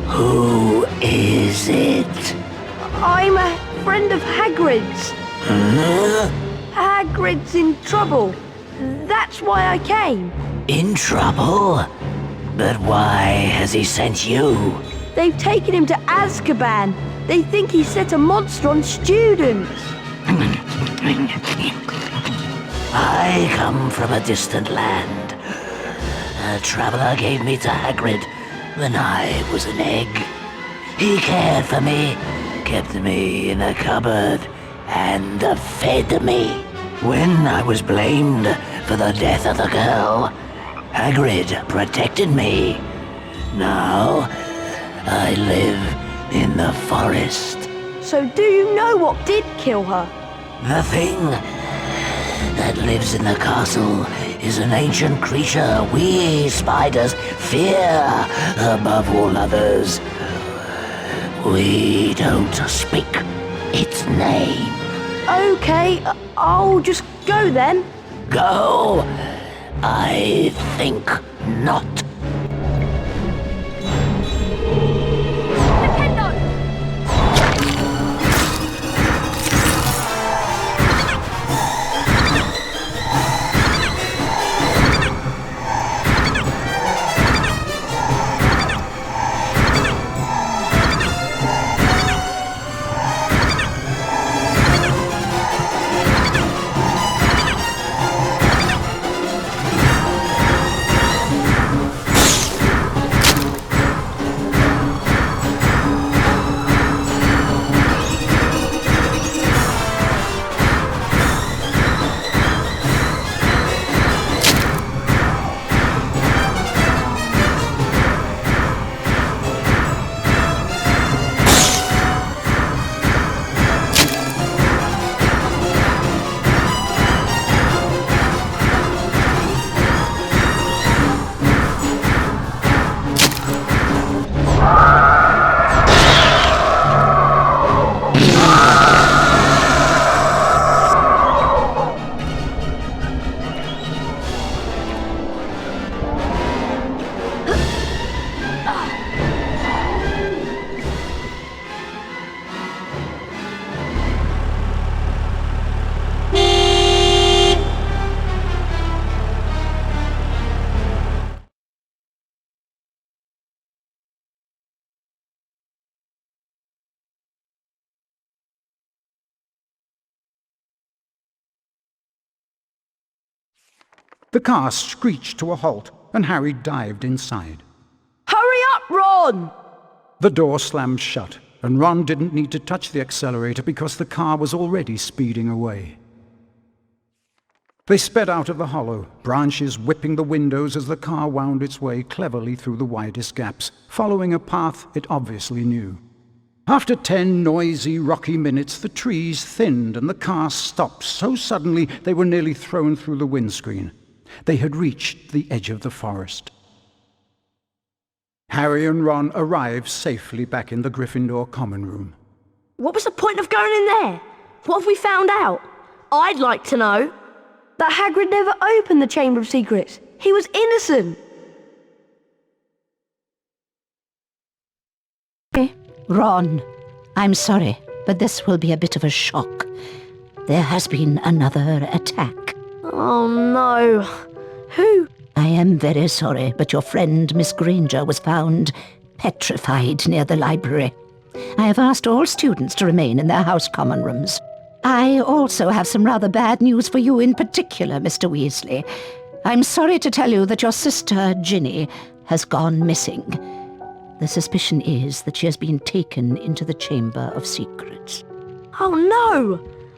M: Who is it?
E: I'm a friend of Hagrid's. Hagrid's in trouble. That's why I came.
M: In trouble? But why has he sent you?
E: They've taken him to Azkaban. They think he set a monster on students.
M: I come from a distant land. A traveler gave me to Hagrid when I was an egg. He cared for me, kept me in a cupboard, and fed me. When I was blamed for the death of the girl, Hagrid protected me. Now, I live in the forest.
E: So do you know what did kill her?
M: The thing that lives in the castle is an ancient creature we spiders fear above all others. We don't speak its name.
E: Okay, I'll just go then.
M: Go? I think not.
B: The car screeched to a halt, and Harry dived inside.
E: Hurry up, Ron!
B: The door slammed shut, and Ron didn't need to touch the accelerator because the car was already speeding away. They sped out of the hollow, branches whipping the windows as the car wound its way cleverly through the widest gaps, following a path it obviously knew. After 10 noisy, rocky minutes, the trees thinned and the car stopped so suddenly they were nearly thrown through the windscreen. They had reached the edge of the forest. Harry and Ron arrived safely back in the Gryffindor common room.
E: What was the point of going in there? What have we found out? I'd like to know. That Hagrid never opened the Chamber of Secrets. He was innocent.
F: Ron, I'm sorry, but this will be a bit of a shock. There has been another attack.
E: Oh no. Who?
F: I am very sorry, but your friend Miss Granger was found petrified near the library. I have asked all students to remain in their house common rooms. I also have some rather bad news for you in particular, Mr. Weasley. I'm sorry to tell you that your sister, Ginny, has gone missing. The suspicion is that she has been taken into the Chamber of Secrets.
E: Oh no!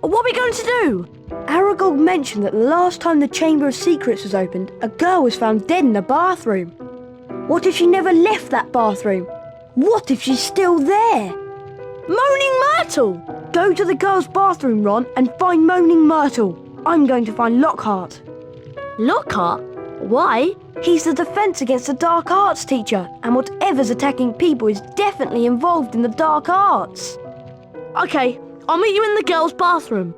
E: What are we going to do? Aragog mentioned that the last time the Chamber of Secrets was opened, a girl was found dead in a bathroom. What if she never left that bathroom? What if she's still there? Moaning Myrtle! Go to the girl's bathroom, Ron, and find Moaning Myrtle. I'm going to find Lockhart. Lockhart? Why? He's the Defence Against the Dark Arts teacher, and whatever's attacking people is definitely involved in the dark arts. Okay, I'll meet you in the girls' bathroom.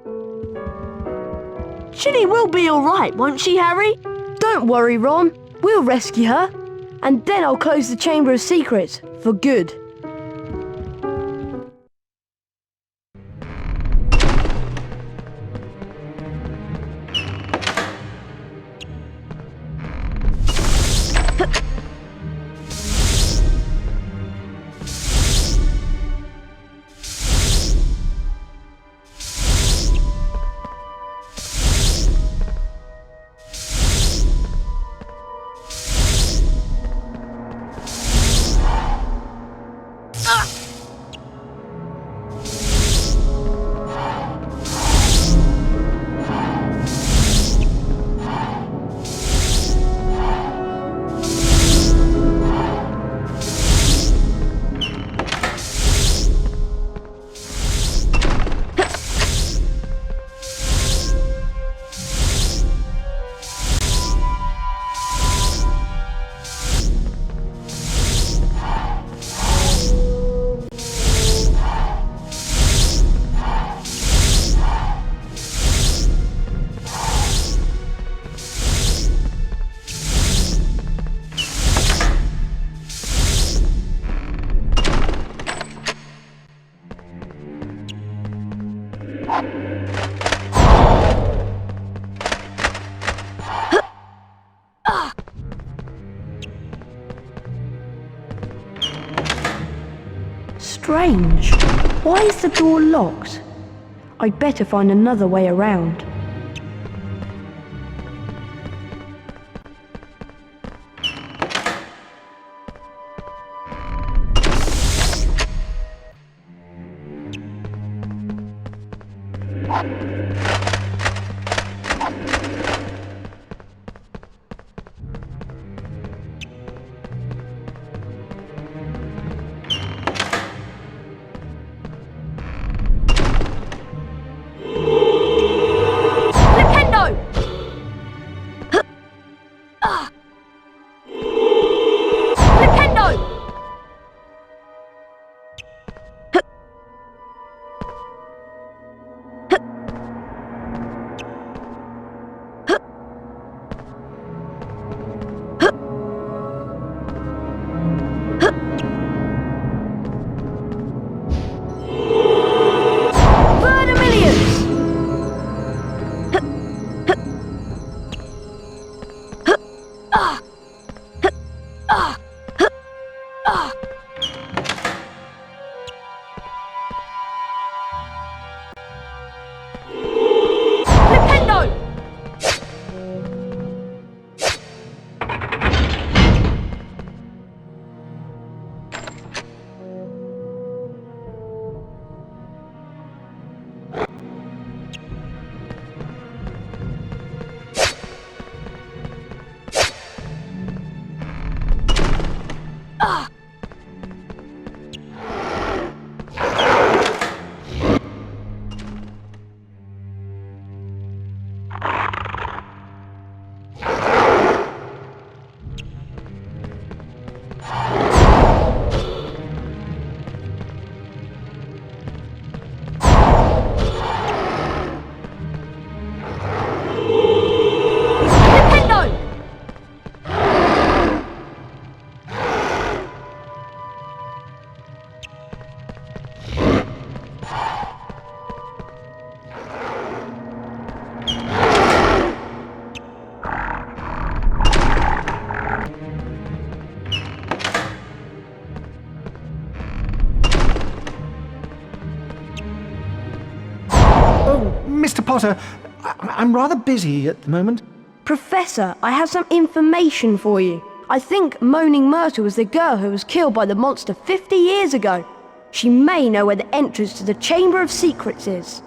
E: Ginny will be alright, won't she, Harry? Don't worry, Ron. We'll rescue her. And then I'll close the Chamber of Secrets for good. Strange. Why is the door locked? I'd better find another way around.
I: Mr. Potter, I'm rather busy at the moment.
E: Professor, I have some information for you. I think Moaning Myrtle was the girl who was killed by the monster 50 years ago. She may know where the entrance to the Chamber of Secrets is.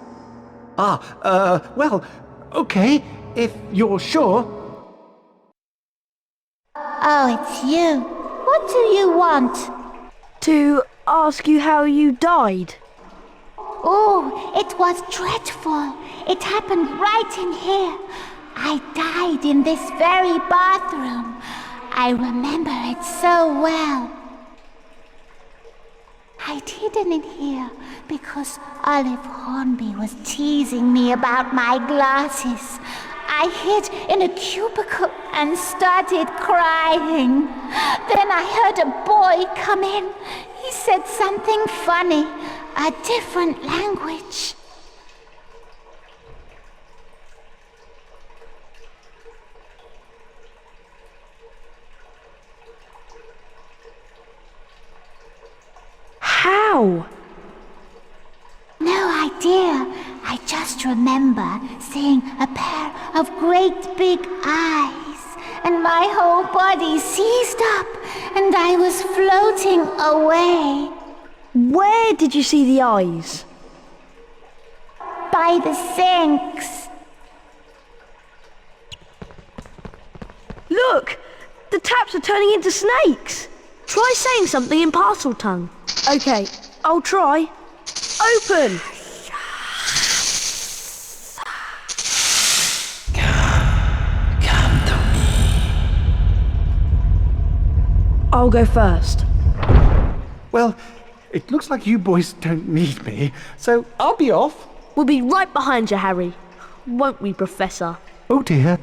I: Well, okay, if you're sure.
S: Oh, it's you. What do you want?
E: To ask you how you died.
S: Oh, it was dreadful. It happened right in here. I died in this very bathroom. I remember it so well. I'd hidden in here because Olive Hornby was teasing me about my glasses. I hid in a cubicle and started crying. Then I heard a boy come in. He said something funny, a different language.
E: How?
S: No idea. I just remember seeing a pair of great big eyes, and my whole body seized up, and I was floating away.
E: Where did you see the eyes?
S: By the sinks.
E: Look! The taps are turning into snakes! Try saying something in parcel tongue. Okay, I'll try. Open! I'll go first.
I: Well, it looks like you boys don't need me, so I'll be off.
E: We'll be right behind you, Harry. Won't we, Professor?
I: Oh dear.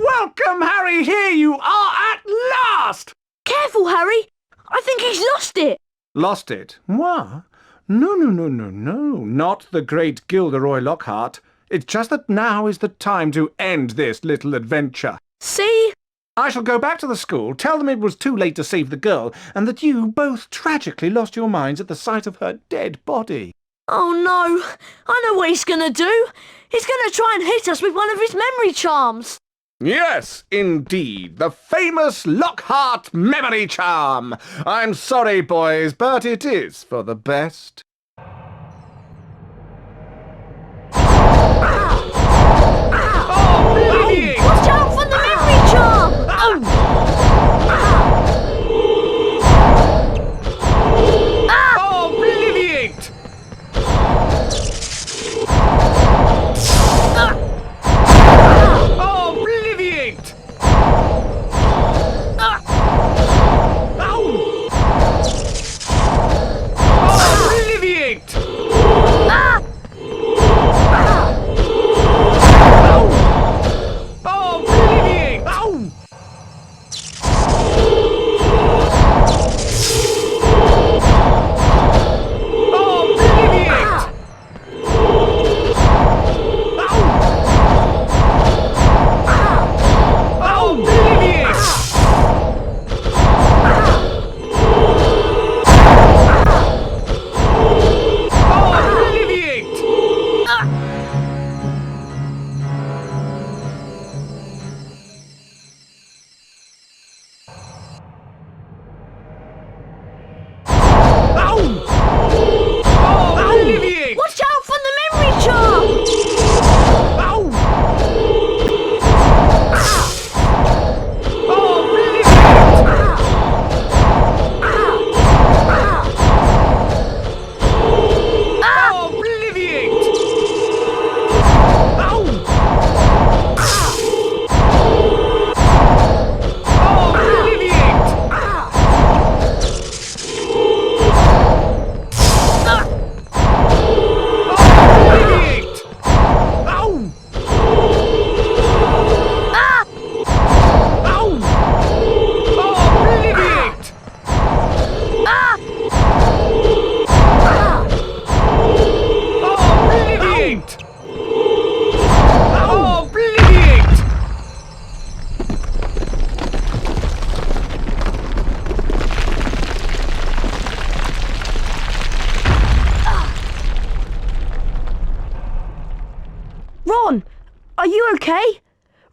I: Welcome, Harry! Here you are at last!
E: Careful, Harry! I think he's lost it!
I: Lost it? What? No. Not the great Gilderoy Lockhart. It's just that now is the time to end this little adventure.
E: See?
I: I shall go back to the school, tell them it was too late to save the girl, and that you both tragically lost your minds at the sight of her dead body.
E: Oh no! I know what he's gonna do! He's gonna try and hit us with one of his memory charms!
I: Yes, indeed, the famous Lockhart memory charm. I'm sorry, boys, but it is for the best.
E: Oh, watch out for the memory charm!
I: Obliviate! Obliviate! Obliviate!
E: Ron! Are you okay?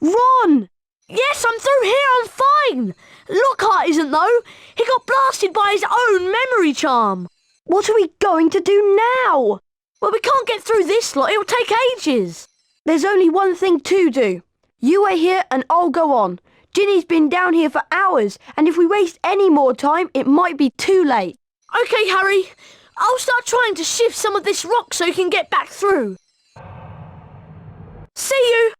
E: Ron! Yes, I'm through here, I'm fine! Lockhart isn't though. He got blasted by his own memory charm. What are we going to do now? Well, we can't get through this lot, it'll take ages. There's only one thing to do. You wait here and I'll go on. Ginny's been down here for hours, and if we waste any more time, it might be too late. OK, Harry. I'll start trying to shift some of this rock so you can get back through. See you!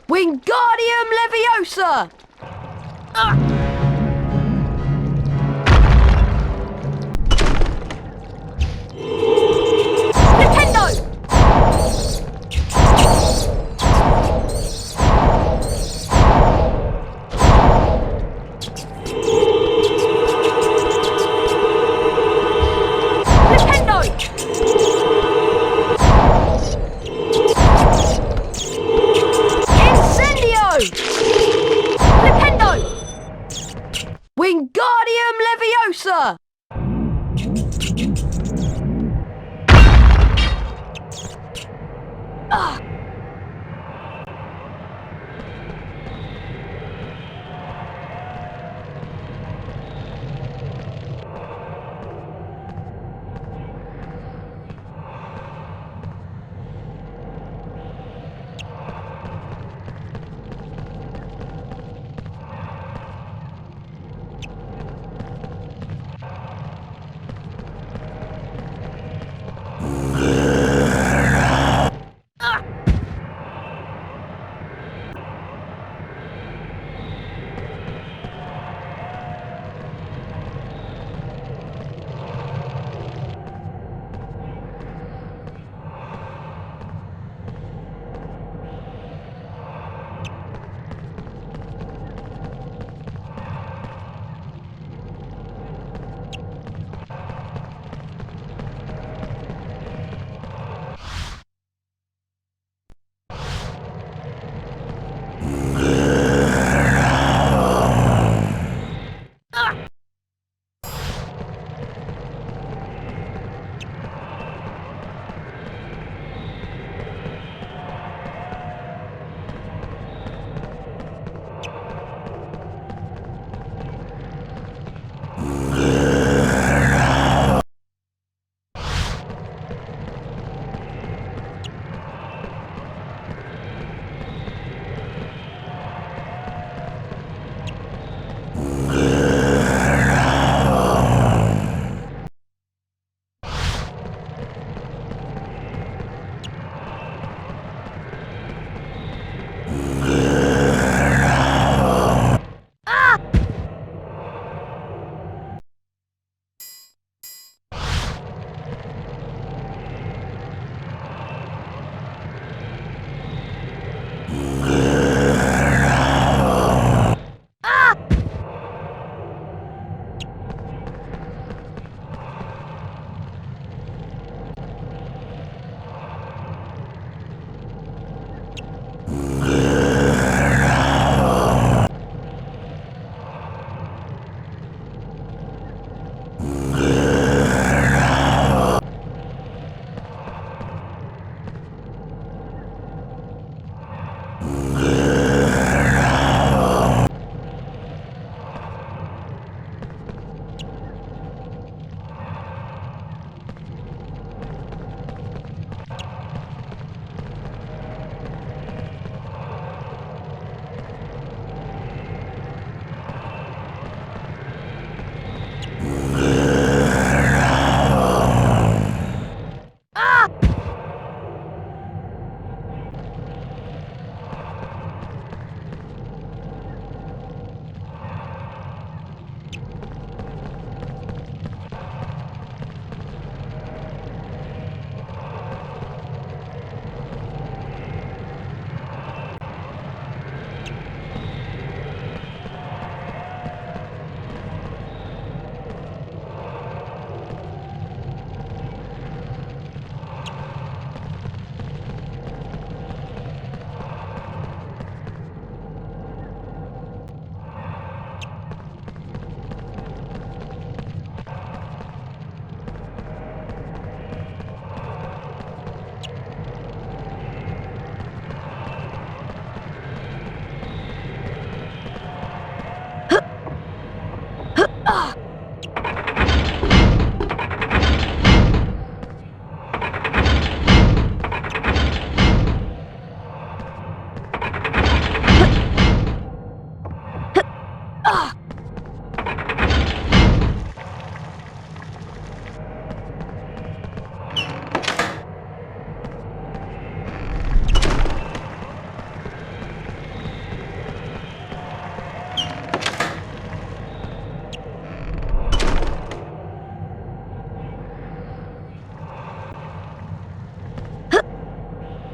E: Wingardium Leviosa! Nintendo!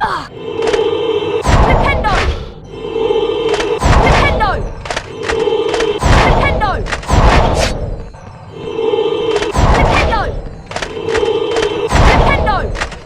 E: Nintendo! Nintendo! Nintendo! Nintendo! Nintendo! Nintendo! Nintendo!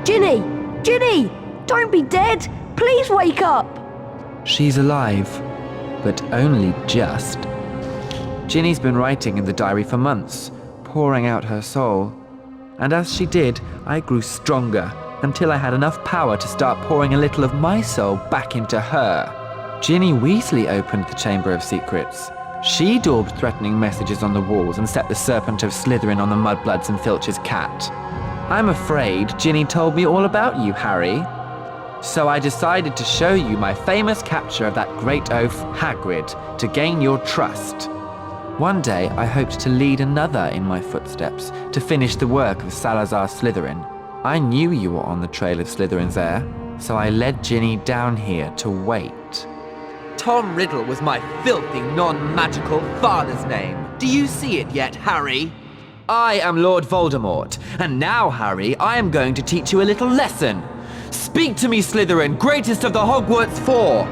E: Ginny! Ginny! Don't be dead! Please wake up!
L: She's alive, but only just. Ginny's been writing in the diary for months, pouring out her soul. And as she did, I grew stronger, until I had enough power to start pouring a little of my soul back into her. Ginny Weasley opened the Chamber of Secrets. She daubed threatening messages on the walls and set the Serpent of Slytherin on the Mudbloods and Filch's cat. I'm afraid Ginny told me all about you, Harry. So I decided to show you my famous capture of that great oaf, Hagrid, to gain your trust. One day, I hoped to lead another in my footsteps, to finish the work of Salazar Slytherin. I knew you were on the trail of Slytherin's heir, so I led Ginny down here to wait.
N: Tom Riddle was my filthy, non-magical father's name. Do you see it yet, Harry?
L: I am Lord Voldemort, and now, Harry, I am going to teach you a little lesson. Speak to me, Slytherin, greatest of the Hogwarts Four!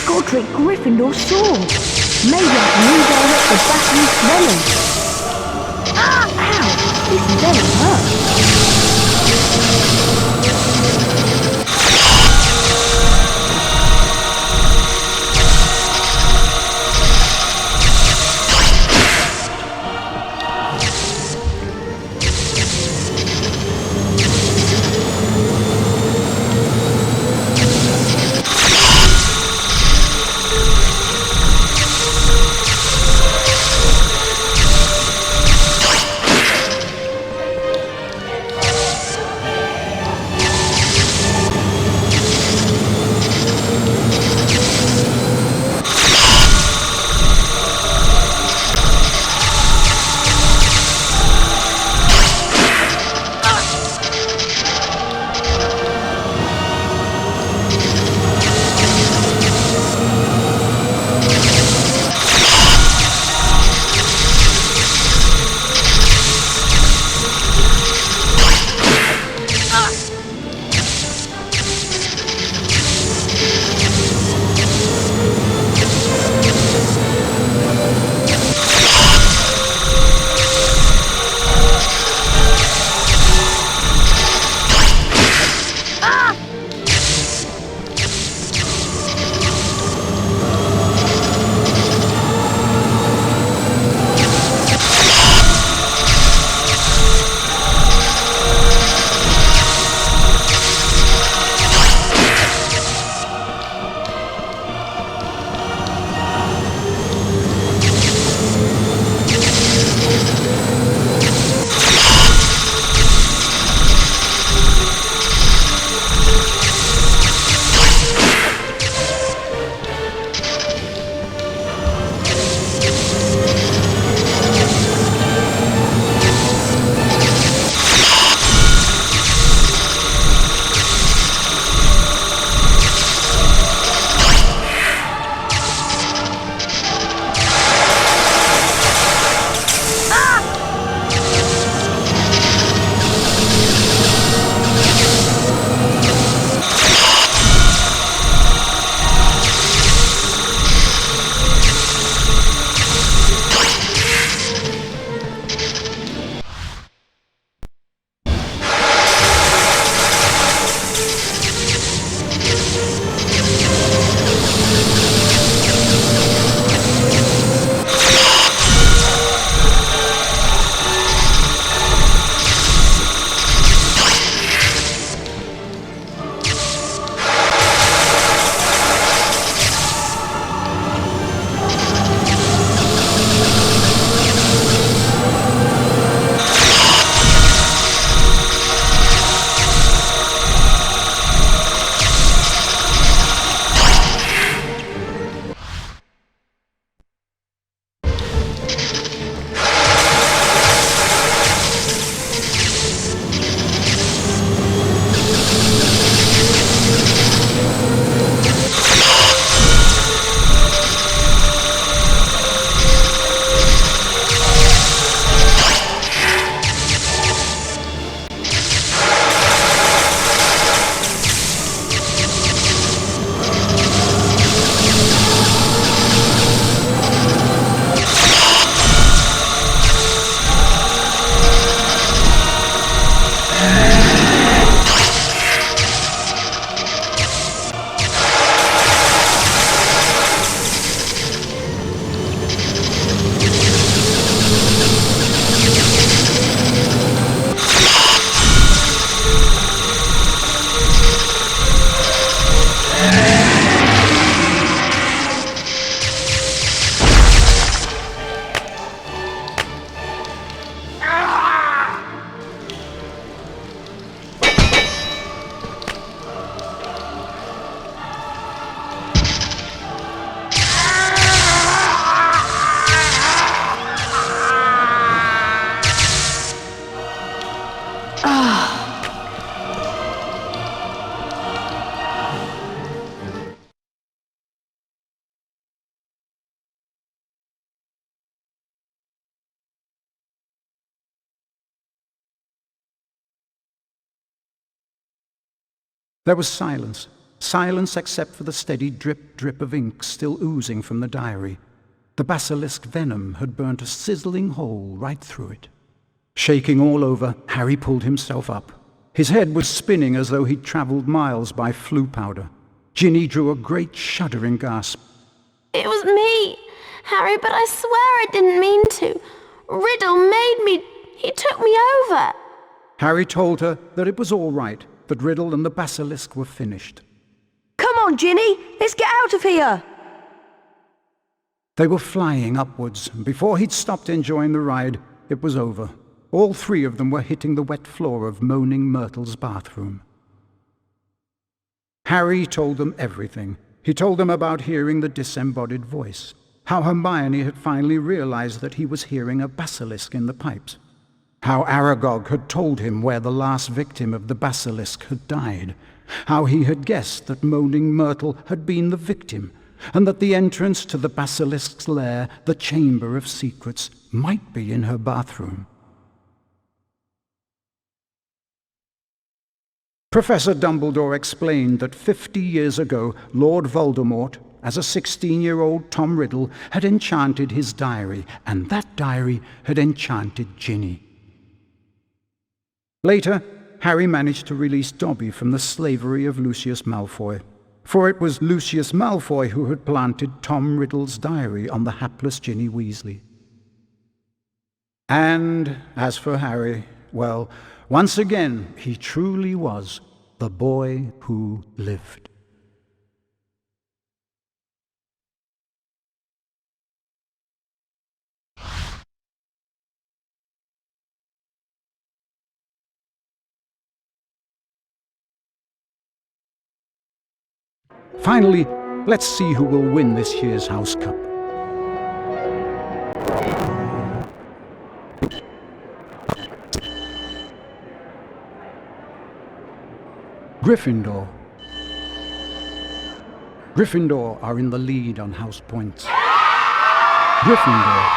E: Godric Gryffindor's sword. Maybe I can redirect the basilisk venom. Ow! This venom
B: There was silence. Silence except for the steady drip-drip of ink still oozing from the diary. The basilisk venom had burnt a sizzling hole right through it. Shaking all over, Harry pulled himself up. His head was spinning as though he'd travelled miles by flue powder. Ginny drew a great shuddering gasp.
A: It was me, Harry, but I swear I didn't mean to. Riddle made me. He took me over.
B: Harry told her that it was all right, that Riddle and the basilisk were finished.
E: Come on, Ginny, let's get out of here.
B: They were flying upwards, and before he'd stopped enjoying the ride, it was over. All three of them were hitting the wet floor of Moaning Myrtle's bathroom. Harry told them everything. He told them about hearing the disembodied voice, how Hermione had finally realized that he was hearing a basilisk in the pipes, how Aragog had told him where the last victim of the basilisk had died, how he had guessed that Moaning Myrtle had been the victim, and that the entrance to the basilisk's lair, the Chamber of Secrets, might be in her bathroom. Professor Dumbledore explained that 50 years ago, Lord Voldemort, as a 16-year-old Tom Riddle, had enchanted his diary, and that diary had enchanted Ginny. Later, Harry managed to release Dobby from the slavery of Lucius Malfoy, for it was Lucius Malfoy who had planted Tom Riddle's diary on the hapless Ginny Weasley. And as for Harry, well, once again he truly was the boy who lived. Finally, let's see who will win this year's House Cup. Gryffindor. Gryffindor are in the lead on house points. Gryffindor.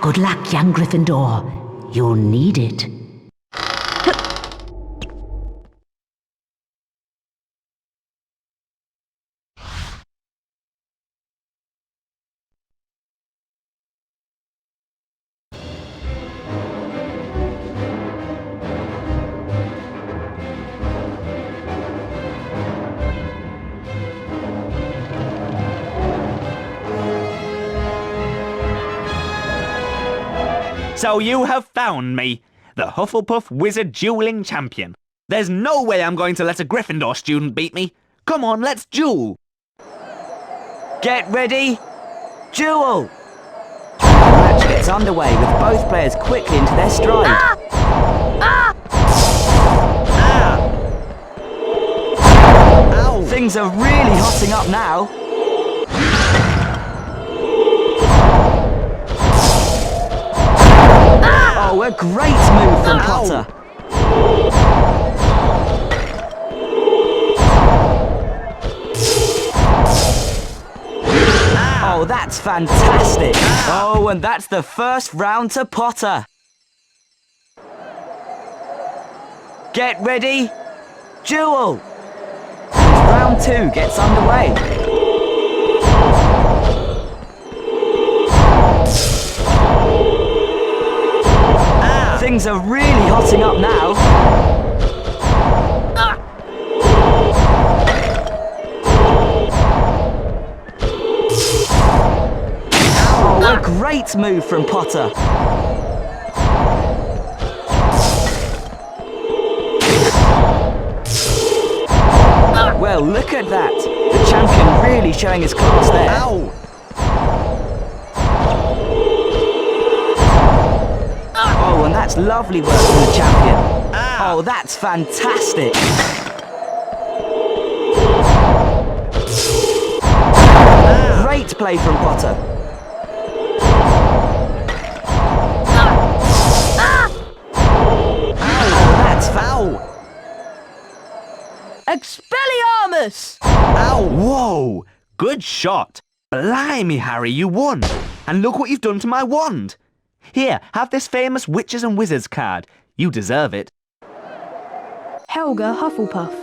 M: Good luck, young Gryffindor. You'll need it.
H: So you have found me, the Hufflepuff Wizard Dueling Champion. There's no way I'm going to let a Gryffindor student beat me. Come on, let's duel.
D: Get ready, duel! The match gets underway with both players quickly into their stride. Ow. Things are really hotting up now. Oh, a great move from Potter. Oh, that's fantastic. Oh, and that's the first round to Potter. Get ready, duel. And round 2 gets underway. Things are really hotting up now. Oh, a great move from Potter. Well, look at that. The champion really showing his class there. Ow. Oh, and that's lovely work from the champion. Oh, that's fantastic. Great play from Potter. Oh, that's foul.
E: Expelliarmus!
H: Ow! Whoa! Good shot. Blimey, Harry, you won. And look what you've done to my wand. Here, have this famous Witches and Wizards card. You deserve it.
J: Helga Hufflepuff.